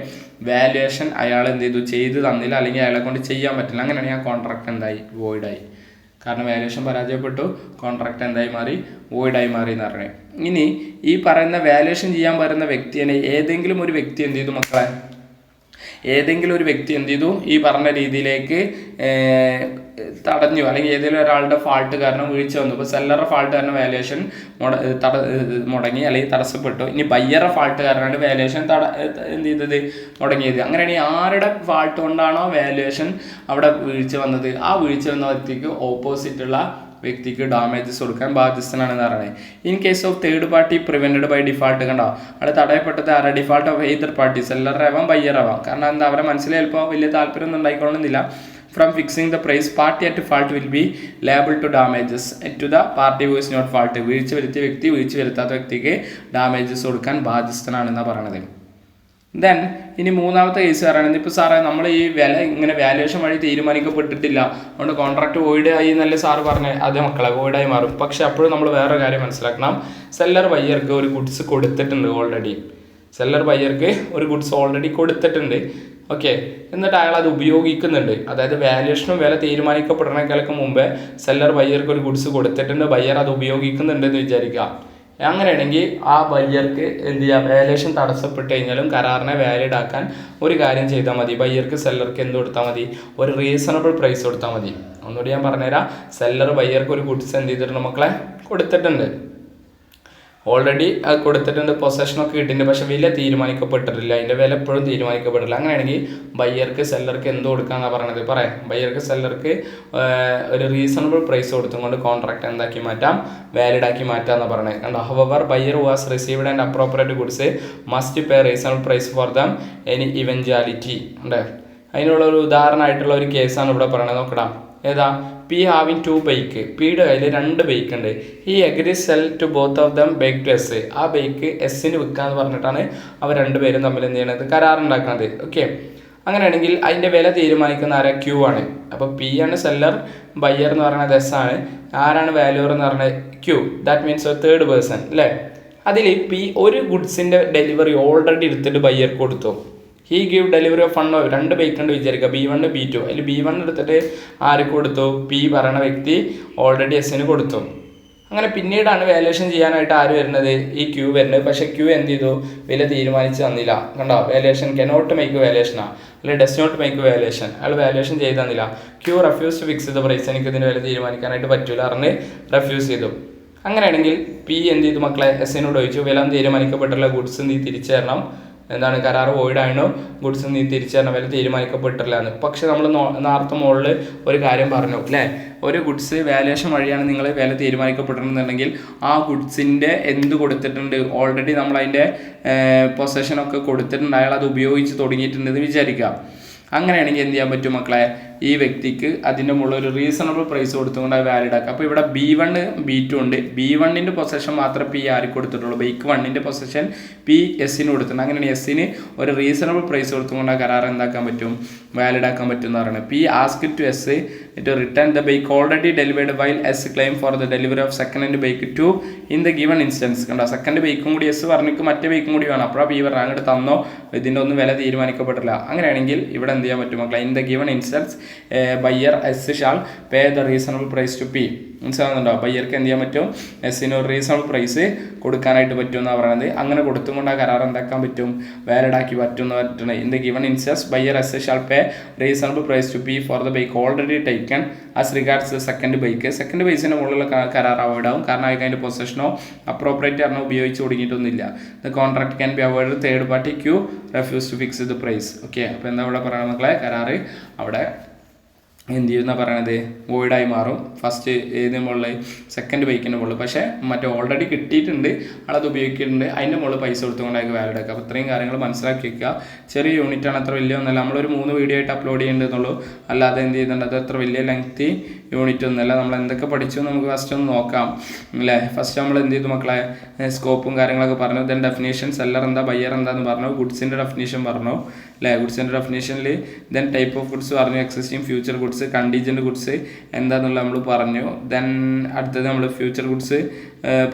S1: വാല്യുവേഷൻ അയാൾ എന്ത് ചെയ്ത് തന്നില്ല, അല്ലെങ്കിൽ അയാളെ കൊണ്ട് ചെയ്യാൻ പറ്റില്ല. അങ്ങനെയാണെങ്കിൽ ആ കോൺട്രാക്ട് എന്തായി, വോയിഡായി. കാരണം വാല്യുവേഷൻ പരാജയപ്പെട്ടു, കോൺട്രാക്ട് എന്തായി മാറി, വോയിഡായി മാറി എന്ന് പറഞ്ഞത്. ഇനി ഈ പറയുന്ന വാല്യുവേഷൻ ചെയ്യാൻ പറയുന്ന വ്യക്തിയെ ഏതെങ്കിലും ഒരു വ്യക്തി എന്ത് ചെയ്തു മക്കളെ, ഏതെങ്കിലും ഒരു വ്യക്തി എന്ത് ചെയ്തു ഈ പറഞ്ഞ രീതിയിലേക്ക് തടഞ്ഞു, അല്ലെങ്കിൽ ഏതെങ്കിലും ഒരാളുടെ ഫാൾട്ട് കാരണം വീഴ്ച വന്നു. ഇപ്പോൾ സെല്ലറുടെ ഫാൾട്ട് കാരണം വാല്യുവേഷൻ മുടങ്ങി അല്ലെങ്കിൽ തടസ്സപ്പെട്ടു. ഇനി ബയ്യറുടെ ഫാൾട്ട് കാരണമാണ് വാല്യുവേഷൻ എന്ത് ചെയ്തത് മുടങ്ങിയത്. അങ്ങനെയാണെങ്കിൽ ആരുടെ ഫാൾട്ട് കൊണ്ടാണോ വാല്യുവേഷൻ അവിടെ വീഴ്ച വന്നത്, ആ വീഴ്ച വന്ന വ്യക്തിക്ക് ഓപ്പോസിറ്റുള്ള വ്യക്തിക്ക് ഡാമേജസ് കൊടുക്കാൻ ബാധ്യസ്ഥനാണെന്ന് പറയുന്നത്. In case of third party prevented by default, കണ്ടോ അവിടെ തടയപ്പെട്ടത് ആരാ? ഡിഫാൾട്ട് ഓഫ് എയ്തർ പാർട്ടി, സെല്ലറാവാം ബയ്യറാവാം. കാരണം എന്താ, അവരെ മനസ്സിൽ ചിലപ്പോൾ വലിയ താല്പര്യമൊന്നും ഉണ്ടായിക്കൊള്ളുന്നില്ല. From fixing the price, party at fault will be liable to damages to the party who is not fault. വീഴ്ച വരുത്തിയ വ്യക്തി വീഴ്ച വരുത്താത്ത വ്യക്തിക്ക് ഡാമേജസ് കൊടുക്കാൻ ബാധ്യസ്ഥനാണെന്നാണ് പറയണത്. ദെൻ ഇനി മൂന്നാമത്തെ കേസ് പറയുന്നത്, ഇപ്പോൾ സാറേ നമ്മൾ ഈ വില ഇങ്ങനെ വാല്യുവേഷൻ വഴി തീരുമാനിക്കപ്പെട്ടിട്ടില്ല, അതുകൊണ്ട് കോൺട്രാക്ട് വോയിഡ് ആയി എന്നല്ലേ സാറ് പറഞ്ഞത്. അതേ മക്കളെ, വോയിഡായി മാറും. പക്ഷെ അപ്പോഴും നമ്മൾ വേറെ കാര്യം മനസ്സിലാക്കണം. സെല്ലർ ബയ്യർക്ക് ഒരു ഗുഡ്സ് കൊടുത്തിട്ടുണ്ട് ഓൾറെഡി. സെല്ലർ ബയ്യർക്ക് ഒരു ഗുഡ്സ് ഓൾറെഡി കൊടുത്തിട്ടുണ്ട്. ഓക്കെ, എന്നിട്ട് അയാൾ അത് ഉപയോഗിക്കുന്നുണ്ട്. അതായത് വാല്യുവേഷനും വില തീരുമാനിക്കപ്പെടുന്നതിനേക്കാൾക്ക് മുമ്പേ സെല്ലർ ബയ്യർക്ക് ഒരു ഗുഡ്സ് കൊടുത്തിട്ടുണ്ട്, ബയ്യർ അത് ഉപയോഗിക്കുന്നുണ്ട് എന്ന് വിചാരിക്കുക. അങ്ങനെയാണെങ്കിൽ ആ ബയ്യർക്ക് എന്ത് ചെയ്യാം, വാല്യുവേഷൻ തടസ്സപ്പെട്ട് കഴിഞ്ഞാലും കരാറിനെ വാലിഡ് ആക്കാൻ ഒരു കാര്യം ചെയ്താൽ മതി. ബയ്യർക്ക് സെല്ലർക്ക് എന്ത് കൊടുത്താൽ മതി? ഒരു റീസണബിൾ പ്രൈസ് കൊടുത്താൽ മതി. ഒന്നുകൂടി ഞാൻ പറഞ്ഞുതരാം. സെല്ലർ ബയ്യർക്ക് ഒരു ഗുഡ്സ് എന്ത് ചെയ്തിട്ടുണ്ട് മക്കളെ? കൊടുത്തിട്ടുണ്ട്. ഓൾറെഡി അത് കൊടുത്തിട്ടുണ്ട്, പൊസഷനൊക്കെ കിട്ടിയിട്ടുണ്ട്. പക്ഷെ വില തീരുമാനിക്കപ്പെട്ടിട്ടില്ല, അതിൻ്റെ വില എപ്പോഴും തീരുമാനിക്കപ്പെട്ടില്ല. അങ്ങനെയാണെങ്കിൽ ബയ്യർക്ക് സെല്ലർക്ക് എന്ത് കൊടുക്കാന്നാണ് പറയണത്? പറയാം, ബയ്യർക്ക് സെല്ലർക്ക് ഒരു റീസണബിൾ പ്രൈസ് കൊടുത്തുകൊണ്ട് കോൺട്രാക്ട് എന്താക്കി മാറ്റാം? വാലിഡ് ആക്കി മാറ്റാമെന്നാണ് പറയണത്. കണ്ടോ, however buyer was received and appropriate goods must pay reasonable price for them any eventuality. ഉണ്ട്, അതിനുള്ള ഒരു ഉദാഹരണമായിട്ടുള്ള ഒരു കേസാണ് ഇവിടെ പറയണത്. നോക്കടാം, ഏതാ? P having 2 bike. പിയുടെ കയ്യിൽ 2 ബൈക്ക് ഉണ്ട്. ഈ agree sell to both of them bike to S. ആ ബൈക്ക് എസ്സിന് വിൽക്കാന്ന് പറഞ്ഞിട്ടാണ് അവർ രണ്ടുപേരും തമ്മിൽ എന്ത് ചെയ്യണത്? കരാറുണ്ടാക്കുന്നത്. ഓക്കെ, അങ്ങനെയാണെങ്കിൽ അതിൻ്റെ വില തീരുമാനിക്കുന്ന ആരാ? ക്യൂ ആണ്. അപ്പോൾ പി ആണ് സെല്ലർ, ബയ്യർ എന്ന് പറയുന്നത് എസ് ആണ്, ആരാണ് വാല്യൂർ എന്ന് പറയുന്നത്? ക്യൂ. ദാറ്റ് മീൻസ് ഒരു തേർഡ് പേഴ്സൺ അല്ലേ. അതിൽ പി ഒരു ഗുഡ്സിൻ്റെ ഡെലിവറി ഓൾറെഡി എടുത്തിട്ട് ബയ്യർക്ക് കൊടുത്തു. He give delivery of 2 bike ഉണ്ട് വിചാരിക്കുക, B1 B2. അതിൽ B1 എടുത്തിട്ട് ആർക്ക് കൊടുത്തു? പി പറയുന്ന വ്യക്തി ഓൾറെഡി എസ്സിന് കൊടുത്തു. അങ്ങനെ പിന്നീടാണ് വാല്യുവേഷൻ ചെയ്യാനായിട്ട് ആര് വരുന്നത്? ഈ ക്യൂ വരുന്നത്. പക്ഷേ ക്യൂ എന്ത് ചെയ്തു? വില തീരുമാനിച്ച് തന്നില്ല. കണ്ടോ, വാല്യുവേഷൻ കനോട്ട് മേക്ക് വാല്യുവേഷനാ, അല്ലെങ്കിൽ ഡസ് നോട്ട് മേക്ക് വാല്യുവേഷൻ. അയാൾ വാല്യുവേഷൻ ചെയ്ത് തന്നില്ല. Q refuse to fix the price. എനിക്ക് ഇതിൻ്റെ വില തീരുമാനിക്കാനായിട്ട് പറ്റില്ല പറഞ്ഞ് റെഫ്യൂസ് ചെയ്തു. അങ്ങനെയാണെങ്കിൽ പി എന്ത് ചെയ്തു മക്കളെ? എസ്സിനോട് ചോദിച്ചു, വില തീരുമാനിക്കപ്പെട്ടുള്ള ഗുഡ്സ് നീ തിരിച്ചു തരണം. എന്താണ്, കരാർ വോയിഡ് ആണോ, ഗുഡ്സ് നീ തിരിച്ചു തരണം, വില തീരുമാനിക്കപ്പെട്ടില്ല എന്ന്. പക്ഷെ നമ്മൾ നേരത്തെ മുകളിൽ ഒരു കാര്യം പറഞ്ഞു അല്ലേ, ഒരു ഗുഡ്സ് വാല്യുവേഷൻ വഴിയാണ് നിങ്ങൾ വില തീരുമാനിക്കപ്പെട്ടിട്ടുണ്ടെന്നുണ്ടെങ്കിൽ ആ ഗുഡ്സിൻ്റെ എന്ത് കൊടുത്തിട്ടുണ്ട്? ഓൾറെഡി നമ്മൾ അതിൻ്റെ പൊസഷനൊക്കെ കൊടുത്തിട്ടുണ്ട്, അയാൾ അത് ഉപയോഗിച്ച് തുടങ്ങിയിട്ടുണ്ടെന്ന് വിചാരിക്കുക. അങ്ങനെയാണെങ്കിൽ എന്ത് ചെയ്യാൻ പറ്റും മക്കളെ? ഈ വ്യക്തിക്ക് അതിൻ്റെ മുകളിൽ ഒരു റീസണബിൾ പ്രൈസ് കൊടുത്തുകൊണ്ട് അത് വാലിഡ് ആക്കുക. അപ്പോൾ ഇവിടെ B1 B2 ഉണ്ട്. B1ൻ്റെ പൊസഷൻ മാത്രമേ പി ആർക്ക് കൊടുത്തിട്ടുള്ളൂ. ബൈക്ക് 1ൻ്റെ പൊസഷൻ പി എസ്സിന് കൊടുത്തിട്ടുണ്ട്. അങ്ങനെയാണ് എസ്സിന് ഒരു റീസണബിൾ പ്രൈസ് കൊടുത്തുകൊണ്ട് ആ കരാർ എന്താക്കാൻ പറ്റും? വാലിഡ് ആക്കാൻ പറ്റും എന്ന് പറയുന്നത്. P ask to S to return the bike already delivered while S claim for the delivery of second bike to in the given instance. കണ്ടോ, സെക്കൻഡ് ബൈക്കും കൂടി എസ് പറഞ്ഞിട്ട് മറ്റേ ബൈക്കും കൂടി വേണം. അപ്പോഴാണ് പി പറഞ്ഞാൽ അങ്ങോട്ട് തന്നോ, ഇതിൻ്റെ ഒന്നും വില തീരുമാനിക്കപ്പെട്ടില്ല. അങ്ങനെയാണെങ്കിൽ ഇവിടെ എന്ത് ചെയ്യാൻ പറ്റും മക്കളെ? In the given instance buyer S shall pay the reasonable price to P. മനസ്സിലാകുന്നുണ്ടോ? ബയ്യർക്ക് എന്ത് ചെയ്യാൻ പറ്റും? എസ്സിന് ഒരു റീസണബിൾ പ്രൈസ് കൊടുക്കാനായിട്ട് പറ്റും എന്നാണ് പറയുന്നത്. അങ്ങനെ കൊടുത്തുകൊണ്ട് ആ കരാർ എന്താക്കാൻ പറ്റും? വാലിഡ് ആക്കി പറ്റും എന്ന് പറഞ്ഞിട്ടുണ്ട്. In the given instance buyer S shall pay reasonable price to P for the bike already taken as regards second bike. Second ബൈസിൻ്റെ മുകളിലുള്ള കരാർ അവോയ്ഡ് ആവും, കാരണം അതിൻ്റെ പൊസഷനോ അപ്രോപ്രിയേറ്റ് ആണോ ഉപയോഗിച്ച് തുടങ്ങിയിട്ടൊന്നുമില്ല. The contract can be avoid third party Q refuse to fix the price. Okay, അപ്പോൾ എന്താ ഇവിടെ പറയുന്നത് മക്കളെ? കരാറ് അവിടെ എന്ത് ചെയ്യുന്ന പറയണത്? വോയിഡായി മാറും. ഫസ്റ്റ് ഏതിന് മുകളിൽ? സെക്കൻഡ് ബൈക്കിൻ്റെ മുകളിൽ. പക്ഷേ മറ്റേ ഓൾറെഡി കിട്ടിയിട്ടുണ്ട്, ആളത് ഉപയോഗിക്കുന്നുണ്ട്, അതിൻ്റെ മുകളിൽ പൈസ കൊടുത്തുകൊണ്ടായിരിക്കും വാലിഡ് ആക്കുക. അപ്പോൾ ഇത്രയും കാര്യങ്ങൾ മനസ്സിലാക്കി വയ്ക്കുക. ചെറിയ യൂണിറ്റാണ്, അത്ര വലിയ ഒന്നല്ല. നമ്മളൊരു 3 വീഡിയോ ആയിട്ട് അപ്ലോഡ് ചെയ്യേണ്ടതെന്നുള്ളൂ. അല്ലാതെ എന്ത് ചെയ്യുന്നുണ്ട്, അത് അത്ര വലിയ ലെങ്തി യൂണിറ്റ് ഒന്നുമല്ല. നമ്മൾ എന്തൊക്കെ പഠിച്ചു നമുക്ക് ഫസ്റ്റ് ഒന്ന് നോക്കാം അല്ലേ. ഫസ്റ്റ് നമ്മൾ എന്ത് ചെയ്തു മക്കളെ? സ്കോപ്പും കാര്യങ്ങളൊക്കെ പറഞ്ഞു. ദെൻ ഡെഫിനേഷൻ, സെല്ലർ എന്താ ബയ്യർ എന്താന്ന് പറഞ്ഞു. ഗുഡ്സിൻ്റെ ഡെഫിനേഷൻ പറഞ്ഞു അല്ലേ. ഗുഡ്സിൻ്റെ ഡെഫിനേഷനിൽ ദെൻ ടൈപ്പ് ഓഫ് ഗുഡ്സ് പറഞ്ഞു, existing future goods, contingent goods എന്താണെന്നുള്ള നമ്മൾ പറഞ്ഞു. ദെൻ അടുത്തത് നമ്മൾ ഫ്യൂച്ചർ ഗുഡ്സ്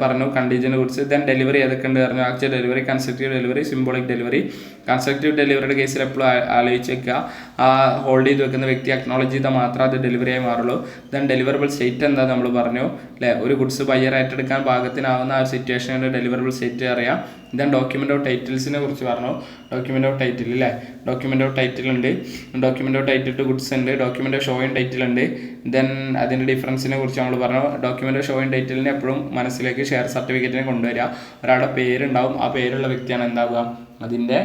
S1: പറഞ്ഞു കണ്ടീജൻ്റ് ഗുഡ്സ്. ദെൻ ഡെലിവറി ഏതൊക്കെ ഉണ്ട് പറഞ്ഞു. Actual delivery, constructive delivery, symbolic delivery. Constructive ഡെലിവറിയുടെ കേസിൽ എപ്പോഴും ആലോചിച്ച് വെക്കുക, ആ ഹോൾഡ് ചെയ്ത് വെക്കുന്ന വ്യക്തി അക്നോളജ് ചെയ്താൽ മാത്രമേ അത് ഡെലിവറി ആയി മാറുള്ളൂ. ദെൻ ഡെലിവറബിൾ സ്റ്റേറ്റ് എന്താ നമ്മൾ പറഞ്ഞു അല്ലേ, ഒരു ഗുഡ്സ് ബയ്യർ ഏറ്റെടുക്കാൻ പാകത്തിനാവുന്ന ആ സിറ്റുവേഷനിൽ ഡെലിവറബിൾ സ്റ്റേറ്റ് അറിയാം. ദെൻ ഡോക്യുമെൻ്റ് ഓഫ് ടൈറ്റിൽസിനെ കുറിച്ച് പറഞ്ഞു. ഡോക്യുമെൻ്റ് ഓഫ് ടൈറ്റിൽ അല്ലേ, ഡോക്യുമെൻ്റ് ഓഫ് ടൈറ്റിൽ ഉണ്ട്, document of title to goods ഉണ്ട്, ഡോക്യുമെൻ്റ് ഓഫ് ഷോയിങ് ടൈറ്റിൽ ഉണ്ട്. ദെൻ അതിൻ്റെ ഡിഫറൻസിനെ കുറിച്ച് നമ്മൾ പറഞ്ഞു. ഡോക്യുമെൻ്റ് ഓഫ് ഷോയിങ് ടൈറ്റിലിനെ എപ്പോഴും മനസ്സിലേക്ക് ഷെയർ സർട്ടിഫിക്കറ്റിനെ കൊണ്ടുവരിക. ഒരാളുടെ പേരുണ്ടാവും, ആ പേരുള്ള വ്യക്തിയാണ് എന്താവുക അതിൻ്റെ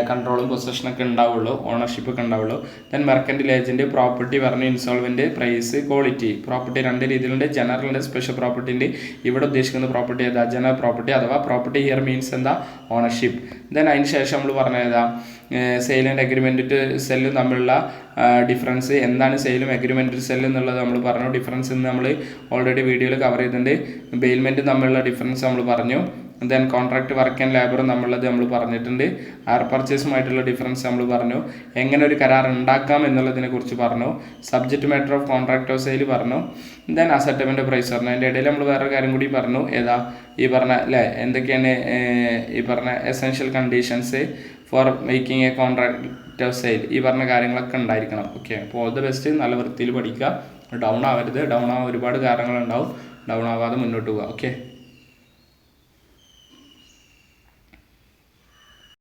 S1: കൺട്രോളും പൊസഷനൊക്കെ ഉണ്ടാവുള്ളൂ, ഓണർഷിപ്പ് ഒക്കെ ഉണ്ടാവുള്ളൂ. ദെൻ മെർക്കൻറ്റൈൽ ഏജൻറ്റ്, പ്രോപ്പർട്ടി പറഞ്ഞു, ഇൻസോൾവെൻറ്റ്, പ്രൈസ്, ക്വാളിറ്റി. പ്രോപ്പർട്ടി രണ്ട് രീതിയിലുണ്ട്, ജനറൽ ഉണ്ട്, സ്പെഷ്യൽ പ്രോപ്പർട്ടി ഉണ്ട്. ഇവിടെ ഉദ്ദേശിക്കുന്ന പ്രോപ്പർട്ടി ഏതാ, ജനറൽ പ്രോപ്പർട്ടി അഥവാ പ്രോപ്പർട്ടി ഹിയർ മീൻസ് എന്താ, ഓണർഷിപ്പ്. ദെൻ അതിന് ശേഷം നമ്മൾ പറഞ്ഞതാ സെയിൽ ആൻഡ് എഗ്രിമെൻറ്റ് ടു സെല്ലും തമ്മിലുള്ള ഡിഫറൻസ് എന്താണ്, സെയിലും എഗ്രിമെൻറ്റ് ടു സെല്ലും എന്നുള്ളത് നമ്മൾ പറഞ്ഞു. ഡിഫറൻസ് ഇന്ന് നമ്മൾ ഓൾറെഡി വീഡിയോയിൽ കവർ ചെയ്തിട്ടുണ്ട്. ബെയിൽമെൻറ്റും തമ്മിലുള്ള ഡിഫറൻസ് നമ്മൾ പറഞ്ഞു. ദെൻ കോൺട്രാക്ട് വർക്ക് ആൻഡ് ലേബറും നമ്മളുള്ളത് നമ്മൾ പറഞ്ഞിട്ടുണ്ട്. ഹയർ പർച്ചേസുമായിട്ടുള്ള ഡിഫറൻസ് നമ്മൾ പറഞ്ഞു. എങ്ങനെ ഒരു കരാർ ഉണ്ടാക്കാം എന്നുള്ളതിനെ കുറിച്ച് പറഞ്ഞു. Subject matter of contract of sale പറഞ്ഞു. ദെൻ അസെറ്റ്മെൻറ്റ് പ്രൈസ് പറഞ്ഞു. അതിൻ്റെ ഇടയിൽ നമ്മൾ വേറെ കാര്യം കൂടി പറഞ്ഞു. ഏതാ ഈ പറഞ്ഞ അല്ലേ, എന്തൊക്കെയാണ് ഈ പറഞ്ഞ essential conditions for making A contract of sale, ഈ പറഞ്ഞ കാര്യങ്ങളൊക്കെ ഉണ്ടായിരിക്കണം. ഓക്കെ, അപ്പോൾ ഓൾ ദ ബെസ്റ്റ്. നല്ല വൃത്തിയിൽ പഠിക്കുക, ഡൗൺ ആവരുത്. ഡൗൺ ആവാൻ ഒരുപാട് കാരണങ്ങളുണ്ടാവും, ഡൗൺ ആവാതെ മുന്നോട്ട് പോവുക. ഓക്കെ.